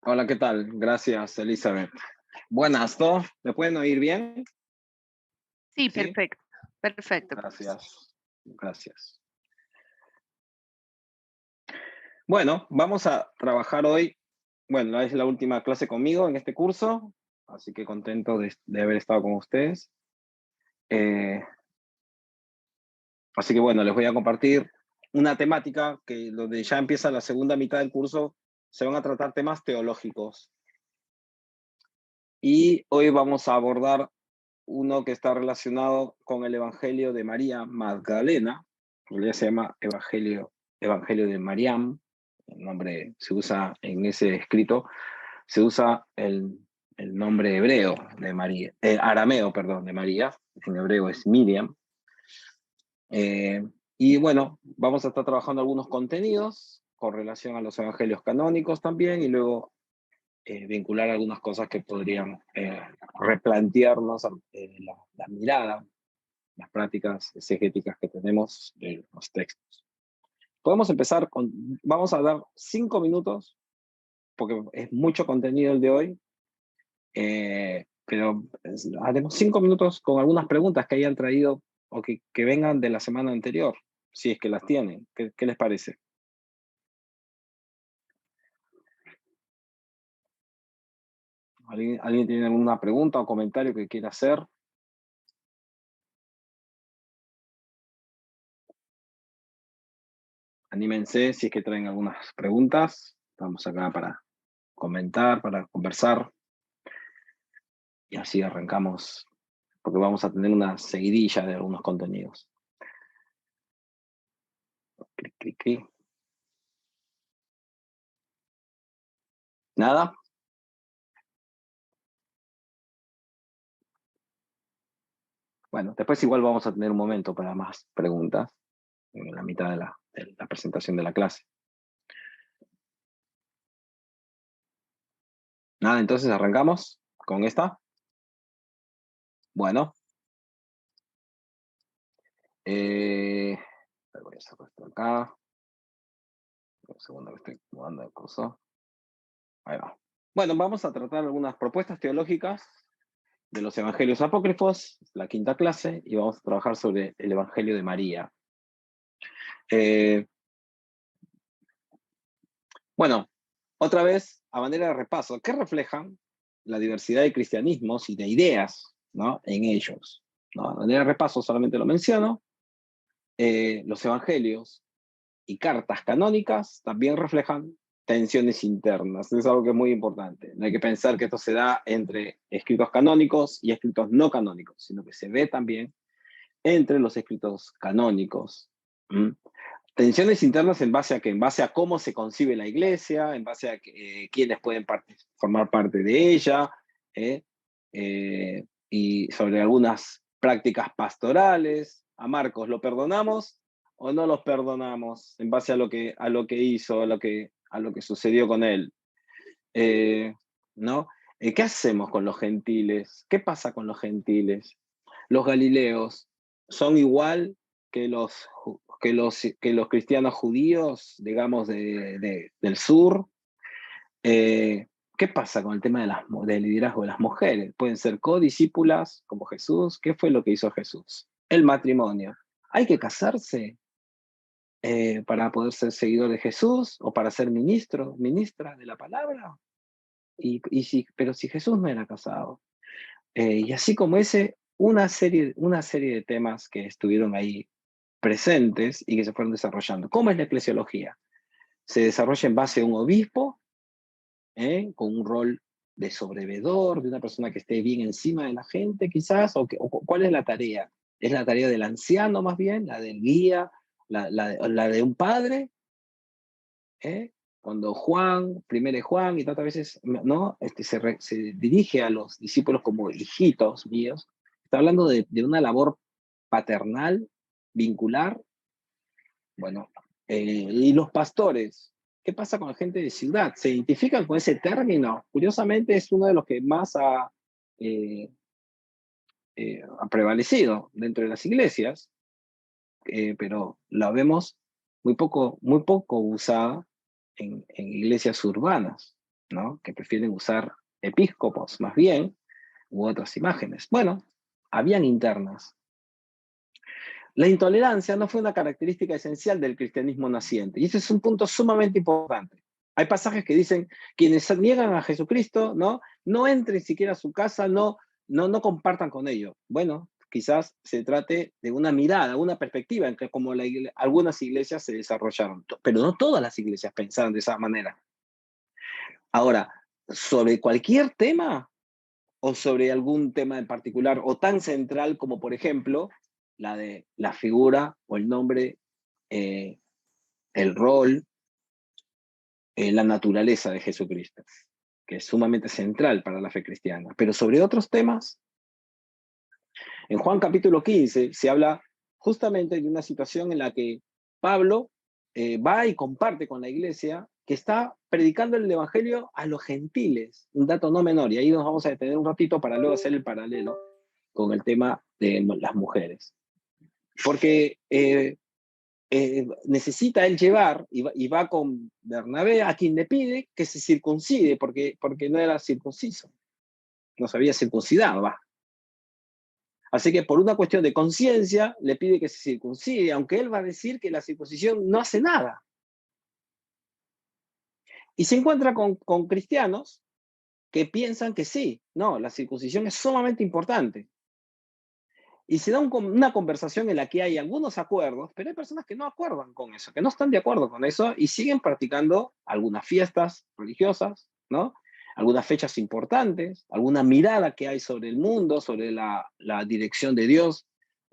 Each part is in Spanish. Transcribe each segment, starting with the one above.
Hola, ¿qué tal? Gracias, Elizabeth. Buenas, ¿no? ¿Me pueden oír bien? Sí, Sí, perfecto, perfecto, profesor. gracias. Gracias. Bueno, vamos a trabajar hoy. Bueno, es la última clase conmigo en este curso, así que contento de haber estado con ustedes. Eh, Así que bueno, les voy a compartir una temática que donde ya empieza la segunda mitad del curso, se van a tratar temas teológicos. Y hoy vamos a abordar uno que está relacionado con el Evangelio de María Magdalena. En realidad se llama Evangelio de Mariam. El nombre se usa en ese escrito, se usa el nombre hebreo de María, arameo, perdón, de María. En hebreo es Miriam. Eh, y bueno, vamos a estar trabajando algunos contenidos con relación a los evangelios canónicos también, y luego vincular algunas cosas que podrían replantearnos la mirada, las prácticas exegéticas que tenemos de los textos. Podemos empezar vamos a dar 5 minutos, porque es mucho contenido el de hoy, pero haremos 5 minutos con algunas preguntas que hayan traído o que vengan de la semana anterior, si es que las tienen. ¿Qué les parece? ¿Alguien tiene alguna pregunta o comentario que quiera hacer? Anímense si es que traen algunas preguntas. Estamos acá para comentar, para conversar, y así arrancamos, porque vamos a tener una seguidilla de algunos contenidos. Clic, clic, clic. ¿Nada? Bueno, después igual vamos a tener un momento para más preguntas en la mitad de la presentación de la clase. Nada, entonces arrancamos con esta. Bueno, eh, voy a sacar esto acá. Un segundo que estoy acomodando el curso. Ahí va. Bueno, vamos a tratar algunas propuestas teológicas de los evangelios apócrifos, la quinta clase, y vamos a trabajar sobre el Evangelio de María. Eh, bueno, otra vez, a manera de repaso, ¿qué reflejan la diversidad de cristianismos y de ideas, ¿no?, en ellos? ¿No? A manera de repaso solamente lo menciono. Los evangelios y cartas canónicas también reflejan tensiones internas. Es algo que es muy importante. No hay que pensar que esto se da entre escritos canónicos y escritos no canónicos, sino que se ve también entre los escritos canónicos. ¿Mm? Tensiones internas en base a que, en base a cómo se concibe la iglesia, en base a quiénes pueden formar parte de ella, ¿eh? Y sobre algunas prácticas pastorales. A Marcos, ¿lo perdonamos o no los perdonamos en base a lo que hizo, a lo que sucedió con él? Eh, ¿No? ¿Qué hacemos con los gentiles? ¿Qué pasa con los gentiles? Los galileos son igual que los cristianos judíos, digamos, del sur. ¿Qué pasa con el tema del liderazgo de las mujeres? ¿Pueden ser codiscípulas como Jesús? ¿Qué fue lo que hizo Jesús? El matrimonio. ¿Hay que casarse para poder ser seguidor de Jesús o para ser ministra de la palabra? Pero si Jesús no era casado. Y así como ese, una serie de temas que estuvieron ahí presentes y que se fueron desarrollando. ¿Cómo es la eclesiología? Se desarrolla en base a un obispo, con un rol de sobrevedor, de una persona que esté bien encima de la gente, quizás, o ¿cuál es la tarea? ¿Es la tarea del anciano más bien, la del guía, la de un padre? ¿Eh? Cuando Juan, primero Juan y tantas veces, ¿no? Se dirige a los discípulos como hijitos míos, está hablando de una labor paternal, vincular. Bueno, y los pastores, ¿qué pasa con la gente de ciudad? ¿Se identifican con ese término? Curiosamente es uno de los que más eh, ha prevalecido dentro de las iglesias, pero la vemos muy poco usada en iglesias urbanas. ¿no? Que prefieren usar episcopos más bien, u otras imágenes. Bueno, habían internas. La intolerancia no fue una característica esencial del cristianismo naciente, y ese es un punto sumamente importante. Hay pasajes que dicen, quienes niegan a Jesucristo, no entren siquiera a su casa, no compartan con ellos. Bueno, quizás se trate de una mirada, una perspectiva en que como algunas iglesias se desarrollaron, pero no todas las iglesias pensaban de esa manera. Ahora, sobre cualquier tema o sobre algún tema en particular o tan central como, por ejemplo, la de la figura o el nombre, eh, el rol, la naturaleza de Jesucristo, que es sumamente central para la fe cristiana. Pero sobre otros temas, en Juan capítulo 15 se habla justamente de una situación en la que Pablo va y comparte con la iglesia que está predicando el evangelio a los gentiles, un dato no menor, y ahí nos vamos a detener un ratito para luego hacer el paralelo con el tema de las mujeres. Porque necesita él llevar, y va con Bernabé, a quien le pide que se circuncide, porque no era circunciso, no se había circuncidado, va. Así que por una cuestión de conciencia le pide que se circuncide, aunque él va a decir que la circuncisión no hace nada. Y se encuentra con cristianos que piensan que sí, no, la circuncisión es sumamente importante. Y se da una conversación en la que hay algunos acuerdos, pero hay personas que no acuerdan con eso, que no están de acuerdo con eso y siguen practicando algunas fiestas religiosas, ¿no? Algunas fechas importantes, alguna mirada que hay sobre el mundo, sobre la dirección de Dios,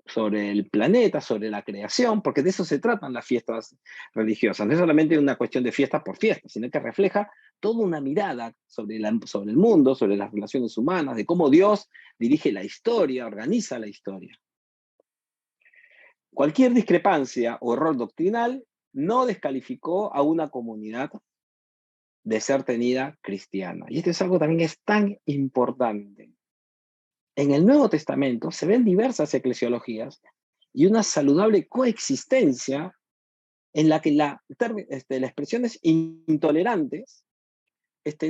sobre el planeta, sobre la creación, porque de eso se tratan las fiestas religiosas. No es solamente una cuestión de fiesta por fiesta, sino que refleja toda una mirada sobre el mundo, sobre las relaciones humanas, de cómo Dios dirige la historia, organiza la historia. Cualquier discrepancia o error doctrinal no descalificó a una comunidad de ser tenida cristiana. Y esto es algo también que es tan importante. En el Nuevo Testamento se ven diversas eclesiologías y una saludable coexistencia en la que las expresiones intolerantes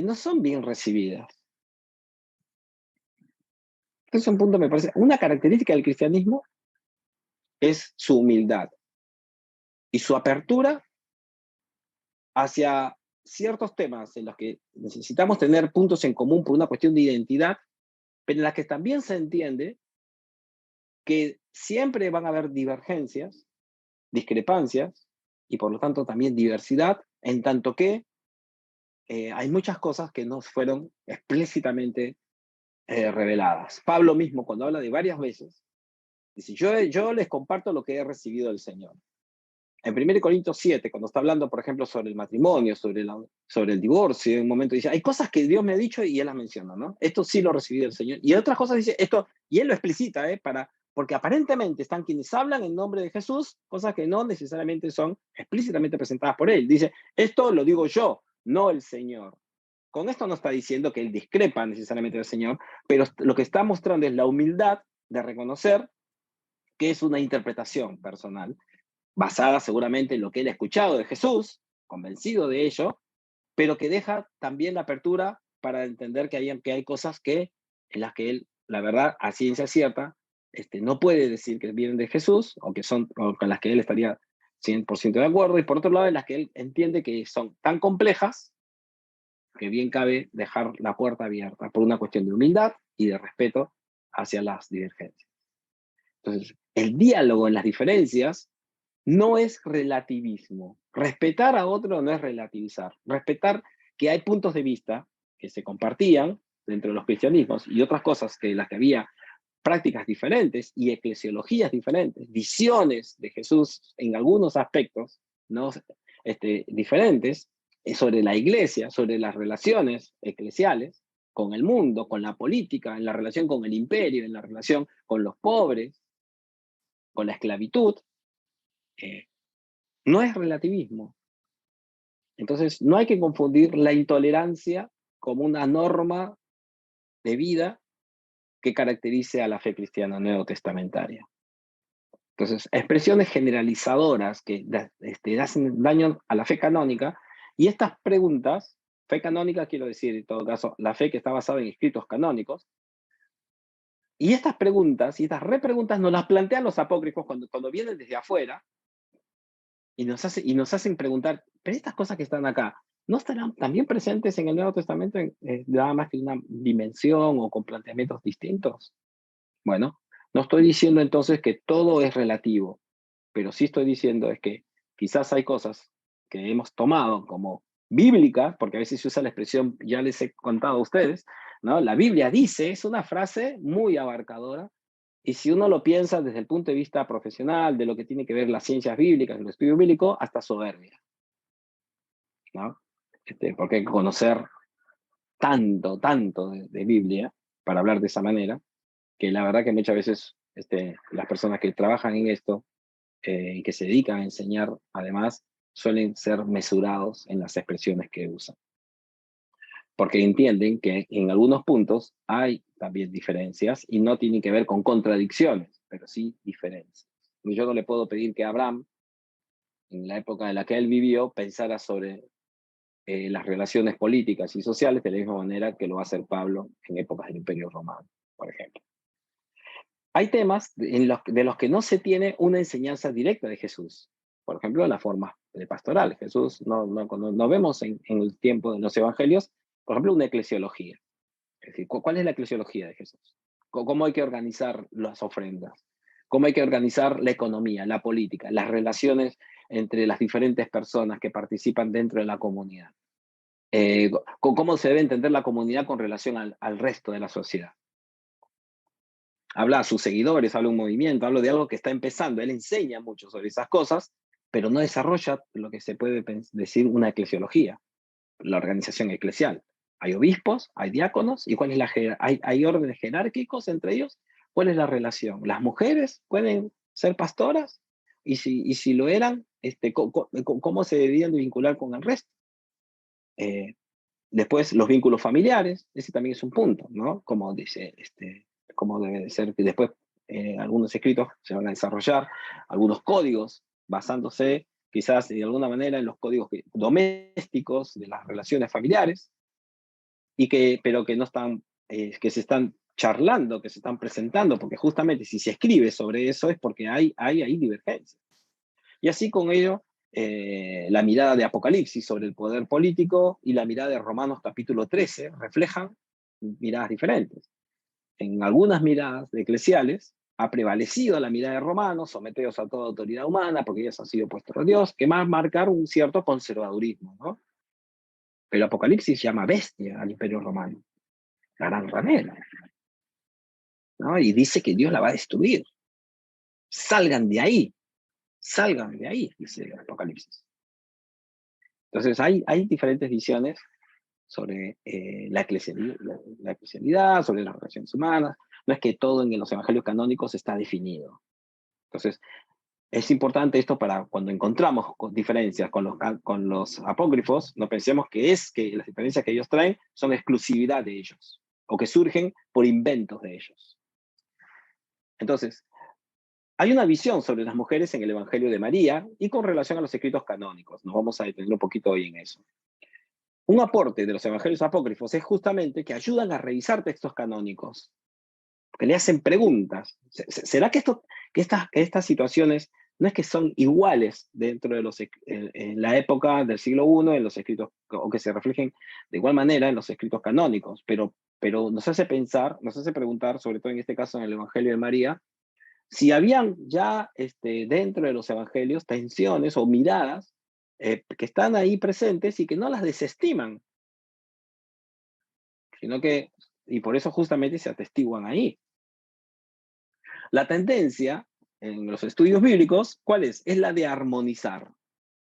no son bien recibidas. Este es un punto, me parece, una característica del cristianismo es su humildad y su apertura hacia ciertos temas en los que necesitamos tener puntos en común por una cuestión de identidad, pero en las que también se entiende que siempre van a haber divergencias, discrepancias y por lo tanto también diversidad, en tanto que hay muchas cosas que no fueron explícitamente reveladas. Pablo mismo, cuando habla de varias veces, dice, yo les comparto lo que he recibido del Señor. En 1 Corintios 7, cuando está hablando, por ejemplo, sobre el matrimonio, sobre el divorcio, en un momento dice, hay cosas que Dios me ha dicho y él las menciona, ¿no? Esto sí lo recibí del Señor. Y otras cosas dice, esto, y él lo explicita, porque aparentemente están quienes hablan en nombre de Jesús, cosas que no necesariamente son explícitamente presentadas por él. Dice, esto lo digo yo, no el Señor. Con esto no está diciendo que él discrepa necesariamente del Señor, pero lo que está mostrando es la humildad de reconocer que es una interpretación personal, basada seguramente en lo que él ha escuchado de Jesús, convencido de ello, pero que deja también la apertura para entender que hay cosas en las que él, la verdad, a ciencia cierta, no puede decir que vienen de Jesús, o con las que él estaría 100% de acuerdo, y por otro lado, en las que él entiende que son tan complejas que bien cabe dejar la puerta abierta por una cuestión de humildad y de respeto hacia las divergencias. Entonces, el diálogo en las diferencias no es relativismo. Respetar a otro no es relativizar. Respetar que hay puntos de vista que se compartían dentro de los cristianismos y otras cosas que las que había prácticas diferentes y eclesiologías diferentes, visiones de Jesús en algunos aspectos, ¿no? Diferentes sobre la iglesia, sobre las relaciones eclesiales con el mundo, con la política, en la relación con el imperio, en la relación con los pobres, con la esclavitud, no es relativismo. Entonces, no hay que confundir la intolerancia como una norma de vida que caracterice a la fe cristiana neotestamentaria. Entonces, expresiones generalizadoras que hacen daño a la fe canónica, y estas preguntas Fe canónica quiero decir, en todo caso, la fe que está basada en escritos canónicos. Y estas preguntas y estas repreguntas nos las plantean los apócrifos cuando vienen desde afuera y nos hacen preguntar, pero estas cosas que están acá, ¿no estarán también presentes en el Nuevo Testamento nada más que una dimensión o con planteamientos distintos? Bueno, no estoy diciendo entonces que todo es relativo, pero sí estoy diciendo es que quizás hay cosas que hemos tomado como bíblicas, porque a veces se usa la expresión, ya les he contado a ustedes, ¿no? La Biblia dice, es una frase muy abarcadora, y si uno lo piensa desde el punto de vista profesional, de lo que tiene que ver las ciencias bíblicas, el estudio bíblico, hasta soberbia, ¿no? Porque hay que conocer tanto de Biblia para hablar de esa manera, que la verdad que muchas veces las personas que trabajan en esto y que se dedican a enseñar, además, suelen ser mesurados en las expresiones que usan. Porque entienden que en algunos puntos hay también diferencias y no tienen que ver con contradicciones, pero sí diferencias. Y yo no le puedo pedir que Abraham, en la época en la que él vivió, pensara sobre las relaciones políticas y sociales de la misma manera que lo va a hacer Pablo en épocas del Imperio Romano, por ejemplo. Hay temas de los que no se tiene una enseñanza directa de Jesús. Por ejemplo, la forma de pastoral. Jesús no vemos en el tiempo de los evangelios, por ejemplo, una eclesiología. Es decir, ¿cuál es la eclesiología de Jesús? ¿Cómo hay que organizar las ofrendas? ¿Cómo hay que organizar la economía, la política, las relaciones entre las diferentes personas que participan dentro de la comunidad? ¿Cómo se debe entender la comunidad con relación al resto de la sociedad? Habla a sus seguidores, habla de un movimiento, habla de algo que está empezando. Él enseña mucho sobre esas cosas, pero no desarrolla lo que se puede decir una eclesiología, la organización eclesial. Hay obispos, hay diáconos, ¿y cuál es hay órdenes jerárquicos entre ellos? ¿Cuál es la relación? ¿Las mujeres pueden ser pastoras? Y si lo eran, ¿cómo se debían de vincular con el resto? Después, los vínculos familiares, ese también es un punto, ¿no? Como dice, cómo debe de ser, que después algunos escritos se van a desarrollar, algunos códigos, basándose quizás de alguna manera en los códigos domésticos de las relaciones familiares, pero que no están, que se están charlando, que se están presentando, porque justamente si se escribe sobre eso es porque hay divergencias. Y así con ello, la mirada de Apocalipsis sobre el poder político y la mirada de Romanos capítulo 13 reflejan miradas diferentes. En algunas miradas eclesiales ha prevalecido la mirada de Romanos, someteos a toda autoridad humana, porque ellos han sido puestos por Dios, que más marcar un cierto conservadurismo, ¿no? Pero Apocalipsis llama bestia al Imperio Romano, la gran ramera, ¿no? Y dice que Dios la va a destruir. Salgan de ahí, dice el Apocalipsis. Entonces hay diferentes visiones sobre la eclesialidad, sobre las relaciones humanas. No es que todo en los evangelios canónicos está definido. Entonces, es importante esto para cuando encontramos diferencias con los apócrifos, no pensemos que las diferencias que ellos traen son exclusividad de ellos, o que surgen por inventos de ellos. Entonces, hay una visión sobre las mujeres en el Evangelio de María y con relación a los escritos canónicos. Nos vamos a detener un poquito hoy en eso. Un aporte de los evangelios apócrifos es justamente que ayudan a revisar textos canónicos, que le hacen preguntas. ¿Será que estas situaciones no es que son iguales dentro de en la época del siglo I, en los escritos, o que se reflejen de igual manera en los escritos canónicos? Pero nos hace pensar, nos hace preguntar, sobre todo en este caso en el Evangelio de María, si habían ya dentro de los evangelios tensiones o miradas que están ahí presentes y que no las desestiman, sino que, y por eso justamente se atestiguan ahí. La tendencia en los estudios bíblicos, ¿cuál es? Es la de armonizar.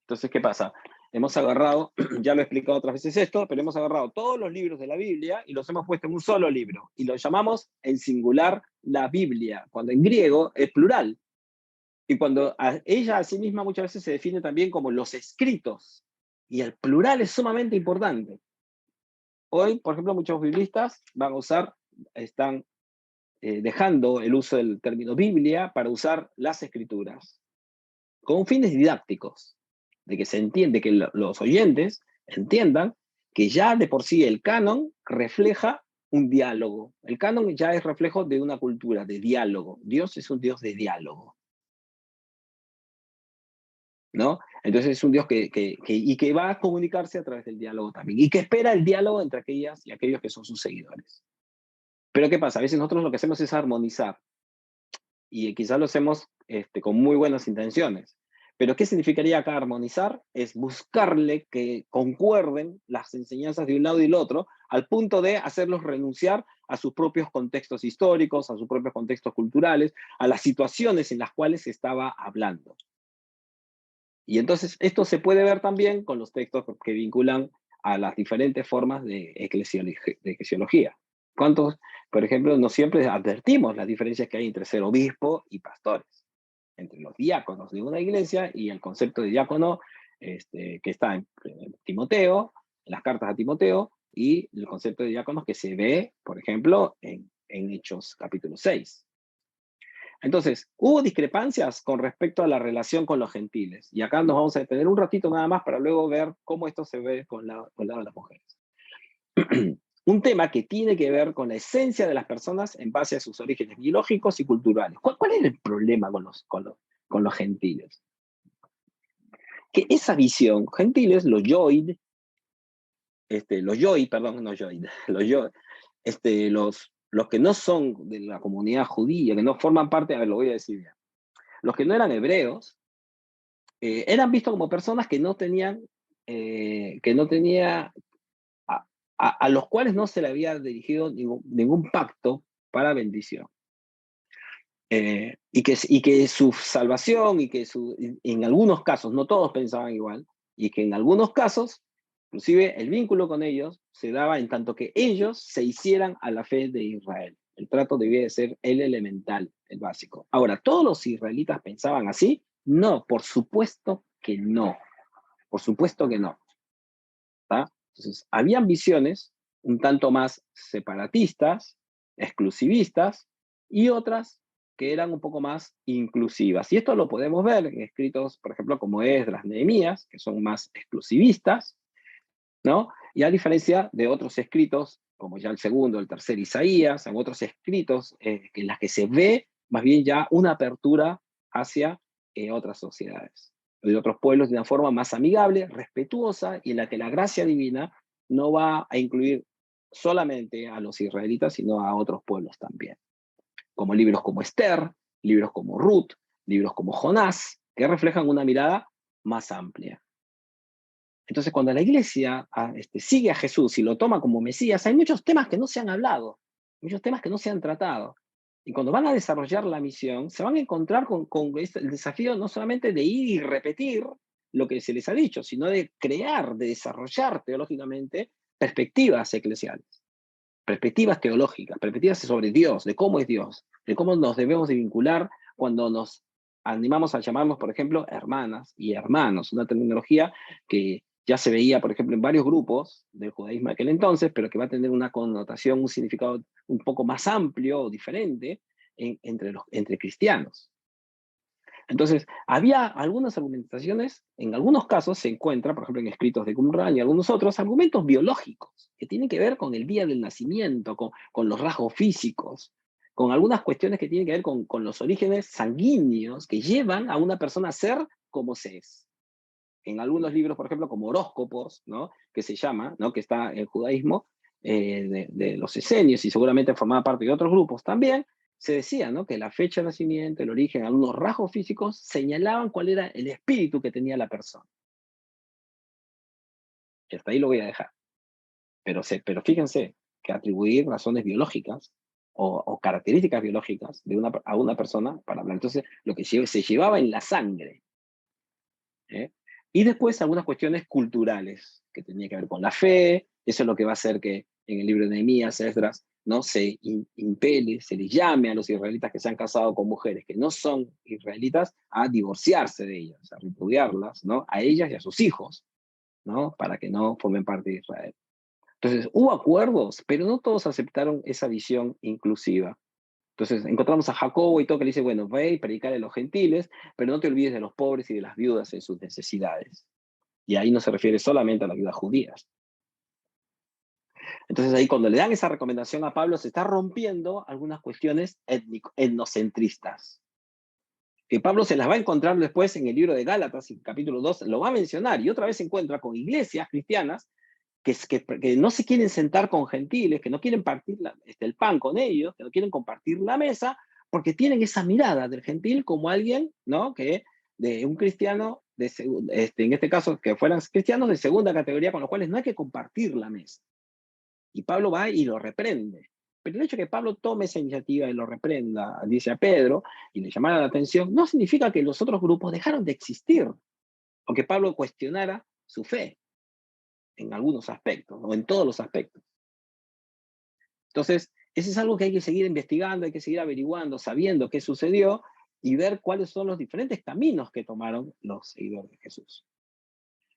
Entonces, ¿qué pasa? Hemos agarrado, ya lo he explicado otras veces esto, pero hemos agarrado todos los libros de la Biblia y los hemos puesto en un solo libro y lo llamamos en singular la Biblia, cuando en griego es plural. Y cuando ella a sí misma muchas veces se define también como los escritos. Y el plural es sumamente importante. Hoy, por ejemplo, muchos biblistas están dejando el uso del término Biblia para usar las escrituras, con fines didácticos, de que se entiende, que los oyentes entiendan que ya de por sí el canon refleja un diálogo. El canon ya es reflejo de una cultura, de diálogo. Dios es un Dios de diálogo, ¿no? Entonces es un Dios que va a comunicarse a través del diálogo también, y que espera el diálogo entre aquellas y aquellos que son sus seguidores. Pero ¿qué pasa? A veces nosotros lo que hacemos es armonizar, y quizás lo hacemos con muy buenas intenciones. Pero ¿qué significaría acá armonizar? Es buscarle que concuerden las enseñanzas de un lado y del otro, al punto de hacerlos renunciar a sus propios contextos históricos, a sus propios contextos culturales, a las situaciones en las cuales se estaba hablando. Y entonces esto se puede ver también con los textos que vinculan a las diferentes formas de eclesiología. ¿Cuántos, por ejemplo, no siempre advertimos las diferencias que hay entre ser obispo y pastores, entre los diáconos de una iglesia y el concepto de diácono que está en Timoteo, en las cartas a Timoteo, y el concepto de diáconos que se ve, por ejemplo, en Hechos capítulo 6. Entonces, hubo discrepancias con respecto a la relación con los gentiles. Y acá nos vamos a detener un ratito nada más para luego ver cómo esto se ve con el lado de las mujeres. Un tema que tiene que ver con la esencia de las personas en base a sus orígenes biológicos y culturales. ¿Cuál es el problema con los gentiles? Que esa visión, gentiles, los yoid, los que no son de la comunidad judía, que no forman parte, a ver, lo voy a decir bien, los que no eran hebreos, eran vistos como personas que no tenían, a los cuales no se le había dirigido ningún pacto para bendición. Y que su salvación, en algunos casos, no todos pensaban igual, y que en algunos casos, inclusive el vínculo con ellos se daba en tanto que ellos se hicieran a la fe de Israel. El trato debía de ser el elemental, el básico. Ahora, ¿todos los israelitas pensaban así? No, por supuesto que no. Por supuesto que no. ¿Tá? Entonces, habían visiones un tanto más separatistas, exclusivistas, y otras que eran un poco más inclusivas. Y esto lo podemos ver en escritos, por ejemplo, como Esdras, Nehemías, que son más exclusivistas, ¿no? Y a diferencia de otros escritos, como ya el segundo, el tercer Isaías, en otros escritos en las que se ve más bien ya una apertura hacia otras sociedades, de otros pueblos, de una forma más amigable, respetuosa, y en la que la gracia divina no va a incluir solamente a los israelitas, sino a otros pueblos también. Como libros como Esther, libros como Ruth, libros como Jonás, que reflejan una mirada más amplia. Entonces, cuando la iglesia sigue a Jesús y lo toma como Mesías, hay muchos temas que no se han hablado, muchos temas que no se han tratado. Y cuando van a desarrollar la misión, se van a encontrar con el desafío no solamente de ir y repetir lo que se les ha dicho, sino de crear, de desarrollar teológicamente perspectivas eclesiales, perspectivas teológicas, perspectivas sobre Dios, de cómo es Dios, de cómo nos debemos de vincular cuando nos animamos a llamarnos, por ejemplo, hermanas y hermanos, una terminología que ya se veía, por ejemplo, en varios grupos del judaísmo de aquel entonces, pero que va a tener una connotación, un significado un poco más amplio o diferente entre cristianos. Entonces, había algunas argumentaciones, en algunos casos se encuentra, por ejemplo, en escritos de Qumran y algunos otros, argumentos biológicos, que tienen que ver con el día del nacimiento, con los rasgos físicos, con algunas cuestiones que tienen que ver con los orígenes sanguíneos que llevan a una persona a ser como se es. En algunos libros, por ejemplo, como horóscopos, ¿no? Que se llama, ¿no? Que está en el judaísmo, de los esenios, y seguramente formaba parte de otros grupos también, se decía, ¿no? Que la fecha de nacimiento, el origen, algunos rasgos físicos señalaban cuál era el espíritu que tenía la persona. Y hasta ahí lo voy a dejar. Pero fíjense que atribuir razones biológicas o características biológicas a una persona para hablar. Entonces, lo que se llevaba en la sangre. ¿Eh? Y después algunas cuestiones culturales que tenían que ver con la fe. Eso es lo que va a hacer que en el libro de Nehemías, Esdras, ¿no? Se impele, se les llame a los israelitas que se han casado con mujeres que no son israelitas a divorciarse de ellas, a repudiarlas, ¿no? A ellas y a sus hijos, ¿no? Para que no formen parte de Israel. Entonces, hubo acuerdos, pero no todos aceptaron esa visión inclusiva. Entonces, encontramos a Jacobo y todo que le dice, bueno, ve y predicar a los gentiles, pero no te olvides de los pobres y de las viudas en sus necesidades. Y ahí no se refiere solamente a las viudas judías. Entonces ahí cuando le dan esa recomendación a Pablo, se está rompiendo algunas cuestiones etnocentristas. Que Pablo se las va a encontrar después en el libro de Gálatas, en capítulo 2, lo va a mencionar, y otra vez se encuentra con iglesias cristianas que no se quieren sentar con gentiles, que no quieren partir el pan con ellos, que no quieren compartir la mesa, porque tienen esa mirada del gentil como alguien, ¿no? Que de un cristiano, en este caso, que fueran cristianos de segunda categoría, con los cuales no hay que compartir la mesa. Y Pablo va y lo reprende. Pero el hecho de que Pablo tome esa iniciativa y lo reprenda, dice a Pedro, y le llamara la atención, no significa que los otros grupos dejaron de existir, aunque Pablo cuestionara su fe en algunos aspectos, o en todos los aspectos. Entonces, eso es algo que hay que seguir investigando, hay que seguir averiguando, sabiendo qué sucedió, y ver cuáles son los diferentes caminos que tomaron los seguidores de Jesús.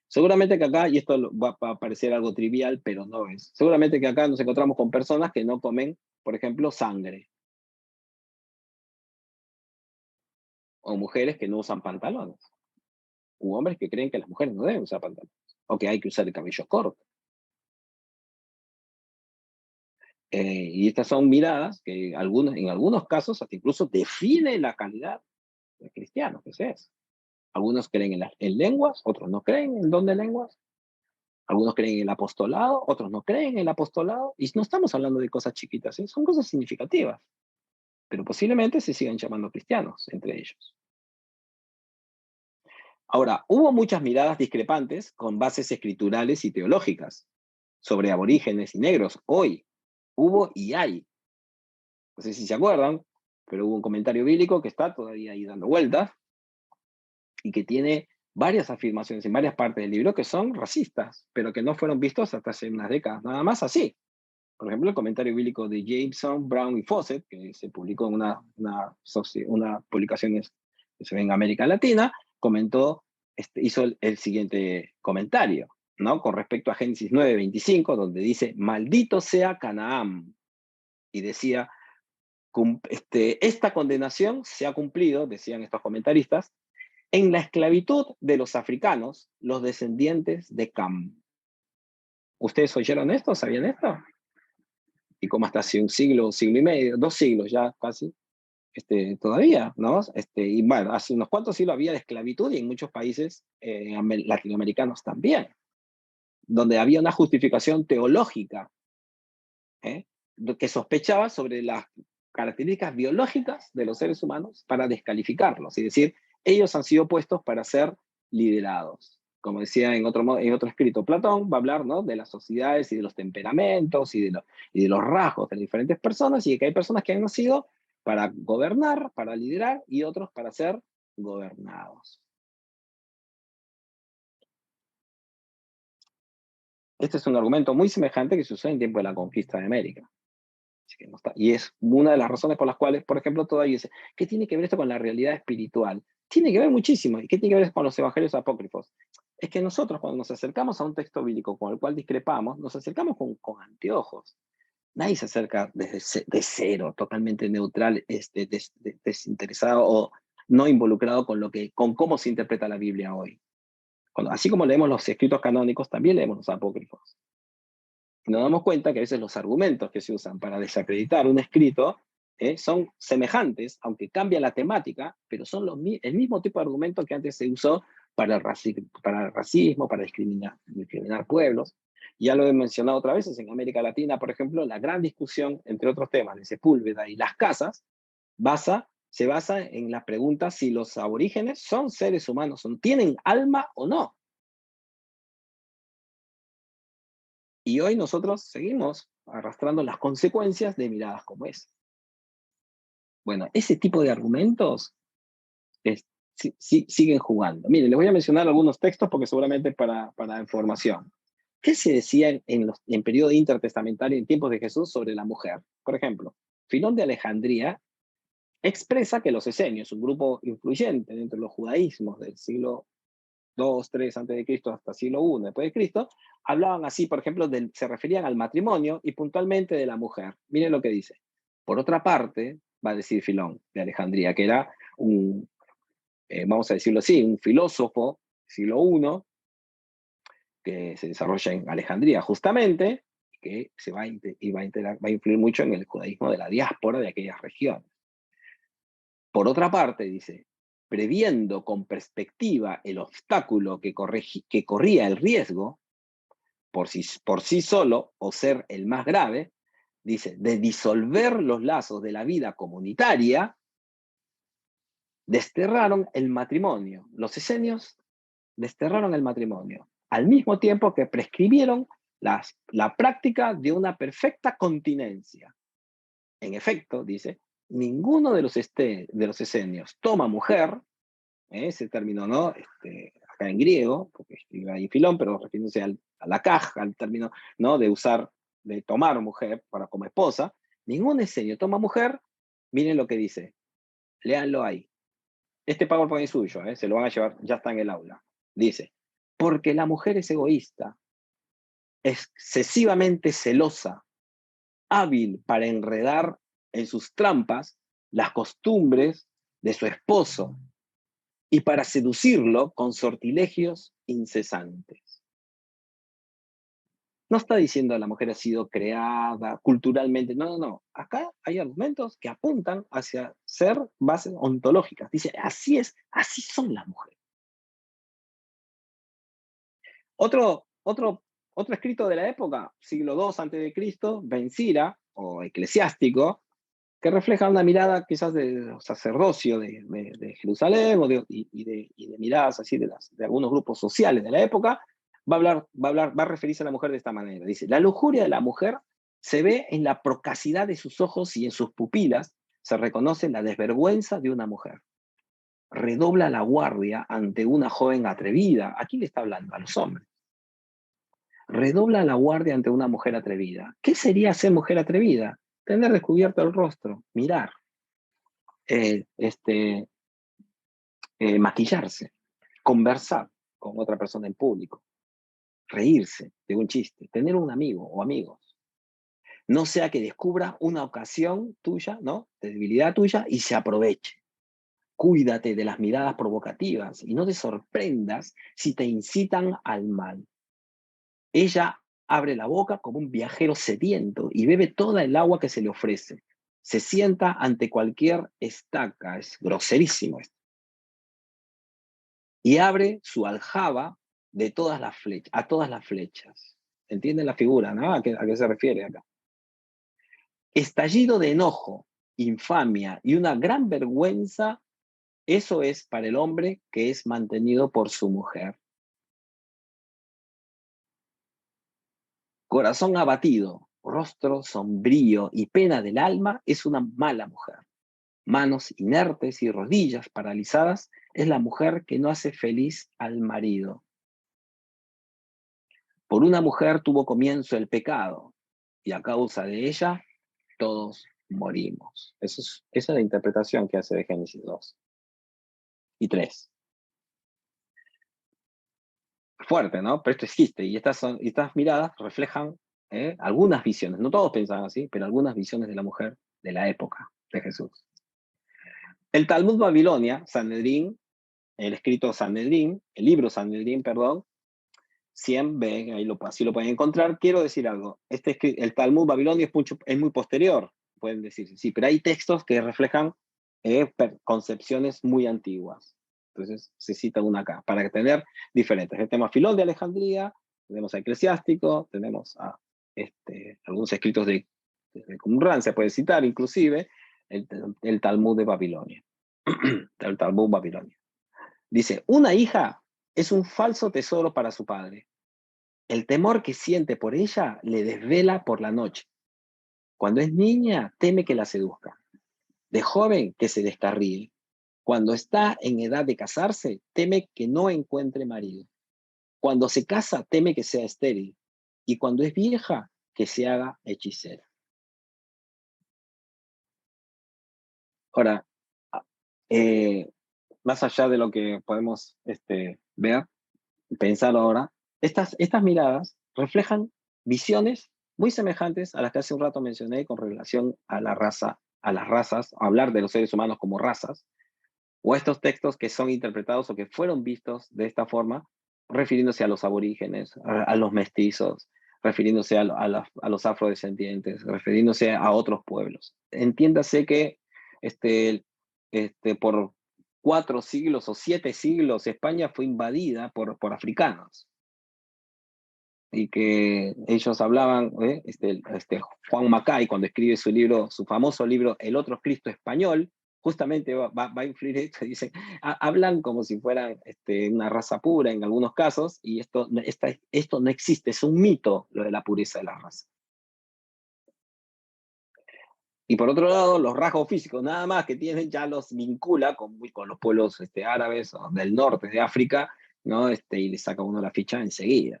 Seguramente que acá, y esto va a parecer algo trivial, pero no es, seguramente que acá nos encontramos con personas que no comen, por ejemplo, sangre, o mujeres que no usan pantalones, u hombres que creen que las mujeres no deben usar pantalones, o que hay que usar el cabello corto. Y estas son miradas que en algunos casos hasta incluso definen la calidad de cristiano que se es. Algunos creen en lenguas, otros no creen en don de lenguas. Algunos creen en el apostolado, otros no creen en el apostolado. Y no estamos hablando de cosas chiquitas, ¿eh? Son cosas significativas. Pero posiblemente se sigan llamando cristianos entre ellos. Ahora, hubo muchas miradas discrepantes con bases escriturales y teológicas sobre aborígenes y negros. Hoy hubo y hay. No sé si se acuerdan, pero hubo un comentario bíblico que está todavía ahí dando vueltas y que tiene varias afirmaciones en varias partes del libro que son racistas, pero que no fueron vistos hasta hace unas décadas, nada más así. Por ejemplo, el comentario bíblico de Jameson, Brown y Fawcett, que se publicó en una publicación que se ve en América Latina, hizo el siguiente comentario, ¿no? Con respecto a Génesis 9:25, donde dice, maldito sea Canaán. Y decía, esta condenación se ha cumplido, decían estos comentaristas, en la esclavitud de los africanos, los descendientes de Cam. ¿Ustedes oyeron esto? ¿Sabían esto? Y como hasta hace un siglo y medio, 2 siglos ya casi, todavía, ¿no? Y bueno, hace unos cuantos siglos había de esclavitud y en muchos países latinoamericanos también, donde había una justificación teológica, ¿eh? Que sospechaba sobre las características biológicas de los seres humanos para descalificarlos, es decir, ellos han sido puestos para ser liderados. Como decía en otro escrito Platón, va a hablar, ¿no? De las sociedades y de los temperamentos y de los rasgos de las diferentes personas, y de que hay personas que han nacido para gobernar, para liderar, y otros para ser gobernados. Este es un argumento muy semejante que se usó en tiempo de la conquista de América. Que no está. Y es una de las razones por las cuales, por ejemplo, todavía dice, ¿qué tiene que ver esto con la realidad espiritual? Tiene que ver muchísimo. ¿Y qué tiene que ver con los evangelios apócrifos? Es que nosotros, cuando nos acercamos a un texto bíblico con el cual discrepamos, nos acercamos con anteojos. Nadie se acerca de cero, totalmente neutral, desinteresado o no involucrado con cómo se interpreta la Biblia hoy. Así como leemos los escritos canónicos, también leemos los apócrifos. Nos damos cuenta que a veces los argumentos que se usan para desacreditar un escrito son semejantes, aunque cambia la temática, pero son el mismo tipo de argumento que antes se usó para el racismo, para discriminar pueblos. Ya lo he mencionado otras veces, en América Latina, por ejemplo, la gran discusión, entre otros temas, de Sepúlveda y las casas, se basa en la pregunta si los aborígenes son seres humanos, tienen alma o no. Y hoy nosotros seguimos arrastrando las consecuencias de miradas como esa. Bueno, ese tipo de argumentos siguen jugando. Miren, les voy a mencionar algunos textos porque seguramente para información. ¿Qué se decía en periodo intertestamentario en tiempos de Jesús sobre la mujer? Por ejemplo, Filón de Alejandría expresa que los esenios, un grupo influyente dentro de los judaísmos del siglo 2, 3 antes de Cristo hasta siglo 1 después de Cristo, hablaban así, por ejemplo, se referían al matrimonio y puntualmente de la mujer. Miren lo que dice. Por otra parte, va a decir Filón de Alejandría, que era vamos a decirlo así, un filósofo siglo I que se desarrolla en Alejandría justamente, que va a influir mucho en el judaísmo de la diáspora de aquellas regiones. Por otra parte, dice, previendo con perspectiva el obstáculo que corría el riesgo, por sí solo, o ser el más grave, dice, de disolver los lazos de la vida comunitaria, desterraron el matrimonio. Los esenios desterraron el matrimonio, al mismo tiempo que prescribieron la práctica de una perfecta continencia. En efecto, dice, ninguno de los esenios toma mujer, ese término, ¿no? Acá en griego, porque escribe ahí Filón, pero refiriéndose a la caja, al término, ¿no? De tomar mujer como esposa, ningún esenio toma mujer, miren lo que dice, léanlo ahí. Este PowerPoint es suyo, se lo van a llevar, ya está en el aula. Dice, porque la mujer es egoísta, excesivamente celosa, hábil para enredar en sus trampas las costumbres de su esposo y para seducirlo con sortilegios incesantes. No está diciendo que la mujer ha sido creada culturalmente, no. Acá hay argumentos que apuntan hacia ser bases ontológicas. Dice, así es, así son las mujeres. Otro escrito de la época, siglo II a.C., Ben Sira, o eclesiástico, que refleja una mirada quizás de sacerdocio de Jerusalén y de miradas así de algunos grupos sociales de la época, va a referirse a la mujer de esta manera. Dice, la lujuria de la mujer se ve en la procacidad de sus ojos y en sus pupilas se reconoce la desvergüenza de una mujer. Redobla la guardia ante una joven atrevida. ¿A quién le está hablando? A los hombres. Redobla la guardia ante una mujer atrevida. ¿Qué sería ser mujer atrevida? Tener descubierto el rostro, mirar, maquillarse, conversar con otra persona en público, reírse de un chiste, tener un amigo o amigos. No sea que descubra una ocasión tuya, ¿no? De debilidad tuya y se aproveche. Cuídate de las miradas provocativas y no te sorprendas si te incitan al mal. Ella abre la boca como un viajero sediento y bebe toda el agua que se le ofrece. Se sienta ante cualquier estaca, es groserísimo esto. Y abre su aljaba a todas las flechas. ¿Entienden la figura, no? ¿A qué se refiere acá? Estallido de enojo, infamia y una gran vergüenza, eso es para el hombre que es mantenido por su mujer. Corazón abatido, rostro sombrío y pena del alma es una mala mujer. Manos inertes y rodillas paralizadas es la mujer que no hace feliz al marido. Por una mujer tuvo comienzo el pecado y a causa de ella todos morimos. Esa es la interpretación que hace de Génesis 2 y 3. Fuerte, ¿no? Pero esto existe y estas miradas reflejan algunas visiones. No todos pensaban así, pero algunas visiones de la mujer de la época de Jesús. El Talmud Babilonia, Sanedrín, el escrito Sanedrín, el libro Sanedrín, perdón, 100b, así lo pueden encontrar. Quiero decir algo, el Talmud Babilonia es muy posterior, pueden decir, sí, pero hay textos que reflejan concepciones muy antiguas. Entonces se cita una acá, para tener diferentes. El tema Filón de Alejandría, tenemos a Eclesiástico, tenemos a algunos escritos de Qumran, se puede citar inclusive, el Talmud de Babilonia. El Talmud Babilonia. Dice, una hija es un falso tesoro para su padre. El temor que siente por ella le desvela por la noche. Cuando es niña, teme que la seduzca. De joven, que se descarríe. Cuando está en edad de casarse, teme que no encuentre marido. Cuando se casa, teme que sea estéril. Y cuando es vieja, que se haga hechicera. Ahora, más allá de lo que podemos ver, pensar ahora, estas miradas reflejan visiones muy semejantes a las que hace un rato mencioné con relación a las razas, hablar de los seres humanos como razas, o estos textos que son interpretados o que fueron vistos de esta forma, refiriéndose a los aborígenes, a los mestizos, refiriéndose a los afrodescendientes, refiriéndose a otros pueblos. Entiéndase que por 4 siglos o 7 siglos España fue invadida por africanos y que ellos hablaban, Juan Macay, cuando escribe su famoso libro El otro Cristo español, justamente va a influir esto, dicen, hablan como si fueran una raza pura en algunos casos, y esto no existe, es un mito lo de la pureza de la raza. Y por otro lado, los rasgos físicos nada más que tienen ya los vincula con los pueblos árabes o del norte de África, ¿no? Y le saca uno la ficha enseguida.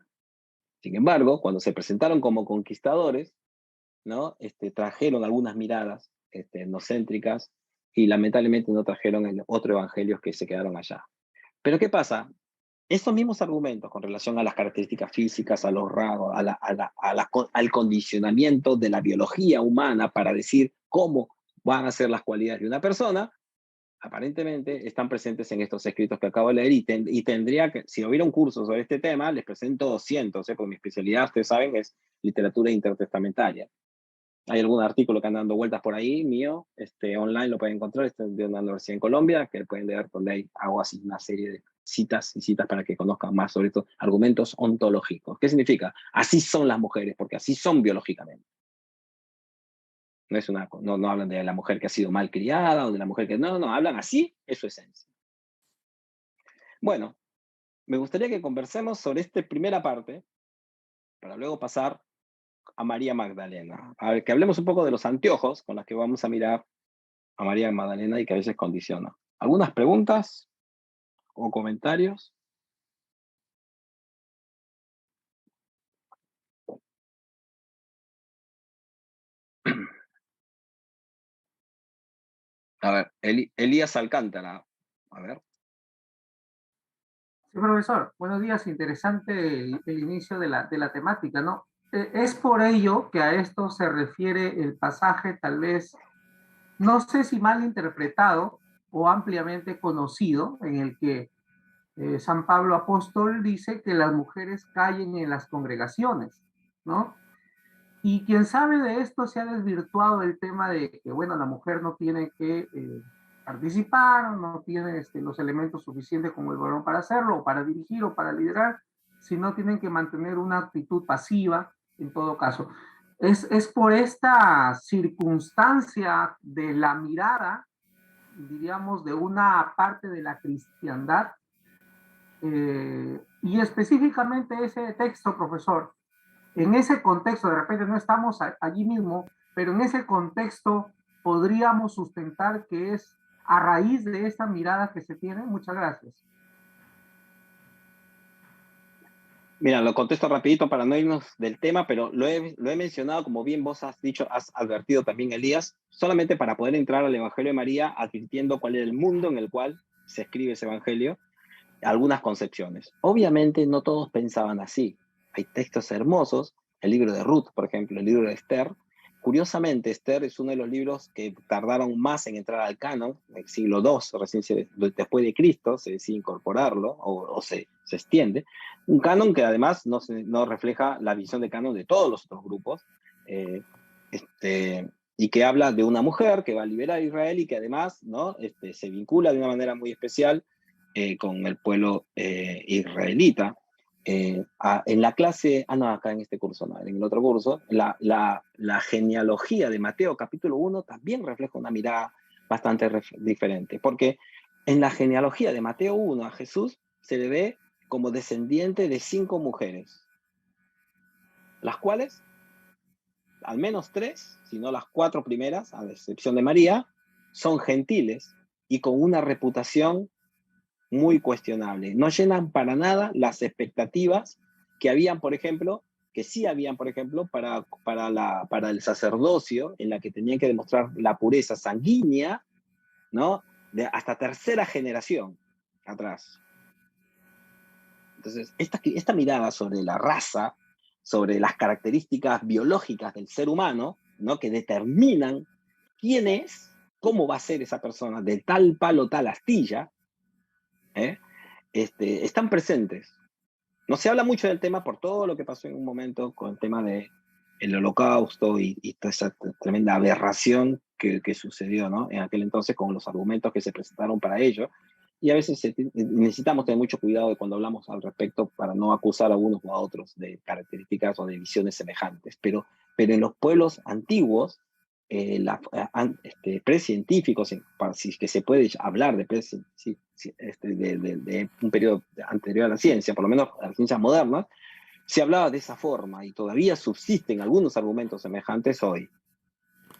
Sin embargo, cuando se presentaron como conquistadores, ¿no? Trajeron algunas miradas etnocéntricas y lamentablemente no trajeron el otro evangelio que se quedaron allá. Pero ¿qué pasa? Esos mismos argumentos con relación a las características físicas, a los rasgos, al condicionamiento de la biología humana para decir cómo van a ser las cualidades de una persona, aparentemente están presentes en estos escritos que acabo de leer y tendría que, si hubiera un curso sobre este tema, les presento 200, porque mi especialidad, ustedes saben, es literatura intertestamentaria. Hay algún artículo que anda dando vueltas por ahí, mío, online lo pueden encontrar, de una universidad en Colombia, que pueden leer, donde hago así una serie de citas y citas para que conozcan más sobre estos argumentos ontológicos. ¿Qué significa? Así son las mujeres, porque así son biológicamente. No hablan de la mujer que ha sido mal criada o de la mujer que... No, hablan así, es su esencia. Bueno, me gustaría que conversemos sobre esta primera parte, para luego pasar a María Magdalena. A ver, que hablemos un poco de los anteojos con los que vamos a mirar a María Magdalena y que a veces condiciona. ¿Algunas preguntas o comentarios? A ver, Elías Alcántara. A ver. Sí, profesor, buenos días. Interesante el inicio de la temática, ¿no? Es por ello que a esto se refiere el pasaje, tal vez, no sé si mal interpretado o ampliamente conocido, en el que San Pablo Apóstol dice que las mujeres callen en las congregaciones, ¿no? Y quien sabe de esto se ha desvirtuado el tema de que, bueno, la mujer no tiene que participar, no tiene los elementos suficientes como el varón para hacerlo, o para dirigir, o para liderar, sino tienen que mantener una actitud pasiva en todo caso. Es por esta circunstancia de la mirada, diríamos, de una parte de la cristiandad, y específicamente ese texto, profesor, en ese contexto, de repente no estamos allí mismo, pero en ese contexto podríamos sustentar que es a raíz de esta mirada que se tiene. Muchas gracias. Mira, lo contesto rapidito para no irnos del tema, pero lo he mencionado, como bien vos has dicho, has advertido también, Elías, solamente para poder entrar al Evangelio de María, advirtiendo cuál era el mundo en el cual se escribe ese Evangelio, algunas concepciones. Obviamente no todos pensaban así. Hay textos hermosos, el libro de Ruth, por ejemplo, el libro de Esther. Curiosamente, Esther es uno de los libros que tardaron más en entrar al canon, en el siglo II, recién después de Cristo, se decide incorporarlo o se extiende. Un canon que además no refleja la visión de canon de todos los otros grupos, y que habla de una mujer que va a liberar a Israel y que además, ¿no? Se vincula de una manera muy especial con el pueblo israelita. En la clase, no, acá en este curso, no, en el otro curso, la genealogía de Mateo capítulo 1 también refleja una mirada bastante diferente, porque en la genealogía de Mateo 1 a Jesús se le ve como descendiente de 5 mujeres, las cuales, al menos 3, si no las 4 primeras, a la excepción de María, son gentiles y con una reputación muy cuestionable. No llenan para nada las expectativas que habían, por ejemplo, que sí habían, por ejemplo, para el sacerdocio, en la que tenían que demostrar la pureza sanguínea, ¿no? Hasta tercera generación atrás. Entonces, esta mirada sobre la raza, sobre las características biológicas del ser humano, ¿no? Que determinan quién es, cómo va a ser esa persona, de tal palo, tal astilla, están presentes No se habla mucho del tema por todo lo que pasó en un momento con el tema del Holocausto y toda esa tremenda aberración que sucedió, ¿no? En aquel entonces con los argumentos que se presentaron para ello. Y a veces necesitamos tener mucho cuidado de cuando hablamos al respecto para no acusar a unos o a otros de características o de visiones semejantes. Pero en los pueblos antiguos, precientíficos, si es que se puede hablar de, de un periodo anterior a la ciencia, por lo menos a las ciencias modernas, se hablaba de esa forma y todavía subsisten algunos argumentos semejantes hoy.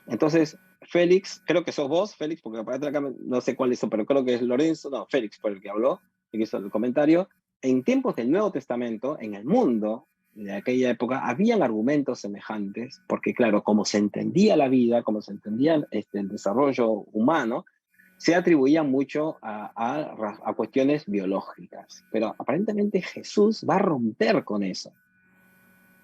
Entonces, Félix, creo que sos vos, Félix, porque para acá no sé cuál es, pero creo que es Lorenzo, no, Félix por el que habló, y que hizo el comentario. En tiempos del Nuevo Testamento, en el mundo de aquella época, habían argumentos semejantes, porque claro, como se entendía la vida, como se entendía el desarrollo humano, se atribuía mucho a cuestiones biológicas. Pero aparentemente Jesús va a romper con eso.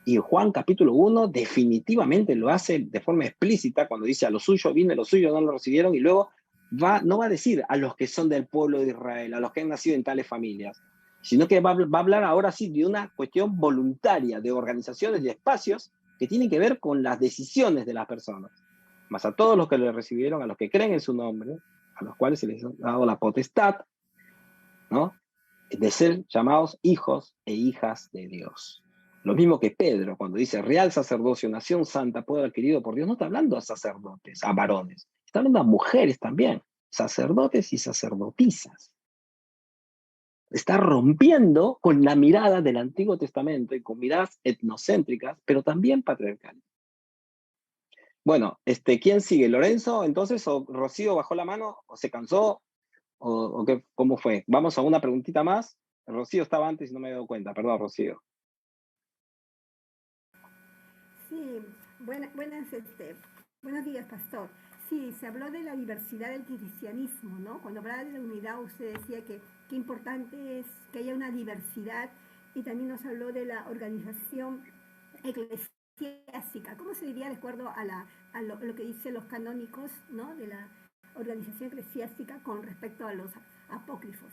Y Juan capítulo 1 definitivamente lo hace de forma explícita cuando dice a los suyos vine, los suyos no lo recibieron, y luego no va a decir a los que son del pueblo de Israel, a los que han nacido en tales familias, sino que va a hablar ahora sí de una cuestión voluntaria, de organizaciones, de espacios que tienen que ver con las decisiones de las personas. Más a todos los que le recibieron, a los que creen en su nombre, a los cuales se les ha dado la potestad, ¿no?, de ser llamados hijos e hijas de Dios. Lo mismo que Pedro, cuando dice real sacerdocio, nación santa, pueblo adquirido por Dios, no está hablando a sacerdotes, a varones, está hablando a mujeres también, sacerdotes y sacerdotisas. Está rompiendo con la mirada del Antiguo Testamento y con miradas etnocéntricas, pero también patriarcales. Bueno, ¿quién sigue? ¿Lorenzo entonces? ¿O Rocío bajó la mano? ¿O se cansó? ¿O qué, cómo fue? Vamos a una preguntita más. Rocío estaba antes y no me he dado cuenta. Perdón, Rocío. Sí, buenos días, pastor. Sí, se habló de la diversidad del cristianismo, ¿no? Cuando hablaba de la unidad, usted decía que qué importante es que haya una diversidad, y también nos habló de la organización eclesiástica. ¿Cómo se diría de acuerdo a lo que dicen los canónicos, ¿no?, de la organización eclesiástica con respecto a los apócrifos?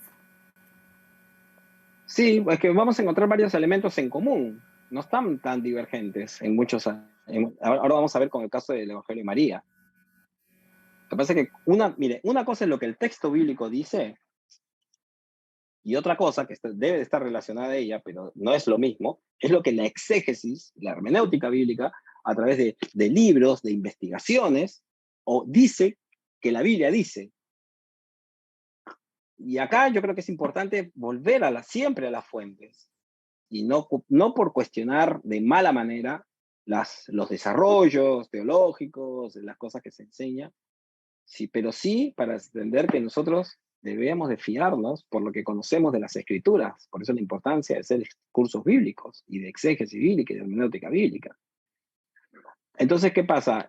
Sí, es que vamos a encontrar varios elementos en común. No están tan divergentes en muchos. Ahora vamos a ver con el caso del Evangelio de María. Lo que pasa es que una cosa es lo que el texto bíblico dice, y otra cosa que debe de estar relacionada a ella, pero no es lo mismo, es lo que la exégesis, la hermenéutica bíblica, a través de libros, de investigaciones, o dice que la Biblia dice. Y acá yo creo que es importante volver siempre a las fuentes, y no por cuestionar de mala manera los desarrollos teológicos, las cosas que se enseñan, sí, pero sí para entender que nosotros debemos de fiarnos por lo que conocemos de las Escrituras. Por eso la importancia de hacer cursos bíblicos y de exégesis bíblica y de hermenéutica bíblica. Entonces, ¿qué pasa?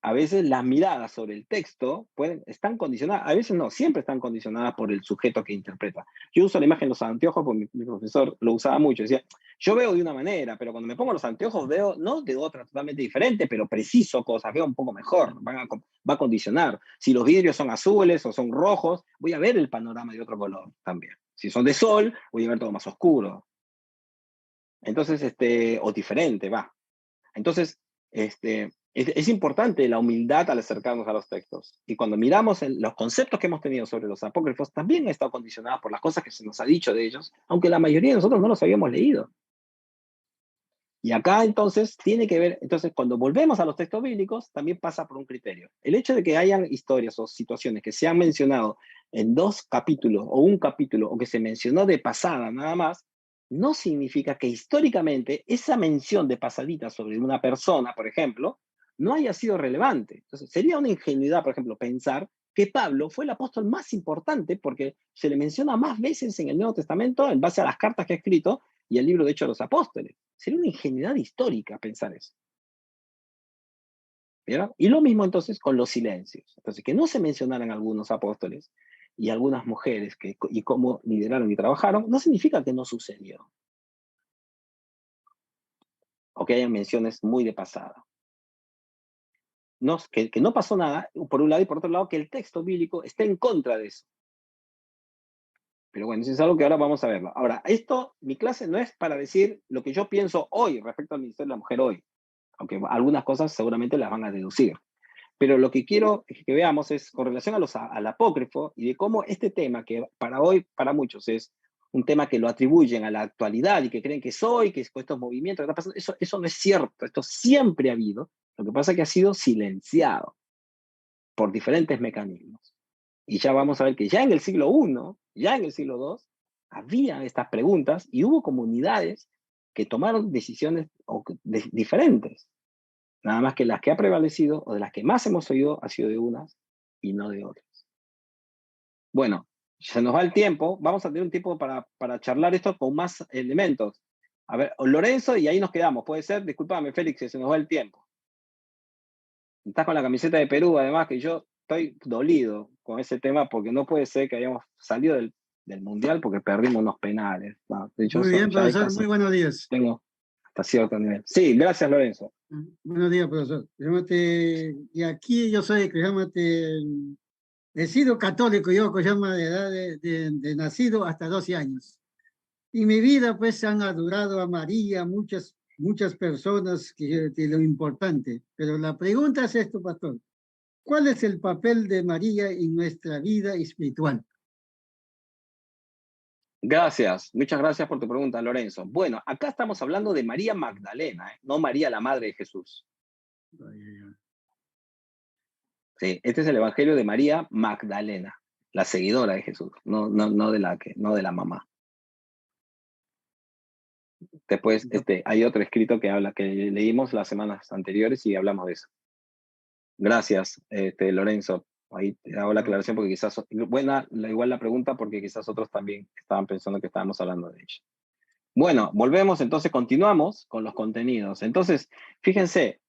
A veces las miradas sobre el texto están condicionadas, a veces no, siempre están condicionadas por el sujeto que interpreta. Yo uso la imagen de los anteojos porque mi profesor lo usaba mucho. Decía, yo veo de una manera, pero cuando me pongo los anteojos veo, no de otra totalmente diferente, pero preciso cosas, veo un poco mejor, va a condicionar. Si los vidrios son azules o son rojos, voy a ver el panorama de otro color también. Si son de sol, voy a ver todo más oscuro. Entonces, o diferente, va. Entonces, es importante la humildad al acercarnos a los textos. Y cuando miramos los conceptos que hemos tenido sobre los apócrifos, también han estado condicionados por las cosas que se nos ha dicho de ellos, aunque la mayoría de nosotros no los habíamos leído. Y acá entonces tiene que ver, entonces cuando volvemos a los textos bíblicos, también pasa por un criterio. El hecho de que hayan historias o situaciones que se han mencionado en 2 capítulos o un capítulo, o que se mencionó de pasada nada más, no significa que históricamente esa mención de pasadita sobre una persona, por ejemplo, no haya sido relevante. Entonces, sería una ingenuidad, por ejemplo, pensar que Pablo fue el apóstol más importante porque se le menciona más veces en el Nuevo Testamento en base a las cartas que ha escrito y el libro de Hechos de los Apóstoles. Sería una ingenuidad histórica pensar eso. ¿Vieron? Y lo mismo entonces con los silencios. Entonces, que no se mencionaran algunos apóstoles y algunas mujeres y cómo lideraron y trabajaron, no significa que no sucedió. O que hayan menciones muy de pasada. No, que no pasó nada, por un lado, y por otro lado, que el texto bíblico está en contra de eso. Pero bueno, eso es algo que ahora vamos a verlo. Ahora, mi clase no es para decir lo que yo pienso hoy respecto al Ministerio de la Mujer hoy, aunque algunas cosas seguramente las van a deducir. Pero lo que quiero que veamos es con relación al apócrifo y de cómo este tema, que para hoy, para muchos, es un tema que lo atribuyen a la actualidad y que creen que es hoy, que es con estos movimientos, que está pasando, eso no es cierto, esto siempre ha habido, lo que pasa es que ha sido silenciado por diferentes mecanismos. Y ya vamos a ver que ya en el siglo I, ya en el siglo II, había estas preguntas y hubo comunidades que tomaron decisiones diferentes. Nada más que las que ha prevalecido, o de las que más hemos oído, ha sido de unas y no de otras. Bueno, se nos va el tiempo, vamos a tener un tiempo para charlar esto con más elementos. A ver, Lorenzo, y ahí nos quedamos, ¿puede ser? Discúlpame, Félix, que se nos va el tiempo. Estás con la camiseta de Perú, además, que yo estoy dolido con ese tema, porque no puede ser que hayamos salido del Mundial porque perdimos unos penales. No, Muy bien, profesor, muy buenos días. Tengo hasta cierto nivel. Sí, gracias, Lorenzo. Buenos días, profesor. Y aquí yo soy, he sido católico, yo que llama de edad de nacido hasta 12 años. Y mi vida, pues, han adorado a María, muchas personas, que lo importante. Pero la pregunta es esto, pastor. ¿Cuál es el papel de María en nuestra vida espiritual? Gracias, muchas gracias por tu pregunta, Lorenzo. Bueno, acá estamos hablando de María Magdalena, no María la Madre de Jesús. Sí, este es el Evangelio de María Magdalena, la seguidora de Jesús, no de la mamá. Después hay otro escrito que leímos las semanas anteriores y hablamos de eso. Gracias, Lorenzo. Ahí te hago la aclaración porque quizás, igual la pregunta porque quizás otros también estaban pensando que estábamos hablando de ella. Bueno, volvemos, entonces continuamos con los contenidos. Entonces, fíjense,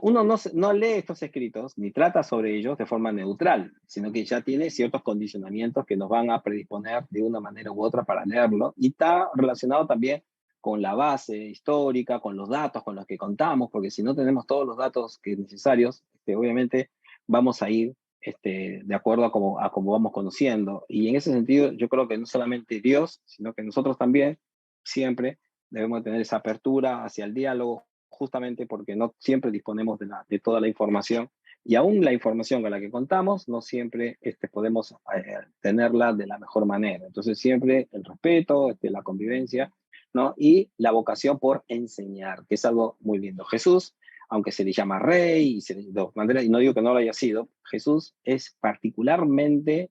uno no lee estos escritos ni trata sobre ellos de forma neutral, sino que ya tiene ciertos condicionamientos que nos van a predisponer de una manera u otra para leerlo, y está relacionado también con la base histórica, con los datos con los que contamos, porque si no tenemos todos los datos necesarios, obviamente vamos a ir de acuerdo a cómo vamos conociendo. Y en ese sentido, yo creo que no solamente Dios, sino que nosotros también siempre debemos tener esa apertura hacia el diálogo, justamente porque no siempre disponemos de toda la información, y aún la información con la que contamos, no siempre podemos tenerla de la mejor manera. Entonces siempre el respeto, la convivencia, ¿no? Y la vocación por enseñar, que es algo muy lindo. Jesús, aunque se le llama rey, y no digo que no lo haya sido, Jesús es particularmente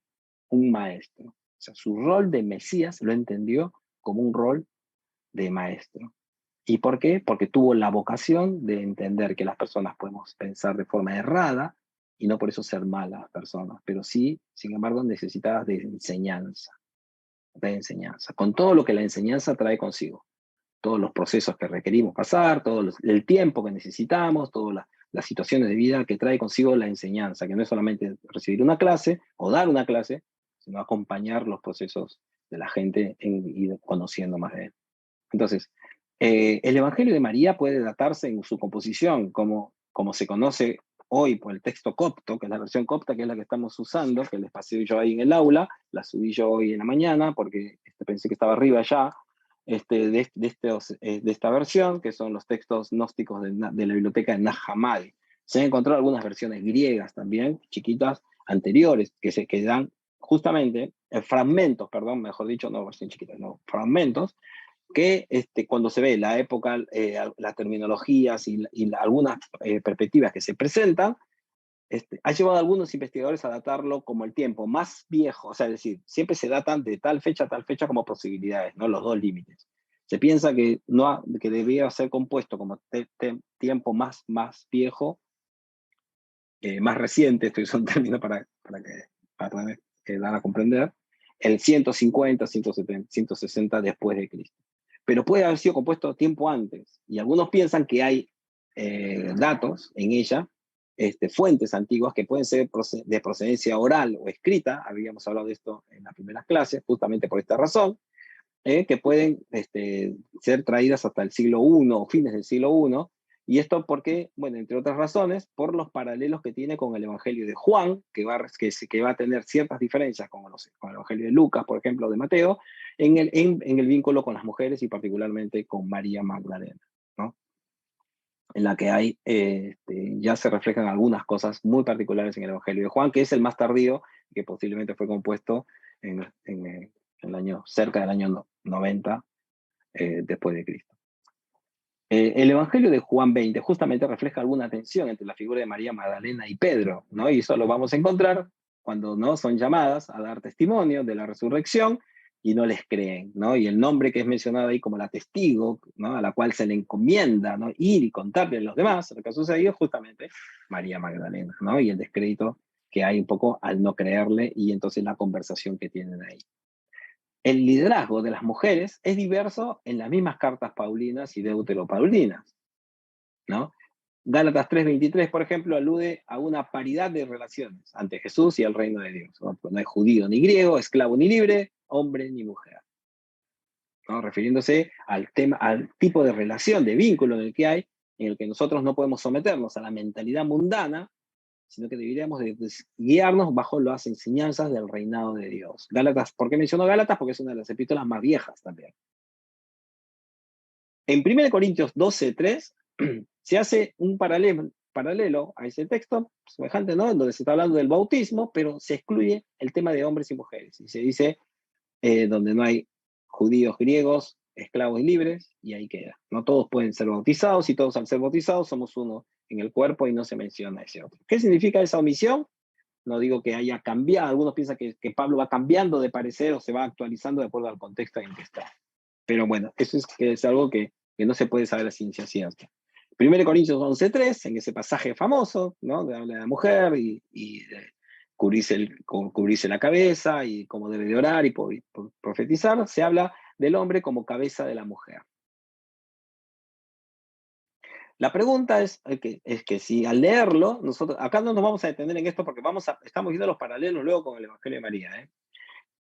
un maestro. O sea, su rol de Mesías lo entendió como un rol de maestro. ¿Y por qué? Porque tuvo la vocación de entender que las personas podemos pensar de forma errada y no por eso ser malas personas, pero sí, sin embargo, necesitadas de enseñanza, con todo lo que la enseñanza trae consigo, todos los procesos que requerimos pasar, el tiempo que necesitamos, todas las situaciones de vida que trae consigo la enseñanza, que no es solamente recibir una clase o dar una clase, sino acompañar los procesos de la gente y conociendo más de él. Entonces, el Evangelio de María puede datarse en su composición, como se conoce hoy por el texto copto, que es la versión copta, que es la que estamos usando, que les pasé yo ahí en el aula, la subí yo hoy en la mañana, porque pensé que estaba arriba ya, de esta versión, que son los textos gnósticos de la biblioteca de Nag Hammadi. Se han encontrado algunas versiones griegas también, chiquitas, anteriores, que dan justamente fragmentos, mejor dicho, no versión chiquita, no, fragmentos, que cuando se ve la época, las terminologías y algunas perspectivas que se presentan, ha llevado a algunos investigadores a datarlo como el tiempo más viejo, o sea, es decir, siempre se datan de tal fecha a tal fecha como posibilidades, ¿no? Los dos límites. Se piensa que debía ser compuesto como tiempo más viejo, más reciente, esto es un término para dar a comprender, el 150, 170, 160 después de Cristo. Pero puede haber sido compuesto tiempo antes, y algunos piensan que hay datos en ella, fuentes antiguas que pueden ser de procedencia oral o escrita, habíamos hablado de esto en las primeras clases, justamente por esta razón, que pueden ser traídas hasta el siglo I o fines del siglo I, Y esto porque, bueno, entre otras razones, por los paralelos que tiene con el Evangelio de Juan, que va a tener ciertas diferencias con el Evangelio de Lucas, por ejemplo, de Mateo, en el vínculo con las mujeres y particularmente con María Magdalena, ¿no? En la que hay, ya se reflejan algunas cosas muy particulares en el Evangelio de Juan, que es el más tardío, que posiblemente fue compuesto en el año, cerca del año 90 después de Cristo. El Evangelio de Juan 20 justamente refleja alguna tensión entre la figura de María Magdalena y Pedro, ¿no? Y eso lo vamos a encontrar cuando no son llamadas a dar testimonio de la resurrección y no les creen, ¿no? Y el nombre que es mencionado ahí como la testigo, ¿no? A la cual se le encomienda, ¿no? Ir y contarle a los demás lo que ha sucedido es justamente María Magdalena, ¿no? Y el descrédito que hay un poco al no creerle y entonces la conversación que tienen ahí. El liderazgo de las mujeres es diverso en las mismas cartas paulinas y deuteropaulinas, ¿no? Gálatas 3:23, por ejemplo, alude a una paridad de relaciones ante Jesús y el reino de Dios, ¿no? Pues no hay judío ni griego, esclavo ni libre, hombre ni mujer, ¿no? Refiriéndose al tipo de relación, de vínculo en el que nosotros no podemos someternos a la mentalidad mundana, sino que deberíamos de guiarnos bajo las enseñanzas del reinado de Dios. Gálatas, ¿por qué menciono Gálatas? Porque es una de las epístolas más viejas también. En 1 Corintios 12:3 se hace un paralelo a ese texto, semejante, ¿no? En donde se está hablando del bautismo, pero se excluye el tema de hombres y mujeres. Y se dice, donde no hay judíos, griegos, esclavos y libres, y ahí queda. No todos pueden ser bautizados, y todos al ser bautizados somos uno en el cuerpo y no se menciona ese otro. ¿Qué significa esa omisión? No digo que haya cambiado, algunos piensan que Pablo va cambiando de parecer o se va actualizando de acuerdo al contexto en que está. Pero bueno, eso es algo que no se puede saber a ciencia cierta. 1 Corintios 11:3, en ese pasaje famoso, ¿no? De habla de la mujer y de cubrirse la cabeza y cómo debe de orar y profetizar, se habla del hombre como cabeza de la mujer. La pregunta es que si al leerlo, nosotros, acá no nos vamos a detener en esto porque estamos viendo los paralelos luego con el Evangelio de María, ¿eh?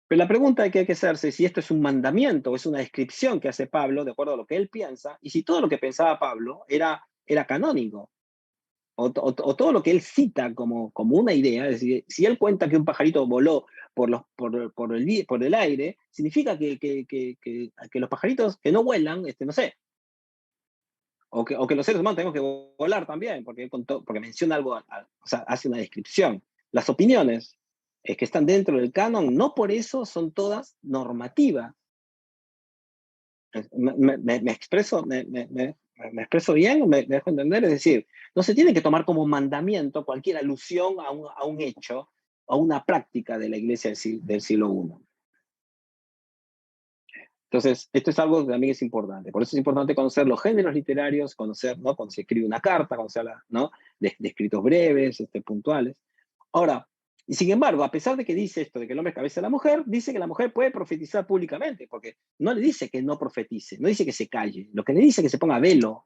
Pero la pregunta que hay que hacerse es si esto es un mandamiento o es una descripción que hace Pablo de acuerdo a lo que él piensa, y si todo lo que pensaba Pablo era canónico, o todo lo que él cita como una idea, es decir, si él cuenta que un pajarito voló por el aire, significa que los pajaritos que no vuelan, no sé, o que los seres humanos tenemos que volar también, porque menciona algo, o sea, hace una descripción. Las opiniones que están dentro del canon, no por eso son todas normativas. ¿Me expreso bien? ¿Me dejo entender? Es decir, no se tiene que tomar como mandamiento cualquier alusión a un hecho, a una práctica de la iglesia del siglo I. Entonces, esto es algo que también es importante. Por eso es importante conocer los géneros literarios, conocer, ¿no? Cuando se escribe una carta, cuando se habla, ¿no? de escritos breves, puntuales. Ahora, y sin embargo, a pesar de que dice esto de que el hombre es cabeza de la mujer, dice que la mujer puede profetizar públicamente, porque no le dice que no profetice, no dice que se calle, lo que le dice es que se ponga velo.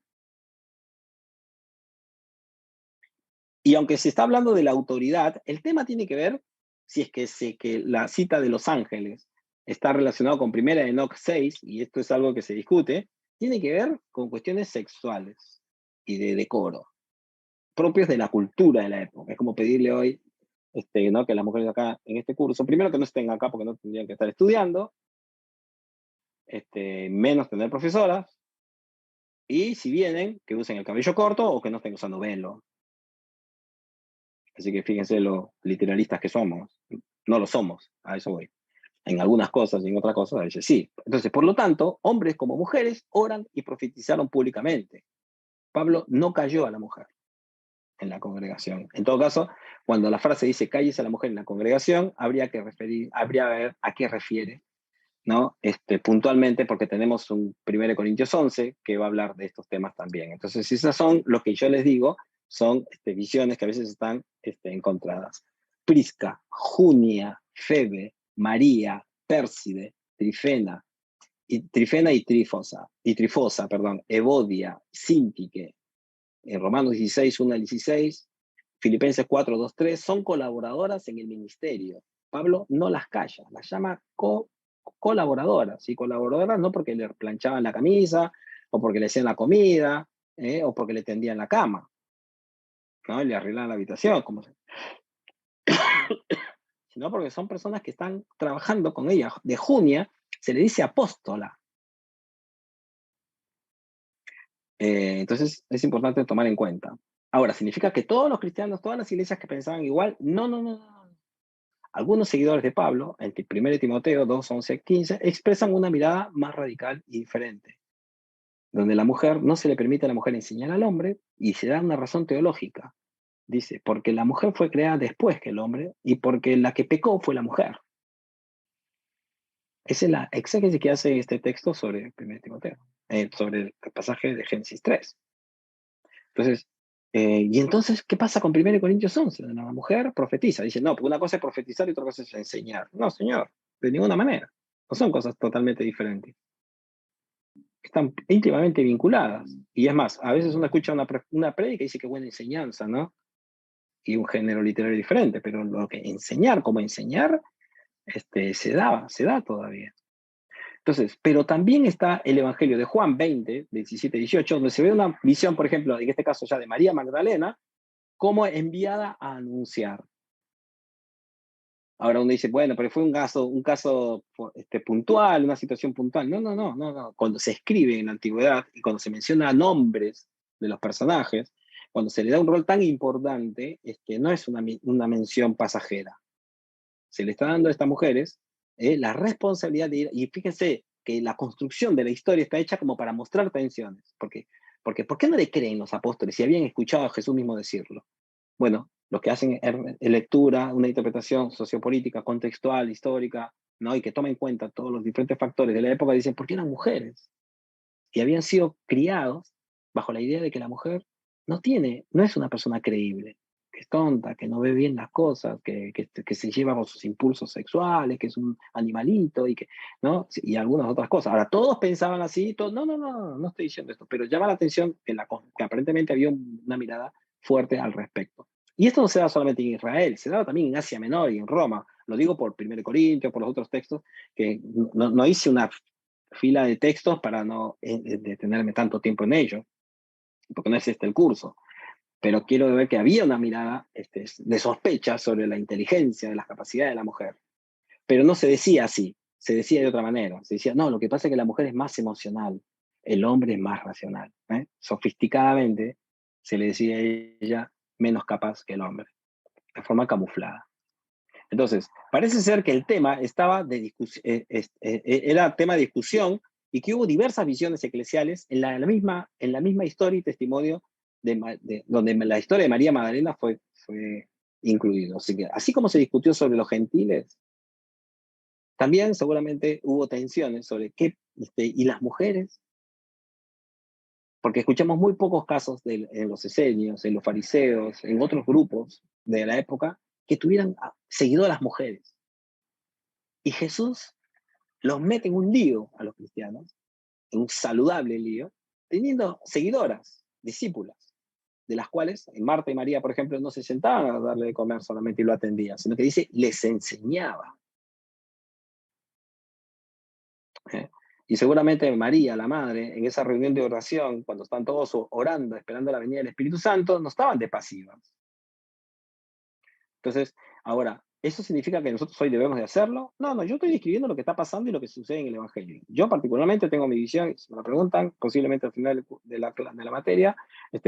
Y aunque se está hablando de la autoridad, el tema tiene que ver, si es que la cita de los ángeles está relacionado con 1 Enoc 6, y esto es algo que se discute, tiene que ver con cuestiones sexuales y de decoro, propios de la cultura de la época. Es como pedirle hoy, ¿no? que las mujeres acá en este curso, primero que no estén acá porque no tendrían que estar estudiando, menos tener profesoras, y si vienen, que usen el cabello corto o que no estén usando velo. Así que fíjense lo literalistas que somos. No lo somos, a eso voy. En algunas cosas y en otras cosas a veces sí. Entonces, por lo tanto, hombres como mujeres oran y profetizaron públicamente. Pablo no cayó a la mujer en la congregación. En todo caso, cuando la frase dice cállese a la mujer en la congregación, habría que ver a qué refiere, ¿no? Puntualmente, porque tenemos un 1 Corintios 11 que va a hablar de estos temas también. Entonces, esas son lo que yo les digo, son visiones que a veces están encontradas. Prisca, Junia, Febe, María, Pérside, Trifena y Trifosa, Evodia, Síntique, en Romanos 16, 1 al 16, Filipenses 4, 2, 3, son colaboradoras en el ministerio. Pablo no las calla, las llama colaboradoras, ¿sí? Colaboradoras no porque le planchaban la camisa o porque le hacían la comida, o porque le tendían la cama, ¿no? Y le arreglaban la habitación, sino porque son personas que están trabajando con ella. De Junia se le dice apóstola. Entonces es importante tomar en cuenta. Ahora, ¿significa que todos los cristianos, todas las iglesias que pensaban igual? No, no, no, no. Algunos seguidores de Pablo, en 1 Timoteo 2, 11, 15, expresan una mirada más radical y diferente, donde la mujer no se le permite a la mujer enseñar al hombre y se da una razón teológica. Dice, porque la mujer fue creada después que el hombre y porque la que pecó fue la mujer. Esa es la exégesis que hace este texto sobre 1 Timoteo, sobre el pasaje de Génesis 3. Entonces, y entonces, ¿qué pasa con 1 Corintios 11? La mujer profetiza. Dice, no, porque una cosa es profetizar y otra cosa es enseñar. No, señor, de ninguna manera. No son cosas totalmente diferentes. Están íntimamente vinculadas. Y es más, a veces uno escucha una prédica y dice que buena enseñanza, ¿no? Y un género literario diferente, pero lo que enseñar, como enseñar, se da todavía. Entonces, pero también está el Evangelio de Juan 20, 17, 18, donde se ve una visión, por ejemplo, en este caso ya de María Magdalena, como enviada a anunciar. Ahora uno dice, bueno, pero fue un caso puntual, una situación puntual. No, no, no, no, no. Cuando se escribe en la antigüedad y cuando se menciona nombres de los personajes, cuando se le da un rol tan importante, no es una mención pasajera. Se le está dando a estas mujeres la responsabilidad de ir, y fíjense que la construcción de la historia está hecha como para mostrar tensiones. Porque, ¿por qué no le creen los apóstoles si habían escuchado a Jesús mismo decirlo? Bueno, lo que hacen es lectura, una interpretación sociopolítica, contextual, histórica, ¿no? Y que toma en cuenta todos los diferentes factores de la época, dicen, ¿por qué eran mujeres? Y habían sido criados bajo la idea de que la mujer no es una persona creíble, que es tonta, que no ve bien las cosas, que se lleva con sus impulsos sexuales, que es un animalito, ¿no? Y algunas otras cosas. Ahora, todos pensaban así, no estoy diciendo esto, pero llama la atención que aparentemente había una mirada fuerte al respecto. Y esto no se da solamente en Israel, se da también en Asia Menor y en Roma. Lo digo por 1 Corintios, por los otros textos, que no hice una fila de textos para no detenerme tanto tiempo en ello, porque no es el curso. Pero quiero ver que había una mirada de sospecha sobre la inteligencia, de las capacidades de la mujer. Pero no se decía así, se decía de otra manera. Se decía, no, lo que pasa es que la mujer es más emocional, el hombre es más racional. Sofisticadamente se le decía a ella menos capaz que el hombre, de forma camuflada. Entonces, parece ser que el tema estaba era tema de discusión y que hubo diversas visiones eclesiales en la misma historia y testimonio donde la historia de María Magdalena fue incluido. Así como se discutió sobre los gentiles, también seguramente hubo tensiones sobre y las mujeres, porque escuchamos muy pocos casos en los esenios, en los fariseos, en otros grupos de la época, que tuvieran seguidoras mujeres. Y Jesús los mete en un lío a los cristianos, en un saludable lío, teniendo seguidoras, discípulas, de las cuales Marta y María, por ejemplo, no se sentaban a darle de comer solamente y lo atendían, sino que dice, les enseñaba. Y seguramente María, la madre, en esa reunión de oración, cuando están todos orando, esperando la venida del Espíritu Santo, no estaban de pasivas. Entonces, ahora, ¿eso significa que nosotros hoy debemos de hacerlo? No, yo estoy describiendo lo que está pasando y lo que sucede en el Evangelio. Yo particularmente tengo mi visión, si me la preguntan, posiblemente al final de la materia,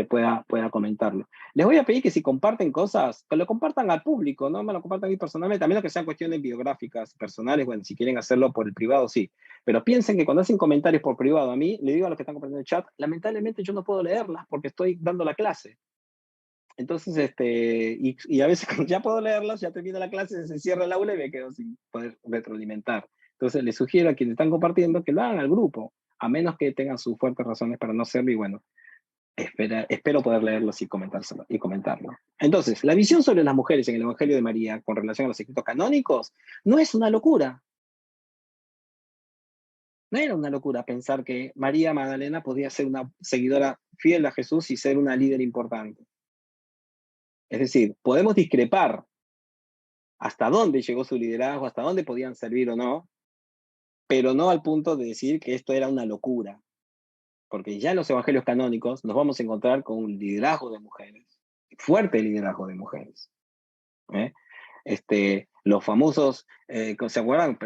pueda comentarlo. Les voy a pedir que si comparten cosas, que lo compartan al público, no me lo compartan a mí personalmente, a menos que sean cuestiones biográficas, personales, bueno, si quieren hacerlo por el privado, sí. Pero piensen que cuando hacen comentarios por privado a mí, le digo a los que están compartiendo el chat, lamentablemente yo no puedo leerlas porque estoy dando la clase. Entonces, y a veces cuando ya puedo leerlas, ya termina la clase, se cierra el aula y me quedo sin poder retroalimentar. Entonces, les sugiero a quienes están compartiendo que lo hagan al grupo, a menos que tengan sus fuertes razones para no hacerlo, y bueno, espero poder leerlos y comentarlo. Entonces, la visión sobre las mujeres en el Evangelio de María con relación a los escritos canónicos no es una locura. No era una locura pensar que María Magdalena podía ser una seguidora fiel a Jesús y ser una líder importante. Es decir, podemos discrepar hasta dónde llegó su liderazgo, hasta dónde podían servir o no, pero no al punto de decir que esto era una locura. porque ya en los evangelios canónicos nos vamos a encontrar con un liderazgo de mujeres, fuerte liderazgo de mujeres. Los famosos, ¿se acuerdan?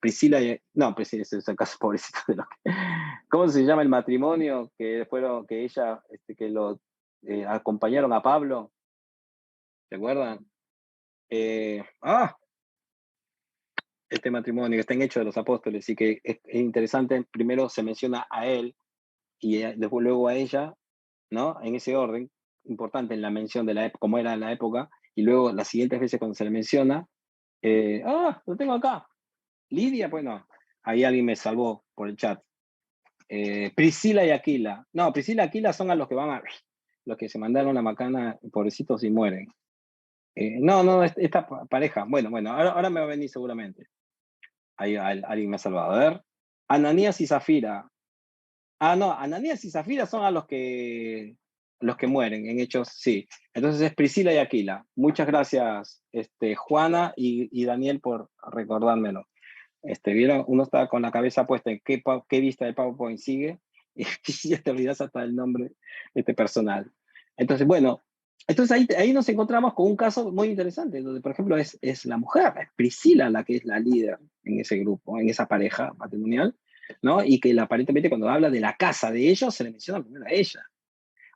Priscila y... No, Priscila es el caso pobrecito de los que... ¿Cómo se llama el matrimonio que fueron, que ella, que lo acompañaron a Pablo? ¿Se acuerdan? Este matrimonio que está en Hechos de los Apóstoles y que es interesante, primero se menciona a él y después luego a ella, ¿no? En ese orden, importante en la mención de la época, cómo era la época, y luego las siguientes veces cuando se le menciona, lo tengo acá. Lidia, pues no, ahí alguien me salvó por el chat. Priscila y Aquila. No, Priscila y Aquila son a los que van a... los que se mandaron la macana, pobrecitos, y mueren. No, esta pareja. Bueno, ahora me va a venir seguramente. Ahí alguien me ha salvado. A ver. Ananías y Zafira. No, Ananías y Zafira son a los que mueren, en Hechos, sí. Entonces es Priscila y Aquila. Muchas gracias, Juana y Daniel, por recordármelo. ¿Vieron? Uno está con la cabeza puesta en qué vista de PowerPoint sigue y ya te olvidas hasta el nombre personal. Entonces, bueno, ahí nos encontramos con un caso muy interesante, donde, por ejemplo, es la mujer, es Priscila la que es la líder en ese grupo, en esa pareja matrimonial, ¿no? Y que aparentemente cuando habla de la casa de ellos, se le menciona primero a ella.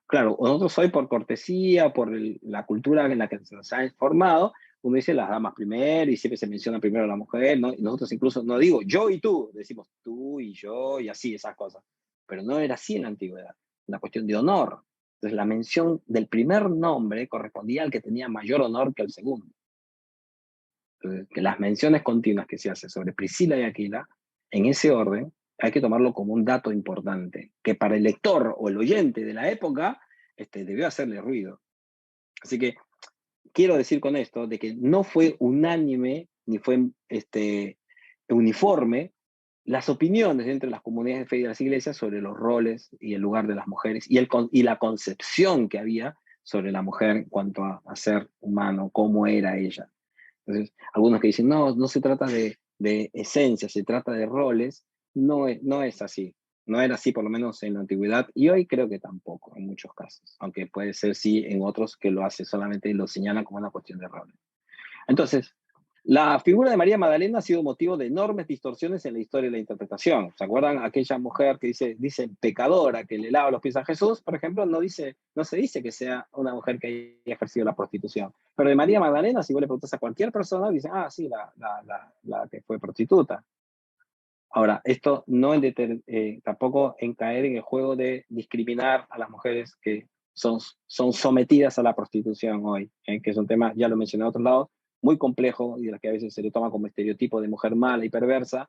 Claro, nosotros hoy por cortesía, por la cultura en la que se nos ha informado, uno dice las damas primero y siempre se menciona primero a la mujer, ¿no? Y nosotros incluso no digo yo y tú, decimos tú y yo y así, esas cosas. Pero no era así en la antigüedad, una cuestión de honor. Entonces la mención del primer nombre correspondía al que tenía mayor honor que el segundo. Entonces, que las menciones continuas que se hacen sobre Priscila y Aquila, en ese orden, hay que tomarlo como un dato importante, que para el lector o el oyente de la época debió hacerle ruido. Así que quiero decir con esto de que no fue unánime ni fue uniforme las opiniones entre las comunidades de fe y de las iglesias sobre los roles y el lugar de las mujeres y la concepción que había sobre la mujer en cuanto a ser humano, cómo era ella. Entonces, algunos que dicen, no se trata de esencia, se trata de roles, no es así. No era así, por lo menos en la antigüedad, y hoy creo que tampoco, en muchos casos, aunque puede ser sí en otros que lo hace solamente y lo señalan como una cuestión de roles. Entonces, la figura de María Magdalena ha sido motivo de enormes distorsiones en la historia y la interpretación. ¿Se acuerdan aquella mujer que dice pecadora, que le lava los pies a Jesús? Por ejemplo, no se dice que sea una mujer que haya ejercido la prostitución. Pero de María Magdalena, si vos le preguntas a cualquier persona, dicen, sí, la que fue prostituta. Ahora, esto no tampoco en caer en el juego de discriminar a las mujeres que son sometidas a la prostitución hoy, que es un tema, ya lo mencioné en otros lados, muy complejo y de la que a veces se le toma como estereotipo de mujer mala y perversa,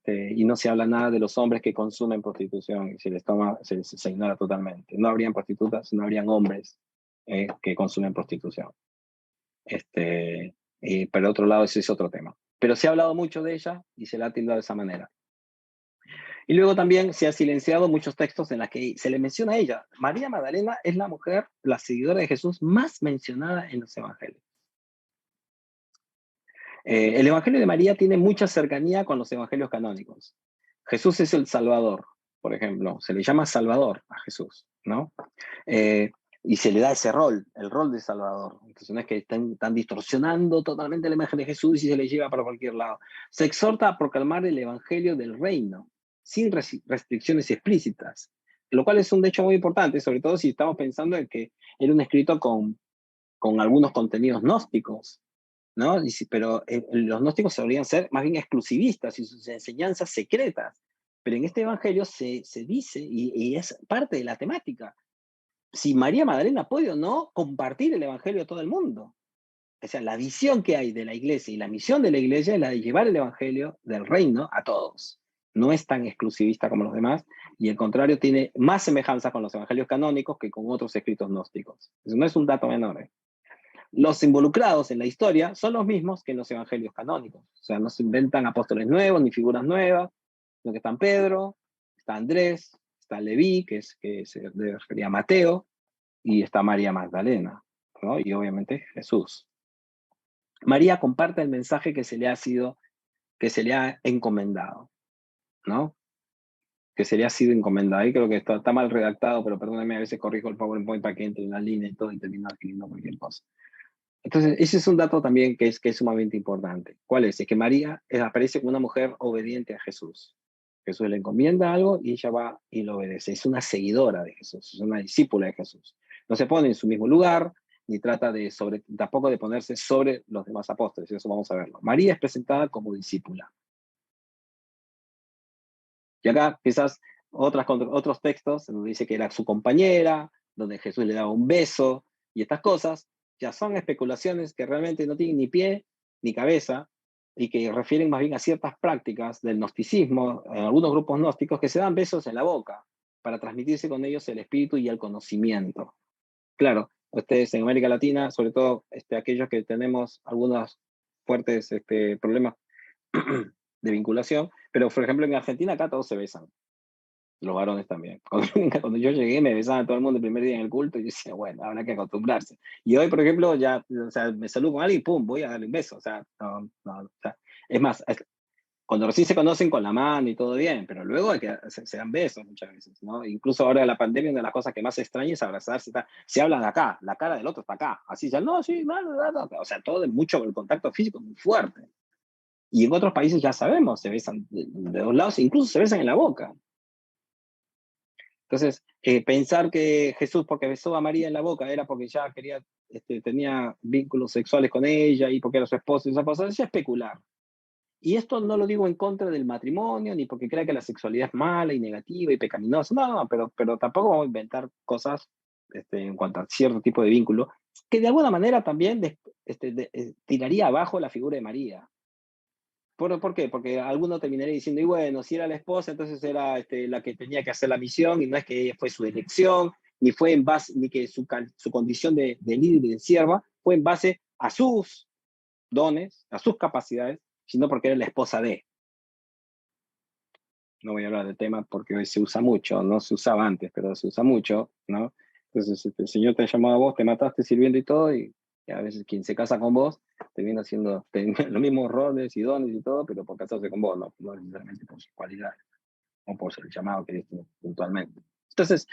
y no se habla nada de los hombres que consumen prostitución y se ignora totalmente. No habrían prostitutas, no habrían hombres que consumen prostitución. Pero otro lado, ese es otro tema. Pero se ha hablado mucho de ella y se la ha tildado de esa manera. Y luego también se ha silenciado muchos textos en los que se le menciona a ella. María Magdalena es la mujer, la seguidora de Jesús más mencionada en los evangelios. El evangelio de María tiene mucha cercanía con los evangelios canónicos. Jesús es el Salvador, por ejemplo. Se le llama Salvador a Jesús, ¿no? Y se le da ese rol, el rol de Salvador. Entonces no es que están distorsionando totalmente la imagen de Jesús y se le lleva para cualquier lado. Se exhorta a proclamar el evangelio del reino, sin restricciones explícitas, lo cual es un hecho muy importante, sobre todo si estamos pensando en que era un escrito con algunos contenidos gnósticos, ¿no? Pero los gnósticos solían ser más bien exclusivistas y sus enseñanzas secretas. Pero en este evangelio se dice, y es parte de la temática, si María Magdalena puede o no compartir el evangelio a todo el mundo. O sea, la visión que hay de la iglesia y la misión de la iglesia es la de llevar el evangelio del reino a todos. No es tan exclusivista como los demás, y al contrario tiene más semejanza con los evangelios canónicos que con otros escritos gnósticos. Eso no es un dato menor. Los involucrados en la historia son los mismos que en los evangelios canónicos. O sea, no se inventan apóstoles nuevos ni figuras nuevas, sino que están Pedro, está Andrés, está Leví, que se refería a Mateo, y está María Magdalena, ¿no? Y obviamente Jesús. María comparte el mensaje que se le ha encomendado, ¿no? que sería sido encomendada. Ahí creo que está mal redactado, pero perdónenme, a veces corrijo el PowerPoint para que entre en la línea y todo y termino escribiendo cualquier cosa. Entonces, ese es un dato también que es sumamente importante. ¿Cuál es? Es que María aparece como una mujer obediente a Jesús. Jesús le encomienda algo y ella va y lo obedece. Es una seguidora de Jesús, es una discípula de Jesús. No se pone en su mismo lugar, ni trata tampoco de ponerse sobre los demás apóstoles, eso vamos a verlo. María es presentada como discípula. Y acá quizás otros textos donde dice que era su compañera, donde Jesús le daba un beso, y estas cosas ya son especulaciones que realmente no tienen ni pie ni cabeza, y que refieren más bien a ciertas prácticas del gnosticismo, en algunos grupos gnósticos, que se dan besos en la boca para transmitirse con ellos el espíritu y el conocimiento. Claro, ustedes en América Latina, sobre todo aquellos que tenemos algunos fuertes problemas de vinculación, pero por ejemplo en Argentina acá todos se besan, los varones también. Cuando yo llegué me besaban a todo el mundo el primer día en el culto y yo decía, bueno, habrá que acostumbrarse. Y hoy, por ejemplo, ya, o sea, me saludo con alguien y pum, voy a darle un beso. O sea, o sea, es más, cuando recién se conocen con la mano y todo bien, pero luego hay que se dan besos muchas veces, ¿no? Incluso ahora de la pandemia, una de las cosas que más se extraña es abrazarse. Se hablan de acá, la cara del otro está acá. Así ya, no, sí, no, o sea, todo de mucho, el contacto físico muy fuerte. Y en otros países ya sabemos, se besan de dos lados, incluso se besan en la boca. Entonces, pensar que Jesús, porque besó a María en la boca, era porque ya tenía vínculos sexuales con ella y porque era su esposo y esa cosa, es especular. Y esto no lo digo en contra del matrimonio, ni porque crea que la sexualidad es mala y negativa y pecaminosa, no, pero tampoco vamos a inventar cosas en cuanto a cierto tipo de vínculo, que de alguna manera también tiraría abajo la figura de María. ¿Por qué? Porque alguno terminaría diciendo, y bueno, si era la esposa, entonces era la que tenía que hacer la misión, y no es que ella fue su elección, ni fue en base, ni que su condición de líder y de sierva fue en base a sus dones, a sus capacidades, sino porque era la esposa de. No voy a hablar del tema porque hoy se usa mucho, no se usaba antes, pero se usa mucho, ¿no? Entonces el Señor te ha llamado a vos, te mataste sirviendo y todo, y a veces quien se casa con vos termina haciendo los mismos roles y dones y todo, pero por casarse con vos, no necesariamente por sus cualidades, o por el llamado que diste puntualmente. Entonces,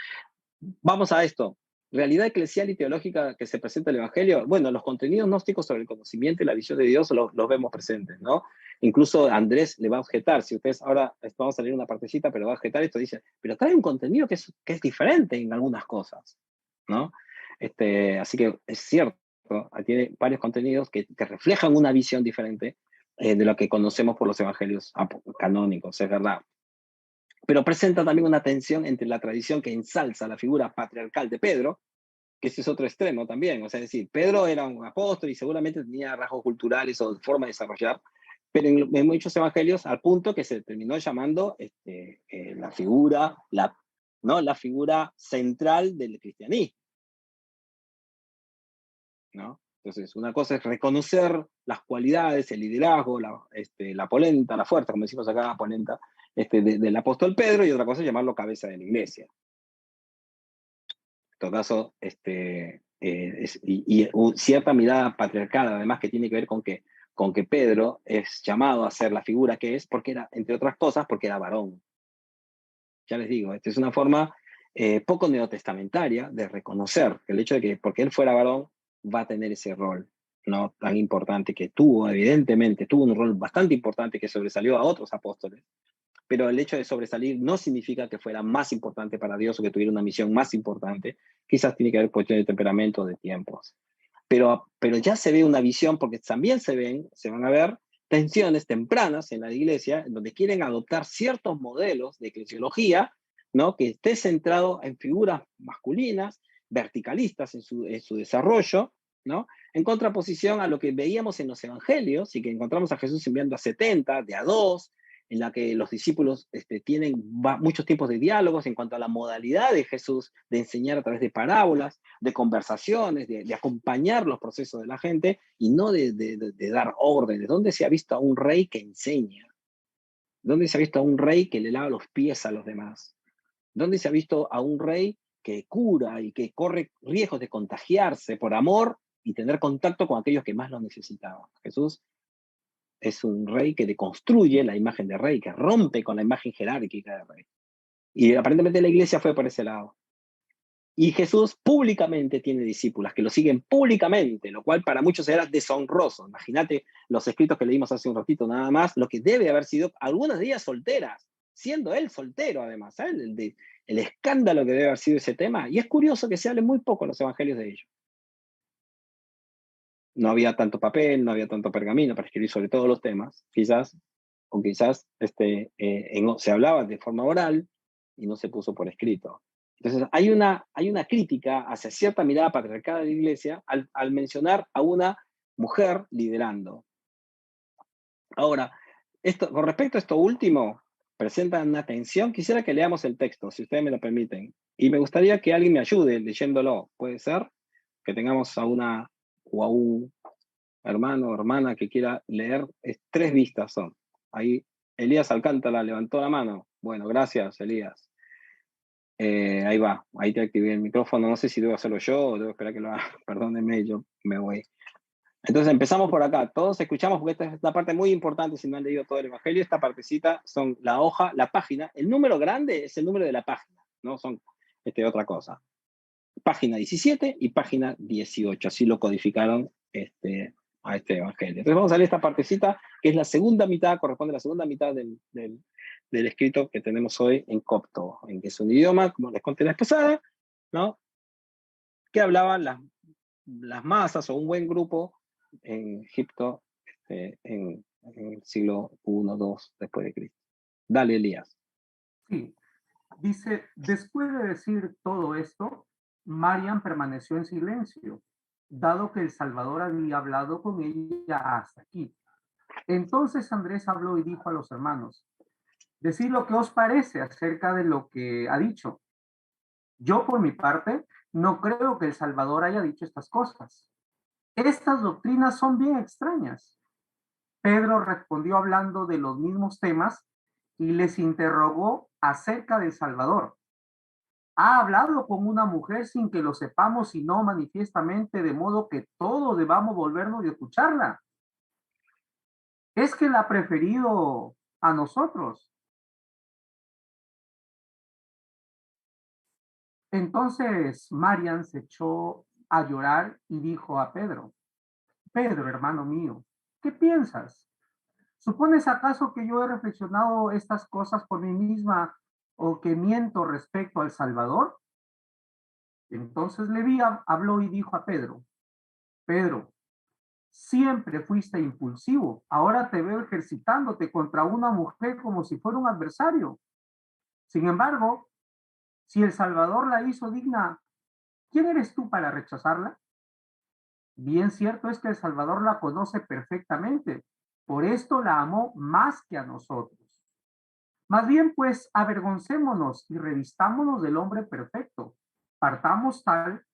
vamos a esto. Realidad eclesial y teológica que se presenta en el Evangelio. Bueno, los contenidos gnósticos sobre el conocimiento y la visión de Dios los vemos presentes, ¿no? Incluso Andrés le va a objetar, si ustedes ahora vamos a leer una partecita, pero va a objetar esto, dice, pero trae un contenido que es diferente en algunas cosas, ¿no? Así que es cierto, tiene varios contenidos que reflejan una visión diferente de lo que conocemos por los evangelios canónicos, es verdad. Pero presenta también una tensión entre la tradición que ensalza la figura patriarcal de Pedro, que ese es otro extremo también, o sea, es decir, Pedro era un apóstol y seguramente tenía rasgos culturales o forma de desarrollar, pero en muchos evangelios al punto que se terminó llamando la figura, la figura central del cristianismo, ¿no? Entonces, una cosa es reconocer las cualidades, el liderazgo, la polenta, la fuerza, como decimos acá, polenta, del apóstol Pedro, y otra cosa es llamarlo cabeza de la iglesia. En todo caso, cierta mirada patriarcal, además, que tiene que ver con que Pedro es llamado a ser la figura que es, porque era, entre otras cosas, porque era varón. Ya les digo, esta es una forma poco neotestamentaria de reconocer el hecho de que porque él fuera varón, va a tener ese rol, ¿no? Tan importante que tuvo, evidentemente, tuvo un rol bastante importante que sobresalió a otros apóstoles, pero el hecho de sobresalir no significa que fuera más importante para Dios o que tuviera una misión más importante, quizás tiene que ver cuestiones de temperamento, de tiempos. Pero ya se ve una visión, porque también se van a ver tensiones tempranas en la iglesia, en donde quieren adoptar ciertos modelos de eclesiología, ¿no? Que esté centrado en figuras masculinas, verticalistas en su desarrollo, ¿no? En contraposición a lo que veíamos en los evangelios y que encontramos a Jesús enviando a 70, de a 2, en la que los discípulos tienen muchos tipos de diálogos en cuanto a la modalidad de Jesús de enseñar a través de parábolas, de conversaciones, de acompañar los procesos de la gente y no de dar órdenes. ¿Dónde se ha visto a un rey que enseña? ¿Dónde se ha visto a un rey que le lava los pies a los demás? ¿Dónde se ha visto a un rey que cura y que corre riesgos de contagiarse por amor y tener contacto con aquellos que más lo necesitaban? Jesús es un rey que deconstruye la imagen de rey, que rompe con la imagen jerárquica de rey. Y aparentemente la iglesia fue por ese lado. Y Jesús públicamente tiene discípulas que lo siguen públicamente, lo cual para muchos era deshonroso. Imagínate los escritos que leímos hace un ratito nada más, lo que debe haber sido algunas de ellas solteras, siendo él soltero además. ¿Saben el escándalo que debe haber sido ese tema? Y es curioso que se hable muy poco en los evangelios de ello. No había tanto papel, no había tanto pergamino para escribir sobre todos los temas, quizás, o quizás se hablaba de forma oral y no se puso por escrito. Entonces, hay una crítica hacia cierta mirada patriarcal de la iglesia al mencionar a una mujer liderando. Ahora, con respecto a esto último, presentan una tensión. Quisiera que leamos el texto, si ustedes me lo permiten. Y me gustaría que alguien me ayude leyéndolo. ¿Puede ser? Que tengamos a una o a un hermano o hermana que quiera leer. 3 vistas son. Ahí, Elías Alcántara levantó la mano. Bueno, gracias, Elías. Ahí va, ahí te activé el micrófono. No sé si debo hacerlo yo o debo esperar que lo haga. Perdónenme, yo me voy. Entonces empezamos por acá. Todos escuchamos, porque esta es una parte muy importante. Si no han leído todo el Evangelio, esta partecita son la hoja, la página. El número grande es el número de la página, no son otra cosa. Página 17 y página 18. Así lo codificaron a este Evangelio. Entonces vamos a leer esta partecita, que es la segunda mitad, corresponde a la segunda mitad del escrito que tenemos hoy en copto, en que es un idioma, como les conté la vez pasada, ¿no? Que hablaban las masas o un buen grupo en Egipto en el siglo I, II después de Cristo. Dale, Elías. Sí, dice, después de decir todo esto, Mariam permaneció en silencio, dado que el Salvador había hablado con ella hasta aquí. Entonces Andrés habló y dijo a los hermanos, decid lo que os parece acerca de lo que ha dicho. Yo, por mi parte, no creo que el Salvador haya dicho estas cosas. Estas doctrinas son bien extrañas. Pedro respondió hablando de los mismos temas y les interrogó acerca del Salvador. ¿Ha hablado con una mujer sin que lo sepamos y no manifiestamente, de modo que todos debamos volvernos y escucharla? ¿Es que la ha preferido a nosotros? Entonces Mariam se echó a llorar y dijo a Pedro, Pedro, hermano mío, ¿qué piensas? ¿Supones acaso que yo he reflexionado estas cosas por mí misma o que miento respecto al Salvador? Entonces Leví habló y dijo a Pedro, Pedro, siempre fuiste impulsivo, ahora te veo ejercitándote contra una mujer como si fuera un adversario. Sin embargo, si el Salvador la hizo digna, ¿quién eres tú para rechazarla? Bien cierto es que el Salvador la conoce perfectamente, por esto la amó más que a nosotros. Más bien, pues, avergoncémonos y revistámonos del hombre perfecto. Partamos tal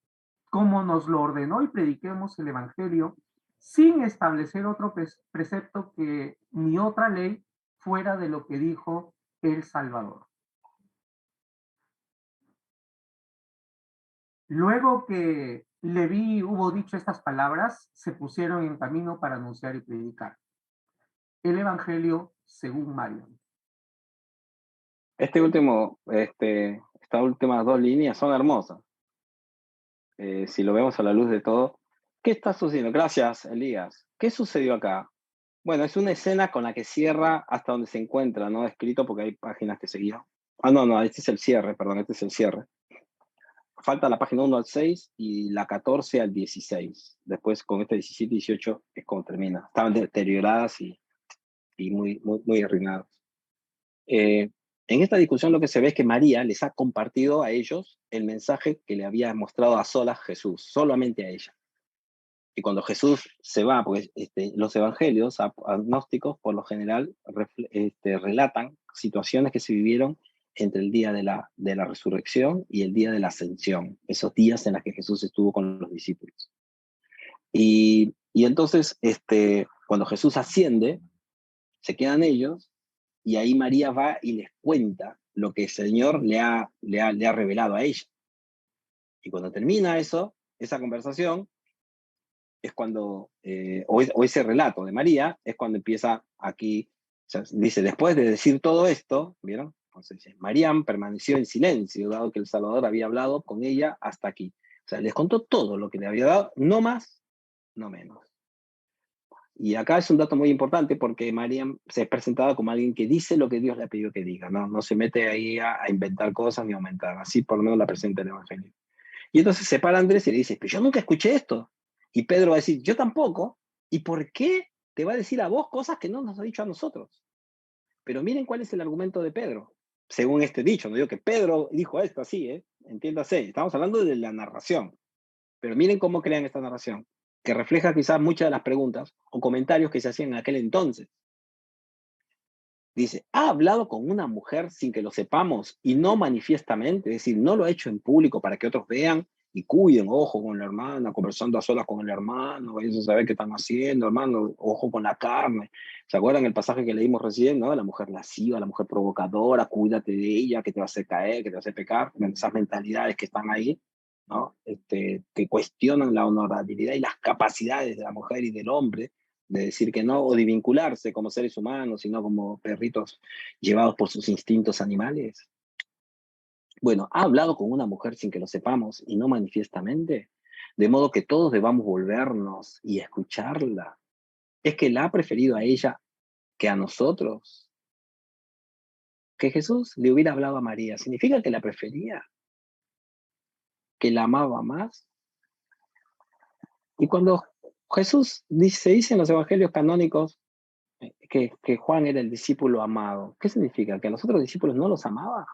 como nos lo ordenó y prediquemos el Evangelio sin establecer otro precepto que ni otra ley fuera de lo que dijo el Salvador. Luego que Leví hubo dicho estas palabras, se pusieron en camino para anunciar y predicar el Evangelio según Mariam. Estas últimas 2 líneas son hermosas. Si lo vemos a la luz de todo, ¿qué está sucediendo? Gracias, Elías. ¿Qué sucedió acá? Bueno, es una escena con la que cierra hasta donde se encuentra, ¿no? Escrito porque hay páginas que seguían. No, este es el cierre, perdón, este es el cierre. Falta la página 1 al 6 y la 14 al 16. Después con este 17 y 18 es como termina. Estaban deterioradas y muy arruinadas. En esta discusión lo que se ve es que María les ha compartido a ellos el mensaje que le había mostrado a solas Jesús, solamente a ella. Y cuando Jesús se va, porque los evangelios agnósticos por lo general relatan situaciones que se vivieron entre el día de la resurrección y el día de la ascensión, esos días en los que Jesús estuvo con los discípulos. Y entonces, cuando Jesús asciende, se quedan ellos, y ahí María va y les cuenta lo que el Señor le ha revelado a ella. Y cuando termina esa conversación, es cuando, o ese relato de María, es cuando empieza aquí, o sea, dice, después de decir todo esto, ¿vieron? Entonces, María permaneció en silencio, dado que el Salvador había hablado con ella hasta aquí. O sea, les contó todo lo que le había dado, no más, no menos. Y acá es un dato muy importante porque María se es presentada como alguien que dice lo que Dios le ha pedido que diga, ¿no? No se mete ahí a inventar cosas ni a aumentar. Así por lo menos la presenta el Evangelio. Y entonces se para Andrés y le dice, pero yo nunca escuché esto. Y Pedro va a decir, yo tampoco. ¿Y por qué te va a decir a vos cosas que no nos ha dicho a nosotros? Pero miren cuál es el argumento de Pedro. Según este dicho, no digo que Pedro dijo esto así, entiéndase, estamos hablando de la narración. Pero miren cómo crean esta narración, que refleja quizás muchas de las preguntas o comentarios que se hacían en aquel entonces. Dice, ¿ha hablado con una mujer sin que lo sepamos y no manifiestamente? Es decir, no lo ha hecho en público para que otros vean y cuiden, ojo con la hermana, conversando a solas con el hermano, vayan a saber qué están haciendo, hermano, ojo con la carne. ¿Se acuerdan el pasaje que leímos recién, no? La mujer lasciva, la mujer provocadora, cuídate de ella, que te va a hacer caer, que te va a hacer pecar, esas mentalidades que están ahí, ¿no? Que cuestionan la honorabilidad y las capacidades de la mujer y del hombre, de decir que no, o de vincularse como seres humanos, sino como perritos llevados por sus instintos animales. Bueno, ha hablado con una mujer sin que lo sepamos y no manifiestamente, de modo que todos debamos volvernos y escucharla. Es que la ha preferido a ella que a nosotros. Que Jesús le hubiera hablado a María, ¿significa que la prefería? ¿Que la amaba más? Y cuando Jesús se dice en los evangelios canónicos que Juan era el discípulo amado, ¿qué significa? ¿Que a los otros discípulos no los amaba?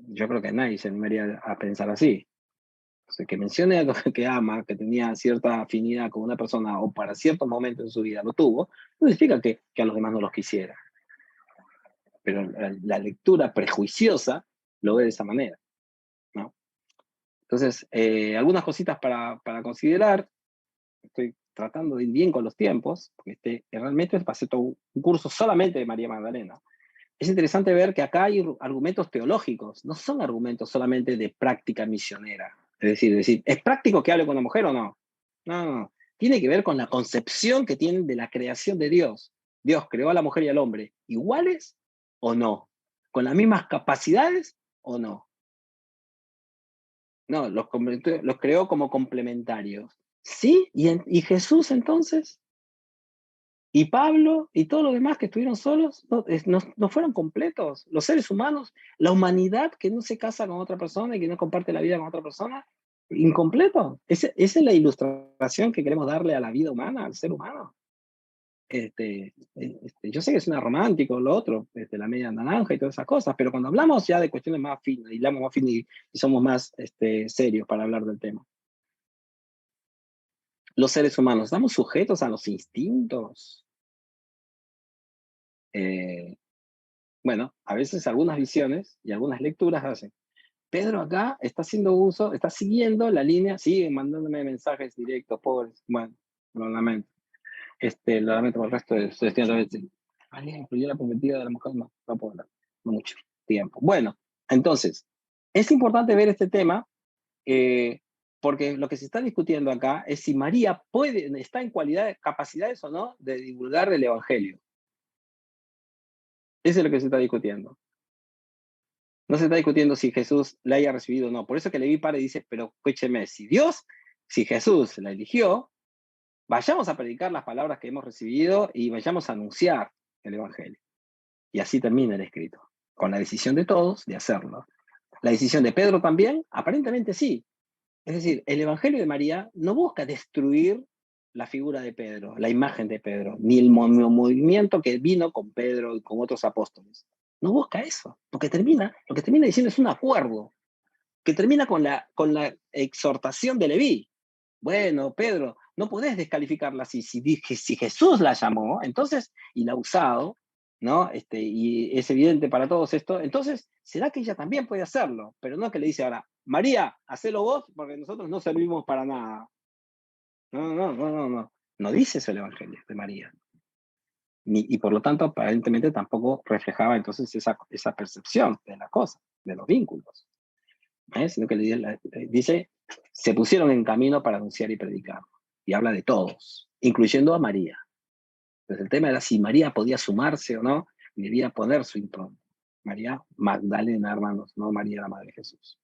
Yo creo que nadie se animaría a pensar así. O sea, que mencione algo que ama, que tenía cierta afinidad con una persona o para ciertos momentos en su vida lo tuvo, no significa que a los demás no los quisiera. Pero la lectura prejuiciosa lo ve de esa manera, ¿no? Entonces, algunas cositas para considerar. Estoy tratando de ir bien con los tiempos, porque realmente pasé todo un curso solamente de María Magdalena. Es interesante ver que acá hay argumentos teológicos, no son argumentos solamente de práctica misionera. Es decir, ¿es práctico que hable con una mujer o no? No, no. Tiene que ver con la concepción que tienen de la creación de Dios. Dios creó a la mujer y al hombre iguales o no, con las mismas capacidades o no. No, los creó como complementarios. ¿Sí? ¿Y Jesús entonces? ¿Y Pablo? ¿Y todos los demás que estuvieron solos? No fueron completos. Los seres humanos, la humanidad que no se casa con otra persona y que no comparte la vida con otra persona, incompleto. Esa es la ilustración que queremos darle a la vida humana, al ser humano. Yo sé que suena romántico lo otro, la media naranja y todas esas cosas, pero cuando hablamos ya de cuestiones más finas, y hablamos más finas y somos más serios para hablar del tema. Los seres humanos estamos sujetos a los instintos. Bueno, a veces algunas visiones y algunas lecturas hacen. Pedro acá está haciendo uso, está siguiendo la línea, sigue mandándome mensajes directos, pobres. Bueno, lo lamento. Lo lamento por el resto de su destino. Incluyó la prometida de la mujer, no puedo hablar, no mucho tiempo. Bueno, entonces, es importante ver este tema, porque lo que se está discutiendo acá es si María está en capacidades o no de divulgar el Evangelio. Eso es lo que se está discutiendo. No se está discutiendo si Jesús la haya recibido o no. Por eso que Leví para y dice, pero escúcheme, si Jesús la eligió, vayamos a predicar las palabras que hemos recibido y vayamos a anunciar el Evangelio. Y así termina el escrito, con la decisión de todos de hacerlo. La decisión de Pedro también, aparentemente sí. Es decir, el Evangelio de María no busca destruir la figura de Pedro, la imagen de Pedro, ni el movimiento que vino con Pedro y con otros apóstoles. No busca eso. Lo que termina diciendo es un acuerdo, que termina con la exhortación de Leví. Bueno, Pedro, no podés descalificarla así. Si Jesús la llamó, entonces, y la ha usado, ¿no? Y es evidente para todos esto, entonces, ¿será que ella también puede hacerlo? Pero no que le dice ahora, María, hacelo vos, porque nosotros no servimos para nada. No. No dice eso el Evangelio de María. Y por lo tanto, aparentemente tampoco reflejaba entonces esa percepción de la cosa, de los vínculos. Sino que dice, se pusieron en camino para anunciar y predicar. Y habla de todos, incluyendo a María. Entonces el tema era si María podía sumarse o no. debía poner su impronta. María Magdalena, hermanos, no María la Madre de Jesús.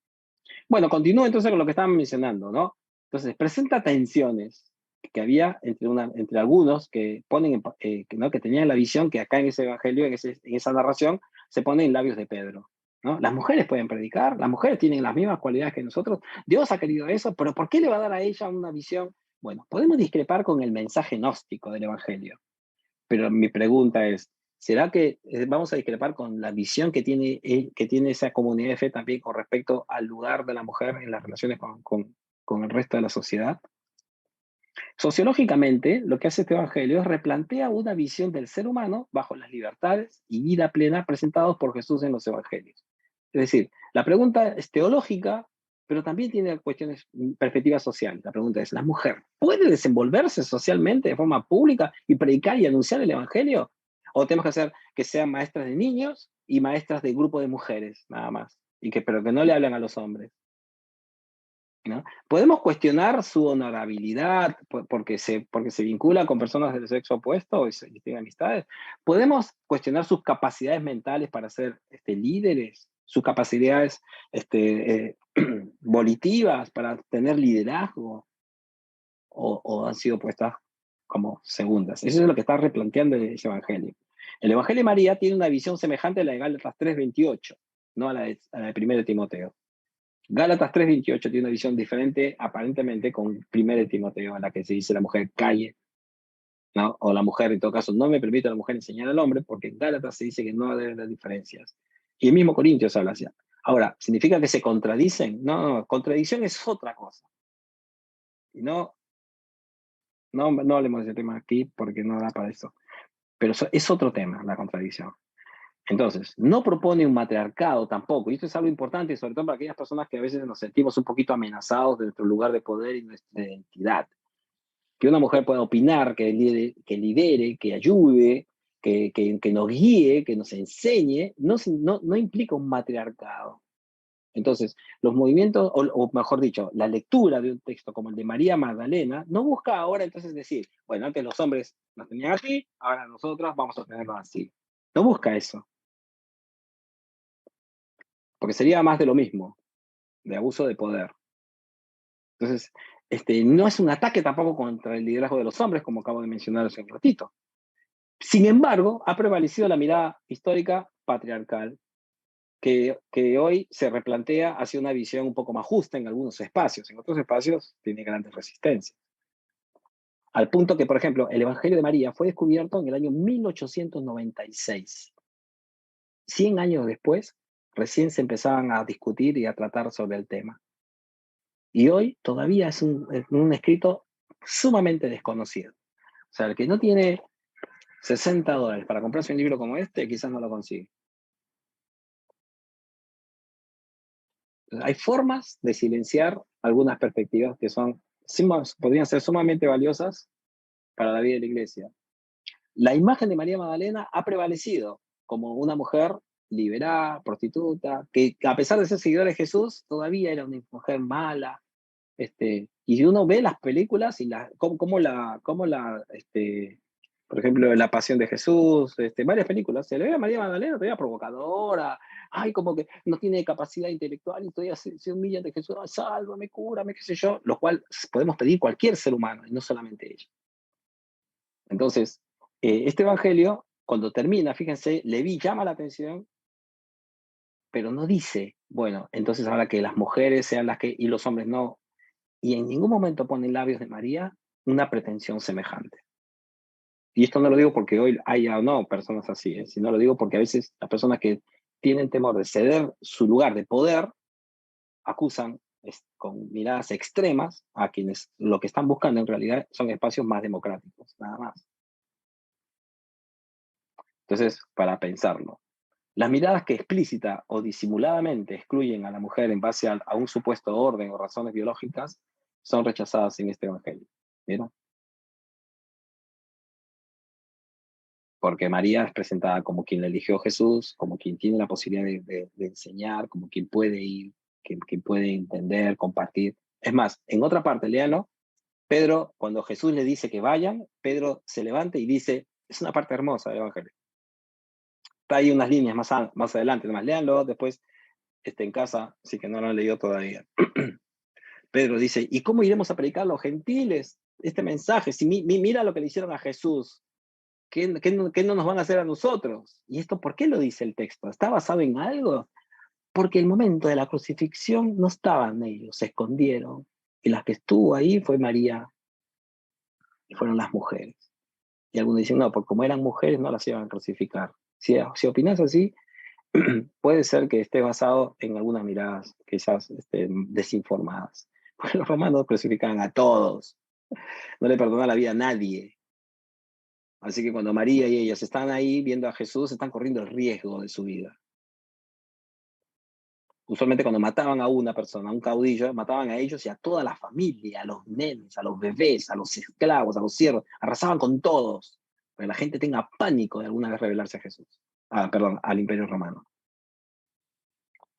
Bueno, continúo entonces con lo que estaban mencionando, ¿no? Entonces, presenta tensiones que había entre algunos que ponen, ¿no? Que tenían la visión que acá en ese evangelio, en esa narración, se pone en labios de Pedro, ¿no? Las mujeres pueden predicar, las mujeres tienen las mismas cualidades que nosotros, Dios ha querido eso, pero ¿por qué le va a dar a ella una visión? Bueno, podemos discrepar con el mensaje gnóstico del evangelio, pero mi pregunta es, ¿será que vamos a discrepar con la visión que tiene esa comunidad de fe también con respecto al lugar de la mujer en las relaciones con el resto de la sociedad? Sociológicamente, lo que hace este evangelio es replantea una visión del ser humano bajo las libertades y vida plena presentados por Jesús en los evangelios. Es decir, la pregunta es teológica, pero también tiene perspectivas sociales. La pregunta es, ¿la mujer puede desenvolverse socialmente de forma pública y predicar y anunciar el evangelio? ¿O tenemos que hacer que sean maestras de niños y maestras de grupo de mujeres, nada más? Pero que no le hablan a los hombres, ¿no? Podemos cuestionar su honorabilidad porque se vincula con personas del sexo opuesto y tiene amistades. Podemos cuestionar sus capacidades mentales para ser líderes, sus capacidades volitivas para tener liderazgo, o han sido puestas como segundas. Eso es lo que está replanteando ese evangelio. El evangelio de María tiene una visión semejante a la de Gálatas 3:28, no a la de 1 Timoteo. Gálatas 3:28 tiene una visión diferente, aparentemente, con 1 Timoteo, en la que se dice la mujer calle, ¿no? O la mujer, en todo caso, no me permite a la mujer enseñar al hombre, porque en Gálatas se dice que no debe haber diferencias. Y el mismo Corintios habla así. Ahora, ¿significa que se contradicen? No, contradicción es otra cosa. Y no hablemos de ese tema aquí, porque no da para eso. Pero es otro tema, la contradicción. Entonces, no propone un matriarcado tampoco, y esto es algo importante, sobre todo para aquellas personas que a veces nos sentimos un poquito amenazados de nuestro lugar de poder y nuestra identidad. Que una mujer pueda opinar, que lidere, que ayude, que nos guíe, que nos enseñe, no implica un matriarcado. Entonces, los movimientos, o mejor dicho, la lectura de un texto como el de María Magdalena, no busca ahora entonces decir, bueno, antes los hombres nos tenían así, ahora nosotros vamos a tenerlos así. No busca eso. Porque sería más de lo mismo, de abuso de poder. Entonces, no es un ataque tampoco contra el liderazgo de los hombres, como acabo de mencionar hace un ratito. Sin embargo, ha prevalecido la mirada histórica patriarcal, que hoy se replantea hacia una visión un poco más justa en algunos espacios. En otros espacios tiene grandes resistencias. Al punto que, por ejemplo, el Evangelio de María fue descubierto en el año 1896. 100 años después, recién se empezaban a discutir y a tratar sobre el tema. Y hoy todavía es un escrito sumamente desconocido. O sea, el que no tiene $60 para comprarse un libro como este, quizás no lo consigue. Entonces, hay formas de silenciar algunas perspectivas que podrían ser sumamente valiosas para la vida de la iglesia. La imagen de María Magdalena ha prevalecido como una mujer liberada, prostituta, que a pesar de ser seguidora de Jesús, todavía era una mujer mala. Y uno ve las películas y por ejemplo, La Pasión de Jesús, varias películas, se le ve a María Magdalena todavía provocadora, como que no tiene capacidad intelectual y todavía se humilla ante Jesús, sálvame, cúrame, qué sé yo, lo cual podemos pedir cualquier ser humano y no solamente ella. Entonces, este evangelio, cuando termina, fíjense, Leví llama la atención, pero no dice, bueno, entonces ahora que las mujeres sean las que, y los hombres no, y en ningún momento pone en labios de María una pretensión semejante. Y esto no lo digo porque hoy haya o no personas así, sino lo digo porque a veces las personas que tienen temor de ceder su lugar de poder acusan con miradas extremas a quienes lo que están buscando en realidad son espacios más democráticos, nada más. Entonces, para pensarlo, las miradas que explícita o disimuladamente excluyen a la mujer en base a un supuesto orden o razones biológicas son rechazadas en este evangelio. ¿Vieron? Porque María es presentada como quien le eligió Jesús, como quien tiene la posibilidad de enseñar, como quien puede ir, quien puede entender, compartir. Es más, en otra parte, léanlo, Pedro, cuando Jesús le dice que vayan, Pedro se levanta y dice, es una parte hermosa del evangelio. Está ahí unas líneas más adelante, nomás léanlo después en casa, así que no lo han leído todavía. Pedro dice, ¿y cómo iremos a predicar a los gentiles este mensaje? Si mira lo que le hicieron a Jesús, ¿qué no nos van a hacer a nosotros? ¿Y esto por qué lo dice el texto? ¿Está basado en algo? Porque el momento de la crucifixión no estaban ellos, se escondieron. Y la que estuvo ahí fue María, y fueron las mujeres. Y algunos dicen, no, porque como eran mujeres no las iban a crucificar. Si opinas así, puede ser que esté basado en algunas miradas quizás desinformadas. Porque los romanos crucificaban a todos, no le perdonaban la vida a nadie. Así que cuando María y ellos están ahí viendo a Jesús, están corriendo el riesgo de su vida. Usualmente cuando mataban a una persona, a un caudillo, mataban a ellos y a toda la familia, a los nenes, a los bebés, a los esclavos, a los siervos, arrasaban con todos, para que la gente tenga pánico de alguna vez rebelarse a Jesús. Perdón, al Imperio Romano.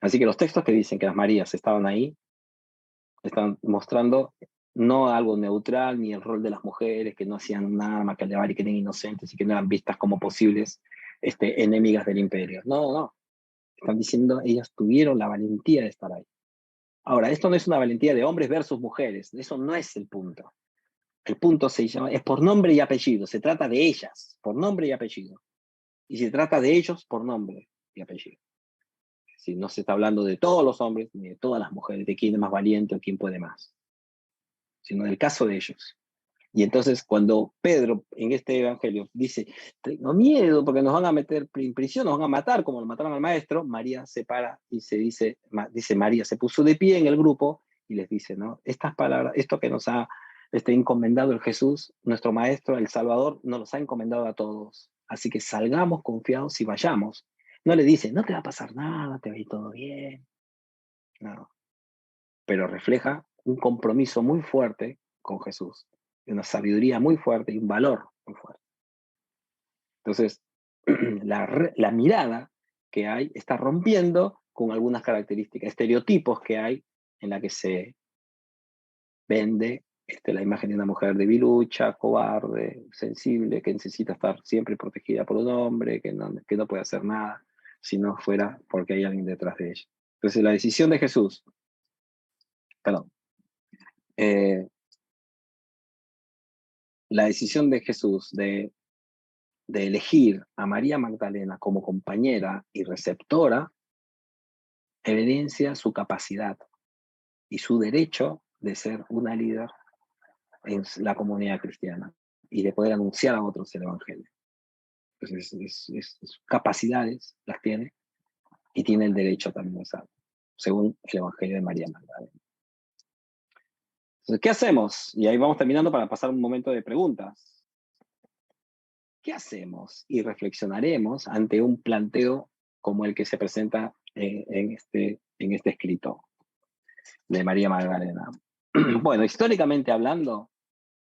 Así que los textos que dicen que las Marías estaban ahí, están mostrando no algo neutral, ni el rol de las mujeres, que no hacían nada más que elevar y que eran inocentes y que no eran vistas como posibles enemigas del imperio. No. Están diciendo, ellas tuvieron la valentía de estar ahí. Ahora, esto no es una valentía de hombres versus mujeres, eso no es el punto. El punto es por nombre y apellido, se trata de ellas, por nombre y apellido. Y se trata de ellos por nombre y apellido. Si no se está hablando de todos los hombres, ni de todas las mujeres, de quién es más valiente o quién puede más, sino del caso de ellos. Y entonces cuando Pedro en este evangelio dice, tengo miedo porque nos van a meter en prisión, nos van a matar como lo mataron al maestro, María se para y dice María, se puso de pie en el grupo y les dice, ¿no? Estas palabras, esto que nos ha encomendado el Jesús, nuestro maestro, el Salvador, nos los ha encomendado a todos. Así que salgamos confiados y vayamos. No le dice, no te va a pasar nada, te va a ir todo bien. No. Pero refleja un compromiso muy fuerte con Jesús, una sabiduría muy fuerte y un valor muy fuerte. Entonces, la mirada que hay está rompiendo con algunas características, estereotipos que hay en la que se vende la imagen de una mujer debilucha, cobarde, sensible, que necesita estar siempre protegida por un hombre, que no puede hacer nada si no fuera porque hay alguien detrás de ella. Entonces, la decisión de Jesús, la decisión de Jesús de elegir a María Magdalena como compañera y receptora evidencia su capacidad y su derecho de ser una líder en la comunidad cristiana y de poder anunciar a otros el Evangelio. Entonces, sus capacidades las tiene y tiene el derecho también de usarlo, según el Evangelio de María Magdalena. Entonces, ¿qué hacemos? Y ahí vamos terminando para pasar un momento de preguntas. ¿Qué hacemos? Y reflexionaremos ante un planteo como el que se presenta en este escrito de María Magdalena. Bueno, históricamente hablando,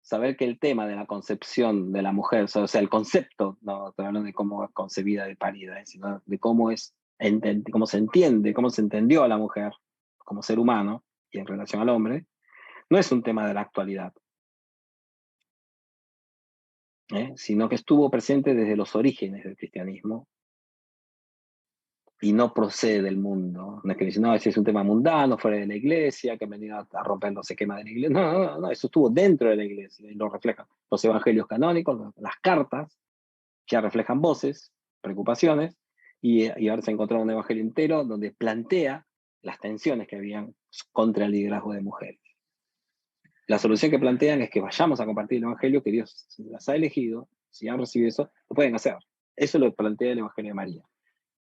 saber que el tema de la concepción de la mujer, o sea, el concepto, no estoy hablando de cómo es concebida de parida, sino de cómo se entiende, cómo se entendió a la mujer como ser humano y en relación al hombre, no es un tema de la actualidad. Sino que estuvo presente desde los orígenes del cristianismo y no procede del mundo. No es que dicen, no, ese es un tema mundano, fuera de la iglesia, que han venido a romper los esquemas de la iglesia. No, eso estuvo dentro de la iglesia y lo reflejan los evangelios canónicos, las cartas, ya reflejan voces, preocupaciones, y ahora se ha encontrado un evangelio entero donde plantea las tensiones que habían contra el liderazgo de mujeres. La solución que plantean es que vayamos a compartir el evangelio, que Dios las ha elegido, si han recibido eso, lo pueden hacer. Eso lo plantea el evangelio de María.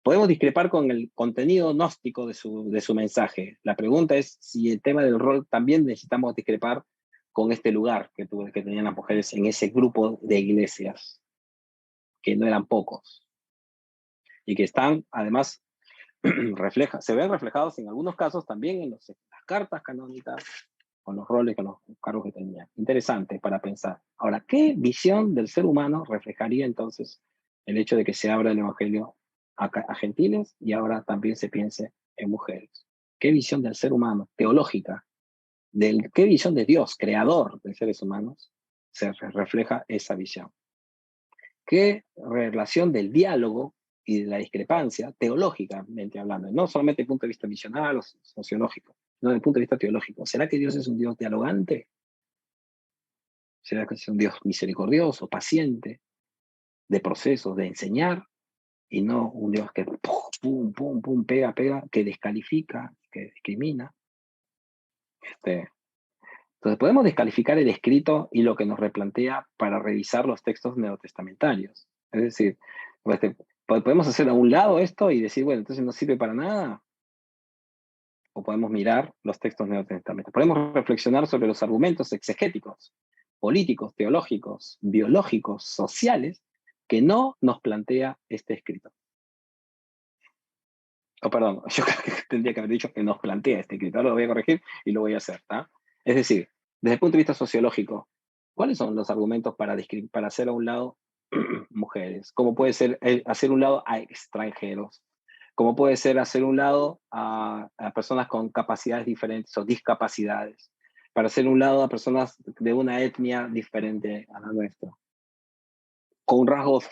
Podemos discrepar con el contenido gnóstico de su mensaje. La pregunta es si el tema del rol también necesitamos discrepar con este lugar que tenían las mujeres en ese grupo de iglesias, que no eran pocos, y que están, además, se ven reflejados en algunos casos también en las cartas canónicas, con los roles, con los cargos que tenían. Interesante para pensar. Ahora, ¿qué visión del ser humano reflejaría entonces el hecho de que se abra el evangelio a gentiles y ahora también se piense en mujeres? ¿Qué visión del ser humano, teológica, qué visión de Dios, creador de seres humanos, se refleja esa visión? ¿Qué relación del diálogo y de la discrepancia, teológicamente hablando, no solamente desde el punto de vista misional o sociológico, sino desde el punto de vista teológico. ¿Será que Dios es un Dios dialogante? ¿Será que es un Dios misericordioso, paciente, de procesos, de enseñar, y no un Dios que pum, pum, pum, pega, que descalifica, que discrimina? Entonces podemos descalificar el escrito y lo que nos replantea para revisar los textos neotestamentarios. Es decir, podemos hacer a un lado esto y decir, bueno, entonces no sirve para nada. O podemos mirar los textos neotestamentarios. Podemos reflexionar sobre los argumentos exegéticos, políticos, teológicos, biológicos, sociales, que no nos plantea este escrito. Perdón, yo creo que tendría que haber dicho que nos plantea este escrito. Ahora lo voy a corregir y lo voy a hacer. ¿tá? Es decir, desde el punto de vista sociológico, ¿cuáles son los argumentos para hacer a un lado mujeres? ¿Cómo puede ser hacer un lado a extranjeros? ¿Cómo puede ser hacer un lado a personas con capacidades diferentes o discapacidades? Para hacer un lado a personas de una etnia diferente a la nuestra. Con rasgos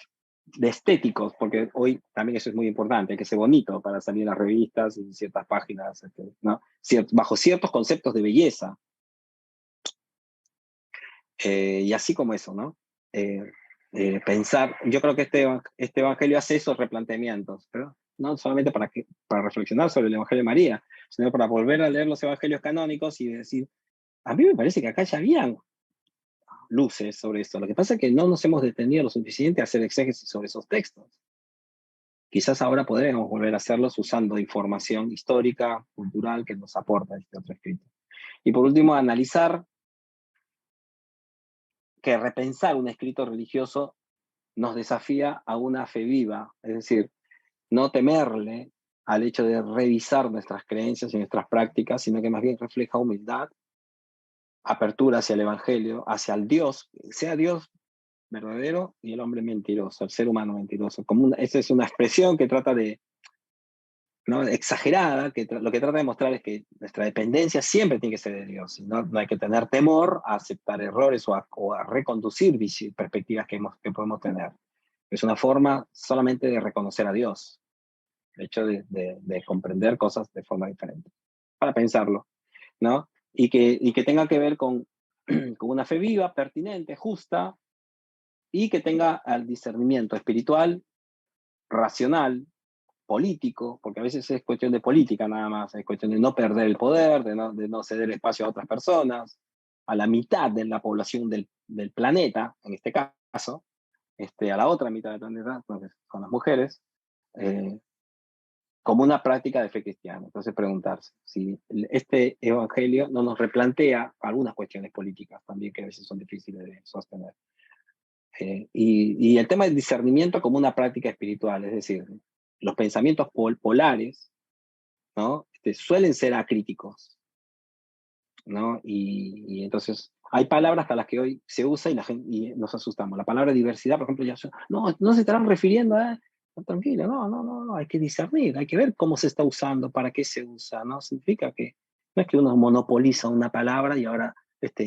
de estéticos, porque hoy también eso es muy importante, hay que ser bonito para salir en las revistas y ciertas páginas, ¿no? Bajo ciertos conceptos de belleza. Y así como eso, ¿no? Pensar, yo creo que este evangelio hace esos replanteamientos, pero no solamente para reflexionar sobre el Evangelio de María, sino para volver a leer los evangelios canónicos y decir, a mí me parece que acá ya habían luces sobre esto. Lo que pasa es que no nos hemos detenido lo suficiente a hacer exégesis sobre esos textos. Quizás ahora podremos volver a hacerlos usando información histórica, cultural, que nos aporta este otro escrito. Y por último, analizar que repensar un escrito religioso nos desafía a una fe viva, es decir, no temerle al hecho de revisar nuestras creencias y nuestras prácticas, sino que más bien refleja humildad, apertura hacia el Evangelio, hacia el Dios, sea Dios verdadero y el hombre mentiroso, el ser humano mentiroso. Esa es una expresión que trata de, ¿no? exagerada, que lo que trata de mostrar es que nuestra dependencia siempre tiene que ser de Dios. No hay que tener temor a aceptar errores o a reconducir perspectivas que podemos tener. Es una forma solamente de reconocer a Dios, el hecho de comprender cosas de forma diferente, para pensarlo, ¿no? Y que tenga que ver con una fe viva, pertinente, justa, y que tenga el discernimiento espiritual, racional, político, porque a veces es cuestión de política nada más, es cuestión de no perder el poder, de no ceder espacio a otras personas, a la mitad de la población del planeta, en este caso, a la otra mitad del planeta, entonces son las mujeres, como una práctica de fe cristiana. Entonces preguntarse si este evangelio no nos replantea algunas cuestiones políticas también que a veces son difíciles de sostener. Y el tema del discernimiento como una práctica espiritual, es decir, los pensamientos polares, ¿no? Suelen ser acríticos, ¿no? Y entonces hay palabras hasta las que hoy se usa y nos asustamos. La palabra diversidad, por ejemplo, no se estarán refiriendo a... No, tranquilo, no, hay que discernir, hay que ver cómo se está usando, para qué se usa, ¿no? Significa que no es que uno monopoliza una palabra y ahora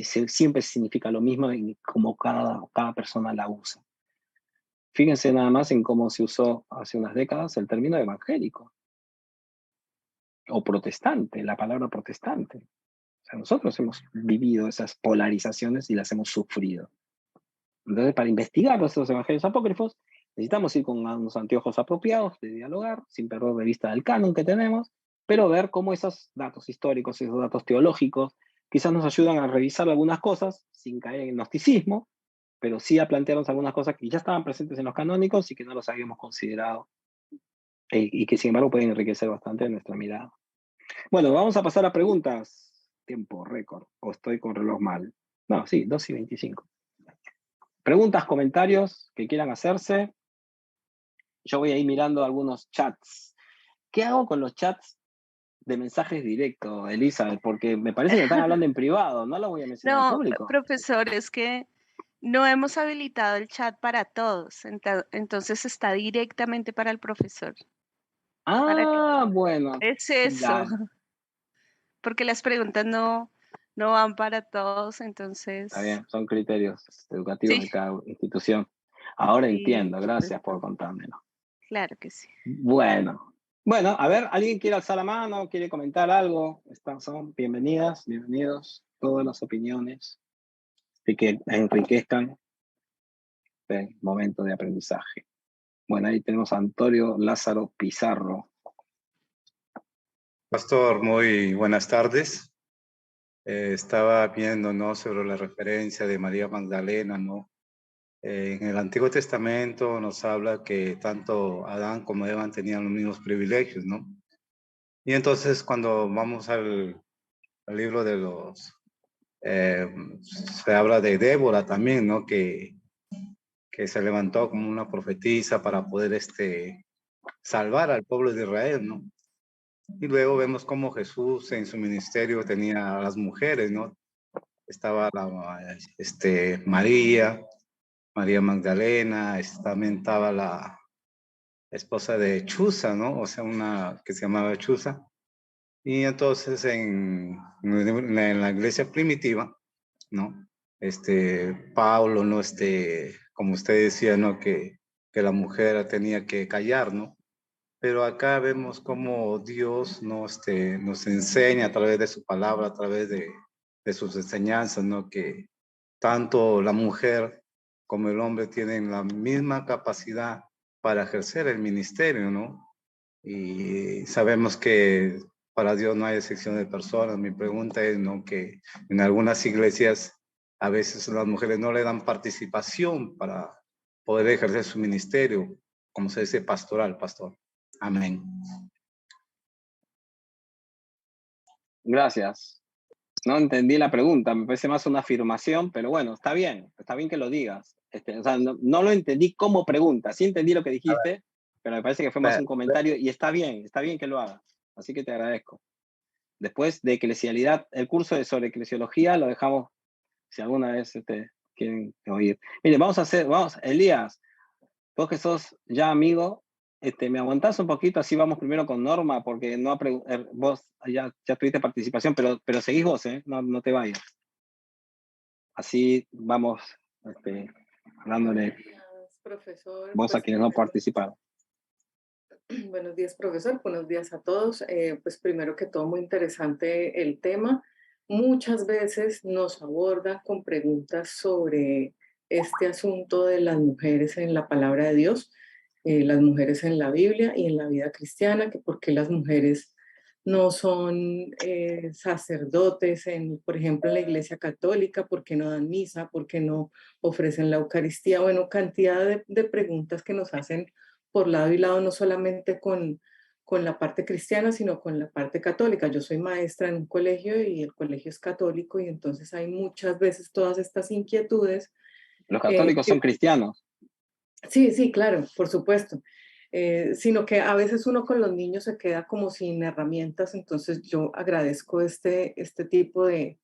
siempre significa lo mismo y como cada persona la usa. Fíjense nada más en cómo se usó hace unas décadas el término evangélico o protestante, la palabra protestante. O sea, nosotros hemos vivido esas polarizaciones y las hemos sufrido. Entonces, para investigar esos evangelios apócrifos, necesitamos ir con unos anteojos apropiados de dialogar, sin perder de vista el canon que tenemos, pero ver cómo esos datos históricos, esos datos teológicos, quizás nos ayudan a revisar algunas cosas sin caer en el gnosticismo, pero sí a plantearnos algunas cosas que ya estaban presentes en los canónicos y que no los habíamos considerado, y que sin embargo pueden enriquecer bastante nuestra mirada. Bueno, vamos a pasar a preguntas. Tiempo récord, o estoy con reloj mal. No, sí, 2:25. Preguntas, comentarios que quieran hacerse. Yo voy a ir mirando algunos chats. ¿Qué hago con los chats de mensajes directos, Elizabeth? Porque me parece que están hablando en privado, no lo voy a mencionar en público. Profesor, es que no hemos habilitado el chat para todos, entonces está directamente para el profesor. Bueno. Es eso. Ya. Porque las preguntas no van para todos, entonces... Está bien, son criterios educativos de cada institución. Ahora entiendo, gracias por contármelo. Claro que sí. Bueno, a ver, ¿alguien quiere alzar la mano? ¿Quiere comentar algo? Son bienvenidas, bienvenidos, todas las opiniones que enriquezcan este momento de aprendizaje. Bueno, ahí tenemos a Antonio Lázaro Pizarro. Pastor, muy buenas tardes. Estaba viendo, ¿no?, sobre la referencia de María Magdalena, ¿no? En el Antiguo Testamento nos habla que tanto Adán como Eva tenían los mismos privilegios, ¿no? Y entonces cuando vamos al libro de los... se habla de Débora también, ¿no? Que se levantó como una profetisa para poder salvar al pueblo de Israel, ¿no? Y luego vemos cómo Jesús en su ministerio tenía a las mujeres, ¿no? Estaba María Magdalena, también estaba la esposa de Chuza, ¿no? O sea, una que se llamaba Chuza. Y entonces en la iglesia primitiva, ¿no? Pablo, ¿no? Como usted decía, ¿no? Que la mujer tenía que callar, ¿no? Pero acá vemos cómo Dios nos enseña a través de su palabra, a través de sus enseñanzas, ¿no? Que tanto la mujer como el hombre tienen la misma capacidad para ejercer el ministerio, ¿no? Y sabemos que para Dios no hay excepción de personas. Mi pregunta es, ¿no?, que en algunas iglesias a veces las mujeres no le dan participación para poder ejercer su ministerio, como se dice, pastoral, pastor. Amén. Gracias. No entendí la pregunta, me parece más una afirmación, pero bueno, está bien que lo digas. O sea, no lo entendí como pregunta, sí entendí lo que dijiste, pero me parece que fue más un comentario y está bien que lo hagas, así que te agradezco. Después de eclesialidad, el curso sobre eclesiología lo dejamos, si alguna vez quieren oír. Mire, Elías, vos que sos ya amigo, ¿me aguantás un poquito? Así vamos primero con Norma, porque vos ya tuviste participación, pero seguís vos, no te vayas. Así vamos dándole profesor, voz a quienes no participaron. Buenos días, profesor. Buenos días a todos. Pues primero que todo, muy interesante el tema. Muchas veces nos aborda con preguntas sobre este asunto de las mujeres en la palabra de Dios, las mujeres en la Biblia y en la vida cristiana, que por qué las mujeres no son sacerdotes, por ejemplo, en la Iglesia Católica, por qué no dan misa, por qué no ofrecen la Eucaristía. Bueno, cantidad de preguntas que nos hacen por lado y lado, no solamente con la parte cristiana, sino con la parte católica. Yo soy maestra en un colegio y el colegio es católico y entonces hay muchas veces todas estas inquietudes. ¿Los católicos son cristianos? Sí, claro, por supuesto. Sino que a veces uno con los niños se queda como sin herramientas, entonces yo agradezco este tipo de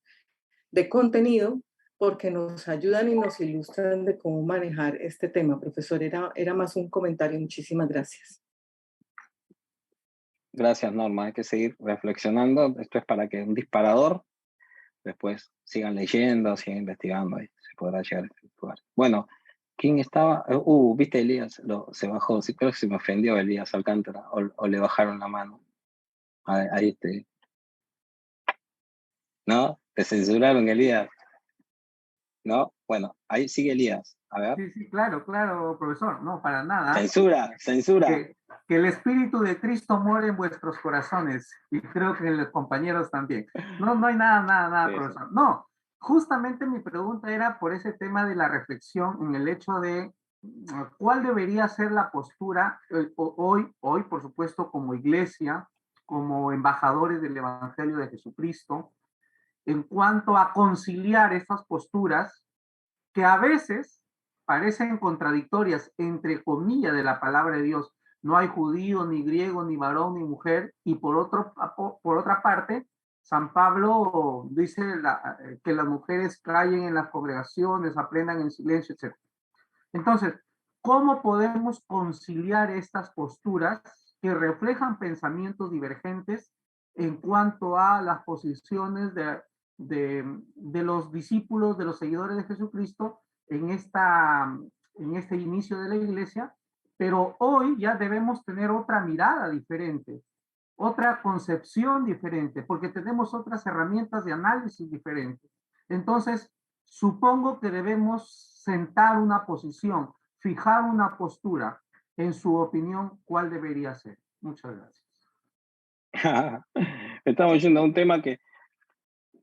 contenido porque nos ayudan y nos ilustran de cómo manejar este tema. Profesor, era más un comentario. Muchísimas gracias. Gracias, Norma. Hay que seguir reflexionando. Esto es para que un disparador, después sigan leyendo, sigan investigando y se podrá llegar a efectuar. Bueno, ¿quién estaba? Viste, Elías se bajó. Sí, creo que se me ofendió Elías Alcántara o le bajaron la mano. Ahí ¿No? Te censuraron, Elías. ¿No? Bueno, ahí sigue Elías. A ver. Sí, claro, profesor. No, para nada. Censura. Que el Espíritu de Cristo more en vuestros corazones. Y creo que en los compañeros también. No hay nada, sí, profesor. Sí. No, justamente mi pregunta era por ese tema de la reflexión en el hecho de cuál debería ser la postura hoy, por supuesto, como iglesia, como embajadores del Evangelio de Jesucristo, en cuanto a conciliar estas posturas que a veces parecen contradictorias, entre comillas, de la palabra de Dios. No hay judío, ni griego, ni varón, ni mujer. Y por otra parte, San Pablo dice que las mujeres callen en las congregaciones, aprendan en silencio, etc. Entonces, ¿cómo podemos conciliar estas posturas que reflejan pensamientos divergentes en cuanto a las posiciones de los discípulos, de los seguidores de Jesucristo en este inicio de la iglesia, Pero hoy ya debemos tener otra mirada diferente, otra concepción diferente, porque tenemos otras herramientas de análisis diferentes. Entonces, supongo que debemos sentar una posición, fijar una postura. En su opinión, ¿cuál debería ser? Muchas gracias. Estamos yendo a un tema que,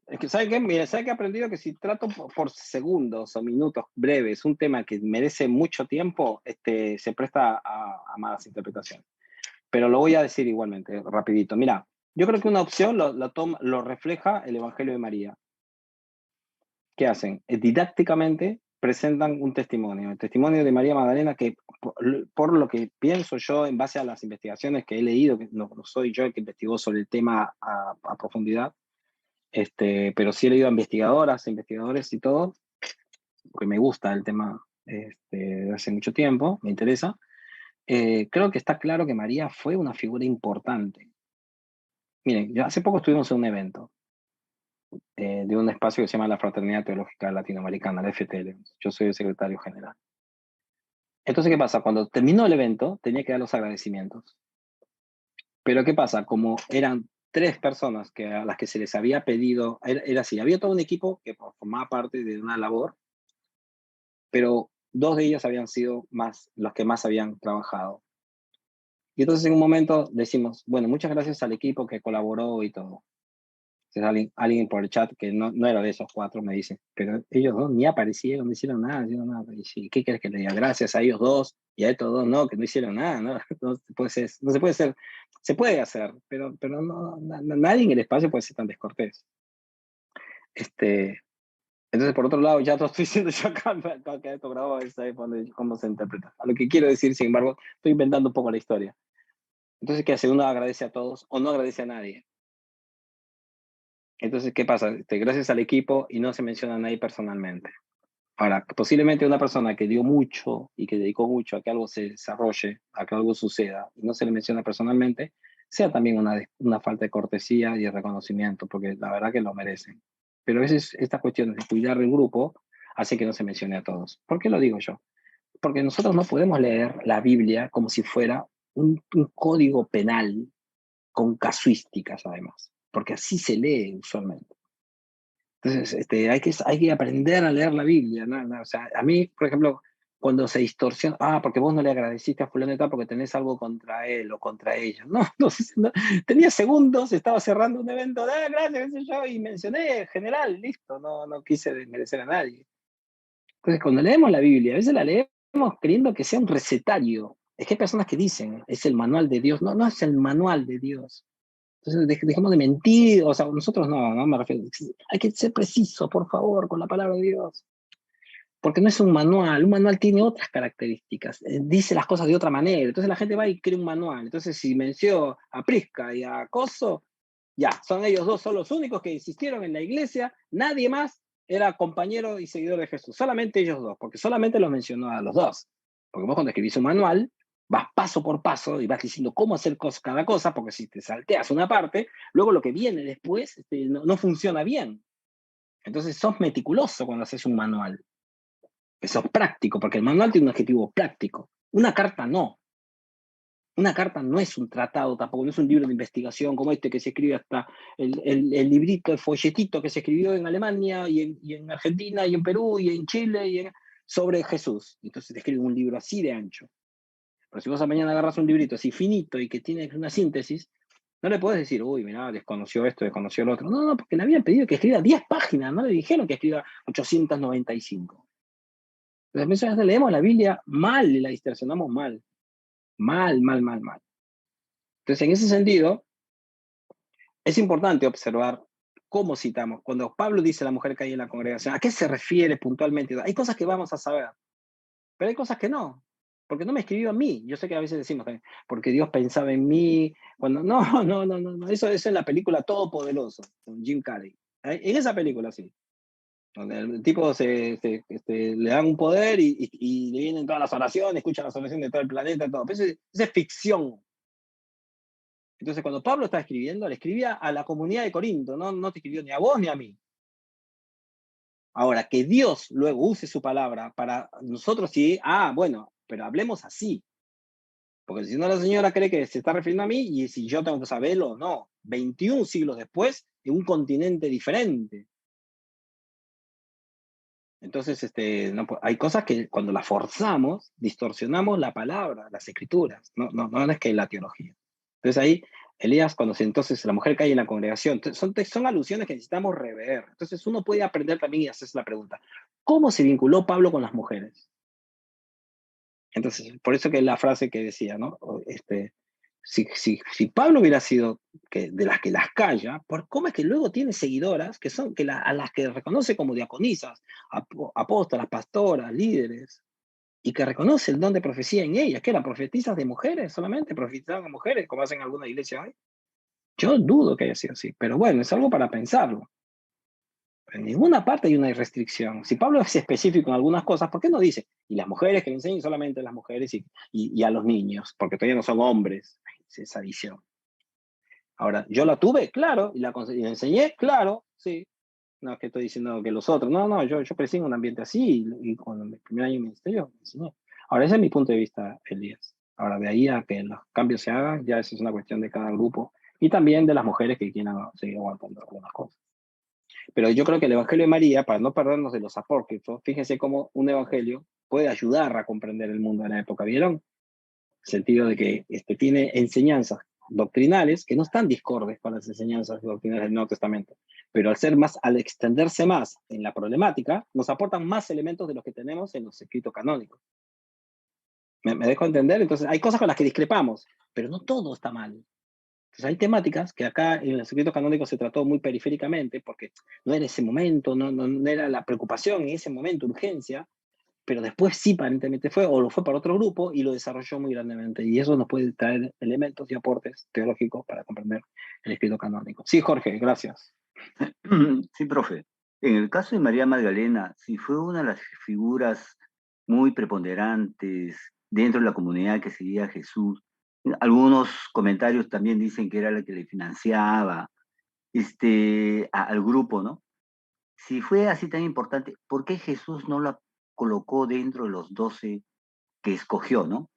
es que ¿sabe qué? Mira, ¿sabe qué he aprendido? Que si trato por segundos o minutos breves un tema que merece mucho tiempo, se presta a malas interpretaciones. Pero lo voy a decir igualmente, rapidito. Mira, yo creo que una opción lo refleja el Evangelio de María. ¿Qué hacen? Didácticamente presentan un testimonio, el testimonio de María Magdalena, que por lo que pienso yo, en base a las investigaciones que he leído, que no soy yo el que investigó sobre el tema a profundidad, pero sí he leído a investigadores y todo, porque me gusta el tema de hace mucho tiempo, me interesa. Creo que está claro que María fue una figura importante. Miren, ya hace poco estuvimos en un evento de un espacio que se llama la Fraternidad Teológica Latinoamericana, la FTL. Yo soy el secretario general. Entonces, ¿qué pasa? Cuando terminó el evento, tenía que dar los agradecimientos. Pero ¿qué pasa? Como eran 3 personas a las que se les había pedido, era así, había todo un equipo que formaba parte de una labor, pero 2 de ellas habían sido los que más habían trabajado. Y entonces en un momento decimos, bueno, muchas gracias al equipo que colaboró y todo. Entonces alguien por el chat que no era de esos 4 me dice, pero ellos 2 ni aparecieron, no hicieron nada. Y sí, ¿qué quieres que le diga? Gracias a ellos 2 y a estos 2 no, que no hicieron nada, ¿no? No se puede ser, se puede hacer, pero nadie en el espacio puede ser tan descortés. Entonces, por otro lado, ya lo estoy diciendo yo acá, que esto grabado es ahí cómo se interpreta. A lo que quiero decir, sin embargo, estoy inventando un poco la historia. Entonces, ¿qué hace? Uno agradece a todos o no agradece a nadie. Entonces, ¿qué pasa? Gracias al equipo y no se menciona a nadie personalmente. Ahora, posiblemente una persona que dio mucho y que dedicó mucho a que algo se desarrolle, a que algo suceda, y no se le menciona personalmente, sea también una falta de cortesía y de reconocimiento, porque la verdad que lo merecen. Pero a veces estas cuestiones de cuidar el grupo hacen que no se mencione a todos. ¿Por qué lo digo yo? Porque nosotros no podemos leer la Biblia como si fuera un código penal con casuísticas, además, porque así se lee usualmente. Entonces, hay que aprender a leer la Biblia, ¿no? O sea, a mí, por ejemplo, cuando se distorsiona, porque vos no le agradeciste a fulano y tal porque tenés algo contra él o contra ella. No, tenía segundos, estaba cerrando un evento, gracias, qué sé yo, y mencioné general, listo, no quise desmerecer a nadie. Entonces, cuando leemos la Biblia, a veces la leemos creyendo que sea un recetario. Es que hay personas que dicen, es el manual de Dios. No es el manual de Dios. Entonces, dejemos de mentir, o sea, nosotros no me refiero. Hay que ser preciso, por favor, con la palabra de Dios. Porque no es un manual tiene otras características, dice las cosas de otra manera. Entonces la gente va y crea un manual. Entonces, si mencionó a Prisca y a Coso, ya, son ellos 2, son los únicos que insistieron en la iglesia, nadie más era compañero y seguidor de Jesús, solamente ellos 2, porque solamente los mencionó a los 2. Porque vos cuando escribís un manual, vas paso por paso y vas diciendo cómo hacer cada cosa, porque si te salteas una parte, luego lo que viene después no funciona bien. Entonces sos meticuloso cuando haces un manual. Sos práctico, porque el manual tiene un objetivo práctico. Una carta no. Una carta no es un tratado tampoco, no es un libro de investigación como que se escribe hasta el librito, el folletito que se escribió en Alemania y en Argentina y en Perú y en Chile sobre Jesús. Entonces te escribe un libro así de ancho. Pero si vos mañana agarras un librito así finito y que tiene una síntesis, no le podés decir, uy, mirá, desconoció esto, desconoció lo otro. No, porque le habían pedido que escriba 10 páginas, no le dijeron que escriba 895. Entonces, a veces leemos la Biblia mal y la distorsionamos mal. Mal. Entonces, en ese sentido, es importante observar cómo citamos. Cuando Pablo dice a la mujer que hay en la congregación, ¿a qué se refiere puntualmente? Hay cosas que vamos a saber, pero hay cosas que no, porque no me escribió a mí. Yo sé que a veces decimos, porque Dios pensaba en mí. Cuando, no. Eso es en la película Todopoderoso, con Jim Carrey. En esa película, sí. Donde el tipo le dan un poder y le vienen todas las oraciones, escuchan las oraciones de todo el planeta, todo. Pero eso es ficción. Entonces, cuando Pablo está escribiendo, le escribía a la comunidad de Corinto, no te escribió ni a vos ni a mí. Ahora, que Dios luego use su palabra para nosotros, sí, bueno, pero hablemos así. Porque si no, la señora cree que se está refiriendo a mí y si yo tengo que saberlo o no. 21 siglos después, en un continente diferente. Entonces, no, hay cosas que cuando las forzamos, distorsionamos la palabra, las escrituras, no es que la teología. Entonces ahí, Elías, entonces la mujer cae en la congregación, son alusiones que necesitamos rever. Entonces uno puede aprender también y hacerse la pregunta, ¿cómo se vinculó Pablo con las mujeres? Entonces, por eso que la frase que decía, ¿no? Si Pablo hubiera sido de las que las calla, ¿cómo es que luego tiene seguidoras a las que reconoce como diaconisas, apóstolas, pastoras, líderes, y que reconoce el don de profecía en ellas, que eran profetizas de mujeres, solamente profetizaban a mujeres, como hacen alguna iglesia hoy? Yo dudo que haya sido así, pero bueno, es algo para pensarlo. En ninguna parte hay una restricción. Si Pablo es específico en algunas cosas, ¿por qué no dice? Y las mujeres que le enseñen solamente a las mujeres y a los niños, porque todavía no son hombres. Es esa visión. Ahora, yo la tuve, claro, y la enseñé, claro, sí. No es que estoy diciendo que los otros. No, yo crecí en un ambiente así y con el primer año de ministerio me enseñé. Ahora, ese es mi punto de vista, Elías. Ahora, de ahí a que los cambios se hagan, ya eso es una cuestión de cada grupo y también de las mujeres que quieran seguir aguantando algunas cosas. Pero yo creo que el Evangelio de María, para no perdernos de los apócrifos, fíjense cómo un evangelio puede ayudar a comprender el mundo de la época, ¿vieron? En el sentido de que tiene enseñanzas doctrinales que no están discordes con las enseñanzas doctrinales del Nuevo Testamento, pero al extenderse más en la problemática, nos aportan más elementos de los que tenemos en los escritos canónicos. ¿Me dejo entender? Entonces, hay cosas con las que discrepamos, pero no todo está mal. Entonces hay temáticas que acá en los escritos canónicos se trató muy periféricamente, porque no era ese momento, no era la preocupación en ese momento, urgencia, pero después sí aparentemente fue, o lo fue para otro grupo, y lo desarrolló muy grandemente. Y eso nos puede traer elementos y aportes teológicos para comprender el escrito canónico. Sí, Jorge, gracias. Sí, profe. En el caso de María Magdalena, si fue una de las figuras muy preponderantes dentro de la comunidad que seguía a Jesús, algunos comentarios también dicen que era la que le financiaba al grupo, ¿no? Si fue así tan importante, ¿por qué Jesús no la colocó dentro de los 12 que escogió, ¿no?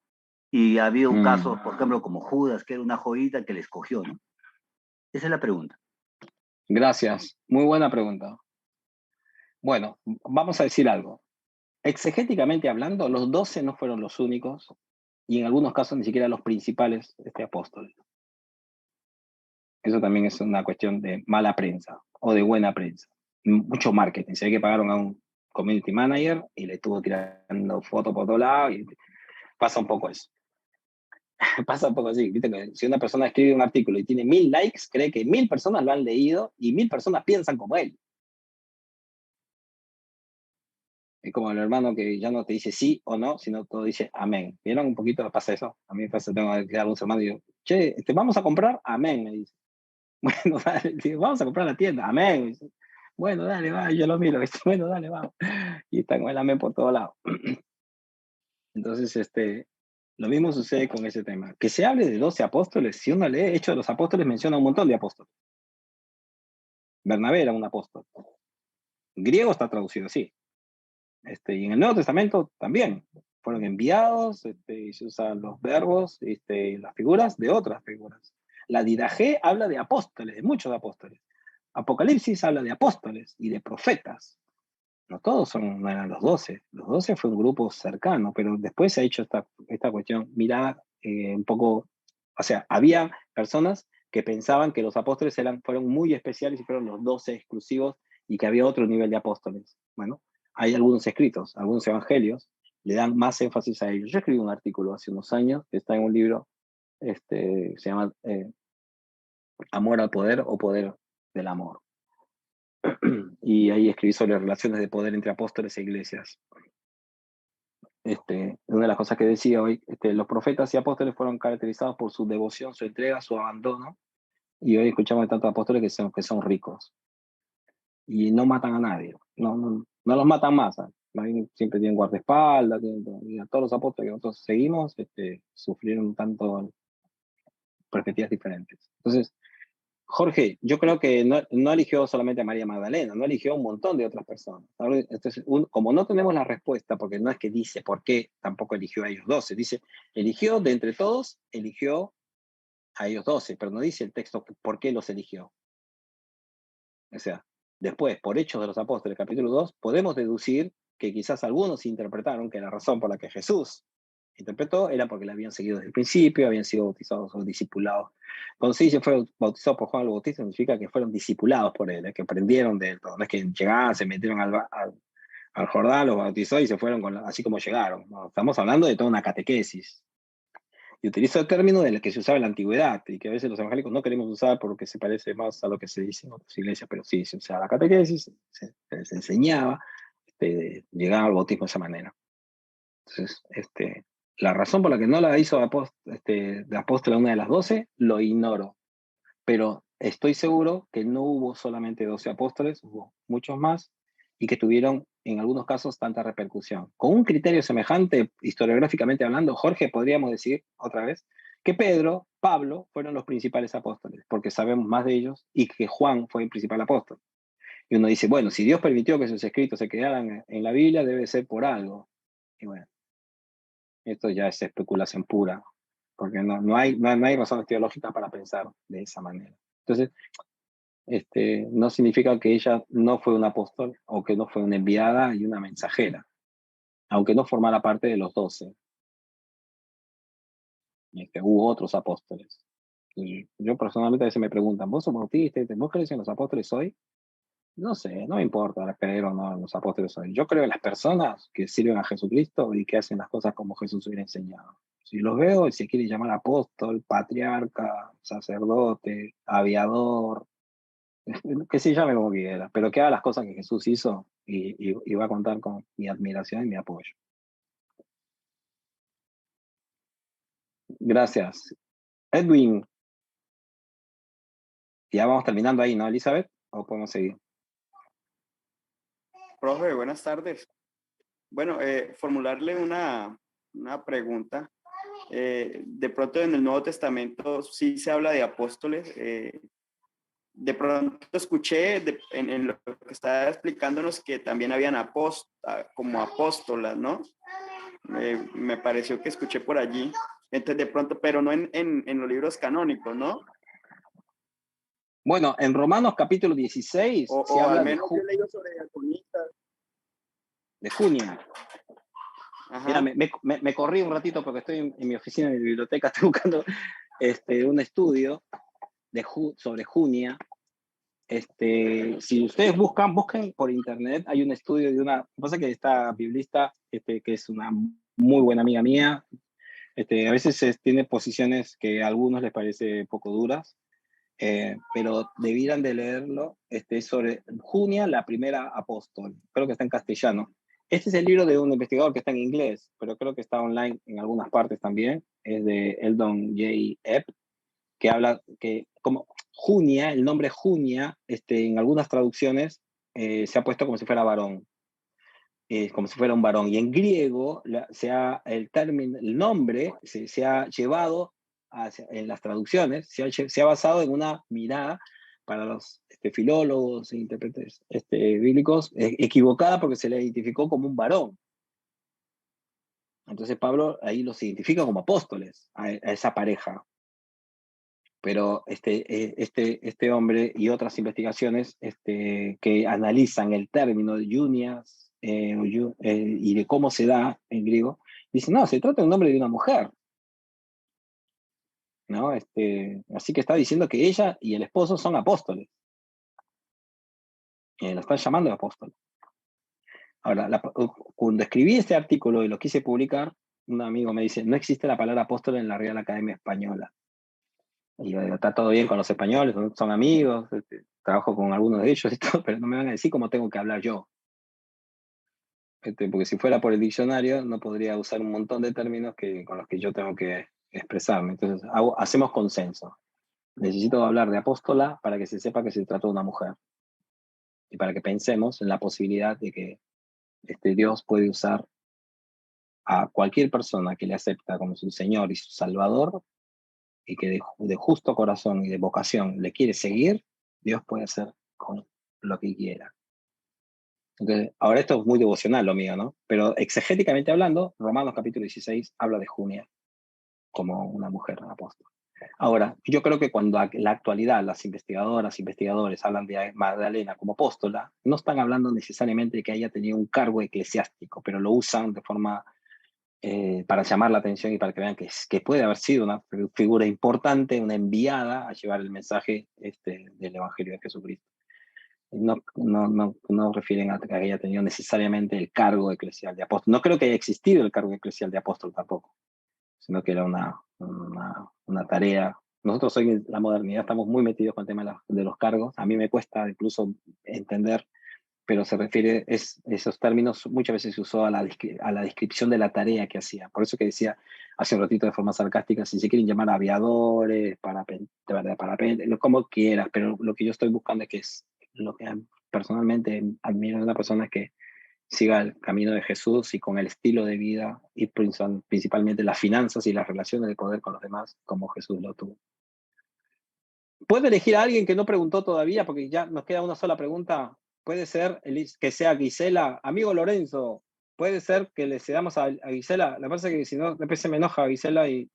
Y ha habido casos, por ejemplo, como Judas, que era una joyita que le escogió, ¿no? Esa es la pregunta. Gracias, muy buena pregunta. Bueno, vamos a decir algo. Exegéticamente hablando, los 12 no fueron los únicos, y en algunos casos ni siquiera los principales apóstoles. Eso también es una cuestión de mala prensa o de buena prensa. Mucho marketing. Se ve que pagaron a un community manager y le estuvo tirando fotos por todos lados y pasa un poco eso. Pasa un poco así. ¿Viste? Que si una persona escribe un artículo y tiene 1000 likes, cree que 1000 personas lo han leído y 1000 personas piensan como él. Es como el hermano que ya no te dice sí o no, sino todo dice amén. ¿Vieron un poquito? Pasa eso. A mí me pasa, tengo que dar un hermano y digo, che, vamos a comprar, amén, me dice. Bueno, dale, digo, vamos a comprar la tienda, amén. Dice, bueno, dale, va, yo lo miro, ¿viste? Bueno, dale, vamos. Y está con el amén por todos lados. Entonces, lo mismo sucede con ese tema. Que se hable de 12 apóstoles, si uno lee Hechos de los Apóstoles, menciona un montón de apóstoles. Bernabé era un apóstol. En griego está traducido así. Y en el Nuevo Testamento también. Fueron enviados, y se usan los verbos, las figuras de otras figuras. La Didaché habla de apóstoles, de muchos apóstoles. Apocalipsis habla de apóstoles y de profetas. No todos no eran los 12. Los 12 fue un grupo cercano, pero después se ha hecho esta cuestión. Mirá, un poco, o sea, había personas que pensaban que los apóstoles fueron muy especiales y fueron los 12 exclusivos y que había otro nivel de apóstoles. Bueno, hay algunos escritos, algunos evangelios, le dan más énfasis a ellos. Yo escribí un artículo hace unos años, que está en un libro, se llama Amor al Poder o Poder del Amor. Y ahí escribí sobre relaciones de poder entre apóstoles e iglesias. Una de las cosas que decía hoy, los profetas y apóstoles fueron caracterizados por su devoción, su entrega, su abandono, y hoy escuchamos de tantos apóstoles que son ricos y no matan a nadie, no los matan más, ¿sabes? Siempre tienen guardaespaldas, y a todos los apóstoles que nosotros seguimos sufrieron tanto perspectivas diferentes. Entonces, Jorge, yo creo que no eligió solamente a María Magdalena, no eligió a un montón de otras personas. Entonces, como no tenemos la respuesta, porque no es que dice por qué tampoco eligió a ellos 12, dice, eligió de entre todos, eligió a ellos 12, pero no dice el texto por qué los eligió. O sea, después, por Hechos de los Apóstoles, capítulo 2, podemos deducir que quizás algunos interpretaron que la razón por la que Jesús interpretó era porque le habían seguido desde el principio, habían sido bautizados o discipulados. Cuando se dice fue bautizado por Juan el Bautista, significa que fueron discipulados por él, que aprendieron de él. No es que llegaban, se metieron al Jordán, los bautizó y se fueron así como llegaron. No, estamos hablando de toda una catequesis. Y utilizo el término del que se usaba en la antigüedad y que a veces los evangélicos no queremos usar porque se parece más a lo que se dice en otras iglesias, pero sí, se usaba la catequesis, se enseñaba, llegar al bautismo de esa manera. Entonces, la razón por la que no la hizo de apóstol a una de las 12, lo ignoro. Pero estoy seguro que no hubo solamente 12 apóstoles, hubo muchos más, y que tuvieron en algunos casos tanta repercusión. Con un criterio semejante, historiográficamente hablando, Jorge, podríamos decir otra vez que Pedro, Pablo fueron los principales apóstoles, porque sabemos más de ellos, y que Juan fue el principal apóstol. Y uno dice, bueno, si Dios permitió que sus escritos se quedaran en la Biblia, debe ser por algo. Y bueno, esto ya es especulación pura, porque no hay razones teológicas para pensar de esa manera. Entonces, no significa que ella no fue un apóstol o que no fue una enviada y una mensajera, aunque no formara parte de los 12. Hubo otros apóstoles. Y yo personalmente a veces me preguntan, ¿vos sos bautista? ¿Vos crees en los apóstoles hoy? No sé, no me importa creer o no en los apóstoles hoy. Yo creo en las personas que sirven a Jesucristo y que hacen las cosas como Jesús hubiera enseñado. Si los veo y se quiere llamar apóstol, patriarca, sacerdote, aviador, que se llame como quiera, pero que haga las cosas que Jesús hizo y va a contar con mi admiración y mi apoyo. Gracias. Edwin, ya vamos terminando ahí, ¿no, Elizabeth? ¿O podemos seguir? Profe, buenas tardes. Bueno, formularle una pregunta. De pronto en el Nuevo Testamento sí se habla de apóstoles. De pronto escuché en lo que estaba explicándonos que también habían como apóstolas, ¿no? Me pareció que escuché por allí. Entonces de pronto, pero no en los libros canónicos, ¿no? Bueno, en Romanos capítulo 16 se habla al menos yo he leído sobre diaconistas. De Junia. Mira, me corrí un ratito porque estoy en mi oficina de biblioteca, estoy buscando un estudio sobre Junia. Si ustedes busquen por internet, hay un estudio de una, pasa que esta biblista, que es una muy buena amiga mía, a veces tiene posiciones que a algunos les parece poco duras, pero debieran de leerlo, sobre Junia, la primera apóstol, creo que está en castellano. Este es el libro de un investigador que está en inglés, pero creo que está online en algunas partes también, es de Eldon J. Epp, que habla que como Junia, el nombre Junia, en algunas traducciones se ha puesto como si fuera varón, como si fuera un varón, y en griego el nombre se ha llevado en las traducciones, se ha basado en una mirada para los filólogos e intérpretes bíblicos equivocada porque se le identificó como un varón. Entonces Pablo ahí los identifica como apóstoles a esa pareja. Pero este hombre y otras investigaciones que analizan el término de junias y de cómo se da en griego, dicen, no, se trata de un nombre de una mujer. ¿No? Así que está diciendo que ella y el esposo son apóstoles. La están llamando apóstol. Ahora, cuando escribí este artículo y lo quise publicar, un amigo me dice, no existe la palabra apóstol en la Real Academia Española. Y yo digo, está todo bien con los españoles, son amigos, trabajo con algunos de ellos y todo, pero no me van a decir cómo tengo que hablar yo. Porque si fuera por el diccionario, no podría usar un montón de términos con los que yo tengo que expresarme. Entonces, hacemos consenso. Necesito hablar de apóstola para que se sepa que se trató de una mujer. Y para que pensemos en la posibilidad de que Dios puede usar a cualquier persona que le acepta como su Señor y su Salvador y que de justo corazón y de vocación le quiere seguir, Dios puede hacer con lo que quiera. Entonces, ahora esto es muy devocional lo mío, ¿no? Pero exegéticamente hablando, Romanos capítulo 16 habla de Junia como una mujer apóstol. Ahora, yo creo que cuando en la actualidad las investigadoras, investigadores hablan de Magdalena como apóstola, no están hablando necesariamente de que haya tenido un cargo eclesiástico, pero lo usan de forma para llamar la atención y para que vean que puede haber sido una figura importante, una enviada a llevar el mensaje del Evangelio de Jesucristo. No refieren a que haya tenido necesariamente el cargo eclesial de apóstol. No creo que haya existido el cargo eclesial de apóstol tampoco, sino que era una tarea. Nosotros hoy en la modernidad estamos muy metidos con el tema de los cargos. A mí me cuesta incluso entender, pero se refiere, esos términos muchas veces se usó a la descripción de la tarea que hacía. Por eso que decía hace un ratito de forma sarcástica, si se quieren llamar aviadores, como quieras, pero lo que yo estoy buscando es que es lo que personalmente admiro de una persona es que siga el camino de Jesús y con el estilo de vida y principalmente las finanzas y las relaciones de poder con los demás como Jesús lo tuvo. ¿Puedo elegir a alguien que no preguntó todavía? Porque ya nos queda una sola pregunta. Puede ser que sea Gisela. Amigo Lorenzo, puede ser que le cedamos a Gisela. Me parece que si no, después se me enoja Gisela y...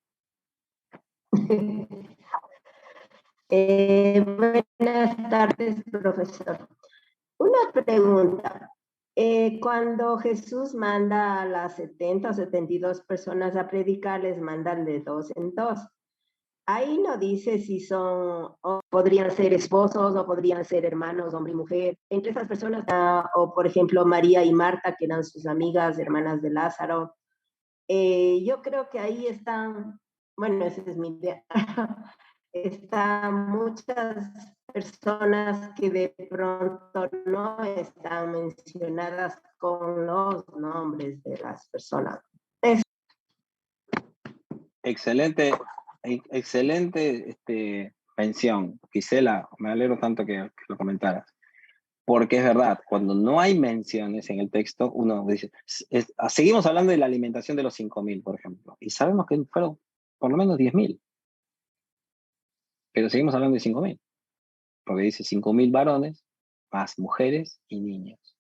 Buenas tardes, profesor. Una pregunta. Cuando Jesús manda a las 70 o 72 personas a predicar, les mandan de 2 en 2. Ahí no dice si son, o podrían ser esposos, o podrían ser hermanos, hombre y mujer. Entre esas personas, o por ejemplo, María y Marta, que eran sus amigas, hermanas de Lázaro. Yo creo que ahí están, bueno, esa es mi idea, están muchas personas que de pronto no están mencionadas con los nombres de las personas. Excelente mención, Gisela, me alegro tanto que lo comentaras, porque es verdad, cuando no hay menciones en el texto, uno dice, seguimos hablando de la alimentación de los 5.000, por ejemplo, y sabemos que fueron por lo menos 10.000, pero seguimos hablando de 5.000, porque dice 5.000 varones, más mujeres y niños.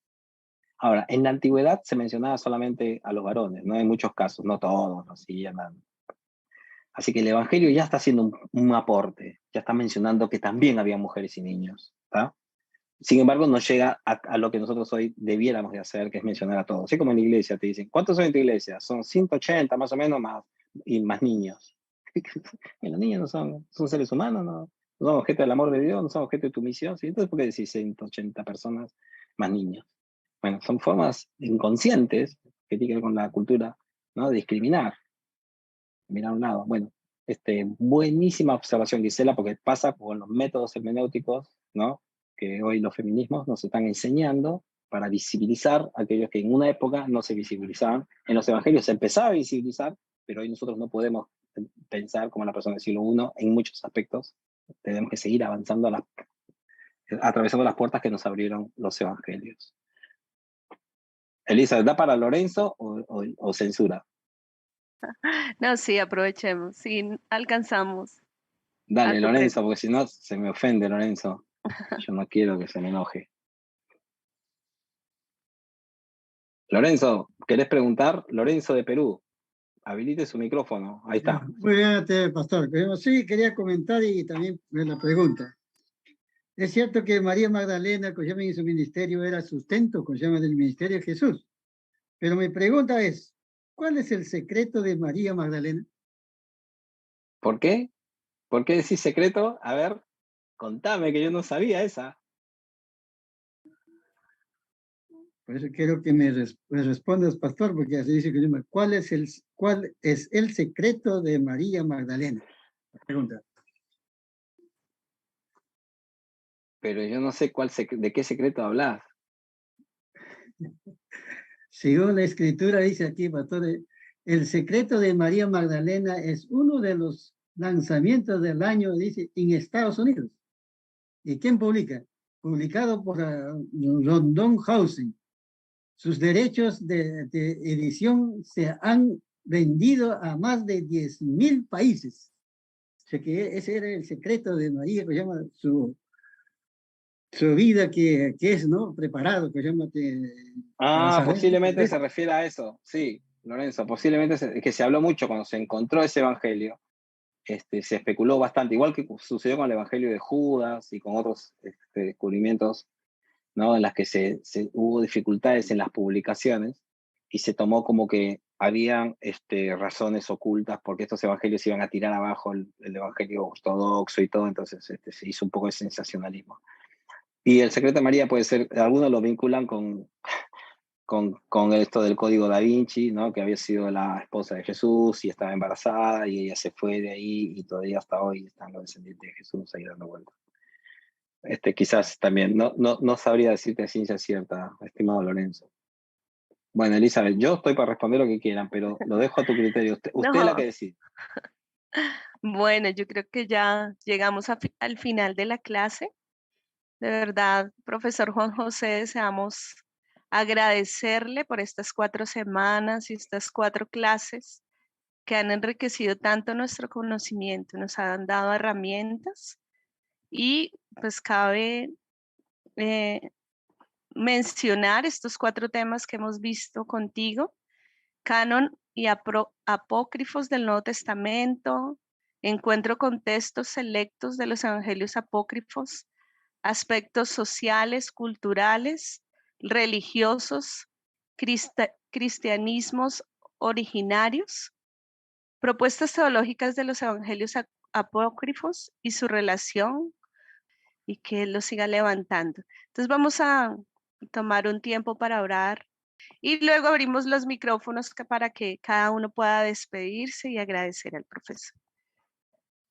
Ahora, en la antigüedad se mencionaba solamente a los varones, no hay muchos casos, no todos, no siguen dando. Así que el Evangelio ya está haciendo un aporte, ya está mencionando que también había mujeres y niños, ¿tá? Sin embargo, no llega a lo que nosotros hoy debiéramos de hacer, que es mencionar a todos. Así como en la iglesia te dicen, ¿cuántos son en tu iglesia? Son 180 más o menos, más niños. Y los niños no son seres humanos, no son objeto del amor de Dios, no son objeto de tu misión. ¿Sí? Entonces, ¿por qué decís 180 personas más niños? Bueno, son formas inconscientes que tienen que ver con la cultura, ¿no? De discriminar. Mirar a un lado. Bueno, buenísima observación, Gisela, porque pasa con los métodos hermenéuticos, ¿no? Que hoy los feminismos nos están enseñando para visibilizar a aquellos que en una época no se visibilizaban. En los evangelios se empezaba a visibilizar, pero hoy nosotros no podemos pensar como la persona del siglo I en muchos aspectos. Tenemos que seguir avanzando, atravesando las puertas que nos abrieron los evangelios. Elisa, ¿da para Lorenzo o censura? No, sí, aprovechemos, sí, alcanzamos. Dale, Lorenzo, porque si no se me ofende, Lorenzo. Yo no quiero que se me enoje. Lorenzo, ¿querés preguntar? Lorenzo de Perú, habilite su micrófono. Ahí está. Muy bien, pastor. Pero sí, quería comentar y también ver la pregunta. Es cierto que María Magdalena, que llaman en su ministerio, era sustento, que llaman del ministerio de Jesús. Pero mi pregunta es, ¿cuál es el secreto de María Magdalena? ¿Por qué? ¿Por qué decís secreto? A ver, contame, que yo no sabía esa. Por eso quiero que me respondas, pastor, porque así dice que ¿cuál es el secreto de María Magdalena? La pregunta. Pero yo no sé de qué secreto hablas. Según la escritura dice aquí, pastor, el secreto de María Magdalena es uno de los lanzamientos del año, dice, en Estados Unidos. ¿Y quién publica? Publicado por Random House. Sus derechos de edición se han vendido a más de 10.000 países. sea que ese era el secreto de María, que se llama su vida que es, ¿no? Preparado, que se llama Posiblemente se refiere a eso, sí, Lorenzo, posiblemente que se habló mucho cuando se encontró ese evangelio, se especuló bastante, igual que sucedió con el evangelio de Judas y con otros descubrimientos, ¿no? En las que hubo dificultades en las publicaciones y se tomó como que habían razones ocultas porque estos evangelios iban a tirar abajo el evangelio ortodoxo y todo, entonces se hizo un poco de sensacionalismo. Y el secreto de María puede ser, algunos lo vinculan con esto del código da Vinci, ¿no? Que había sido la esposa de Jesús y estaba embarazada y ella se fue de ahí y todavía hasta hoy están los descendientes de Jesús ahí dando vueltas. Quizás también, no sabría decirte a ciencia cierta, estimado Lorenzo. Bueno, Elizabeth, yo estoy para responder lo que quieran, pero lo dejo a tu criterio. Usted es la que decide. Bueno, yo creo que ya llegamos al final de la clase. De verdad, profesor Juan José, deseamos agradecerle por estas 4 semanas y estas 4 clases que han enriquecido tanto nuestro conocimiento, nos han dado herramientas y pues cabe mencionar estos 4 temas que hemos visto contigo: canon y apócrifos del Nuevo Testamento, encuentro con textos selectos de los evangelios apócrifos, aspectos sociales, culturales, religiosos, cristianismos originarios, propuestas teológicas de los evangelios apócrifos y su relación, y que Él lo siga levantando. Entonces vamos a tomar un tiempo para orar y luego abrimos los micrófonos para que cada uno pueda despedirse y agradecer al profesor.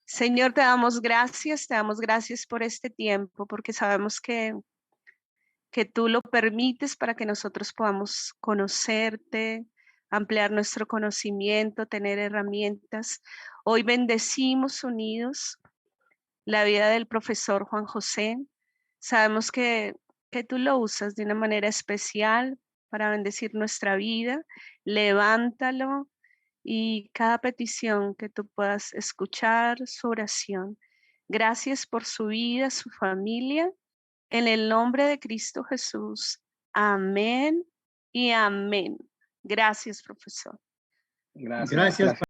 Señor, te damos gracias por este tiempo, porque sabemos que tú lo permites para que nosotros podamos conocerte, ampliar nuestro conocimiento, tener herramientas. Hoy bendecimos unidos la vida del profesor Juan José. Sabemos que tú lo usas de una manera especial para bendecir nuestra vida. Levántalo y cada petición que tú puedas escuchar, su oración. Gracias por su vida, su familia. En el nombre de Cristo Jesús. Amén y amén. Gracias, profesor. Gracias.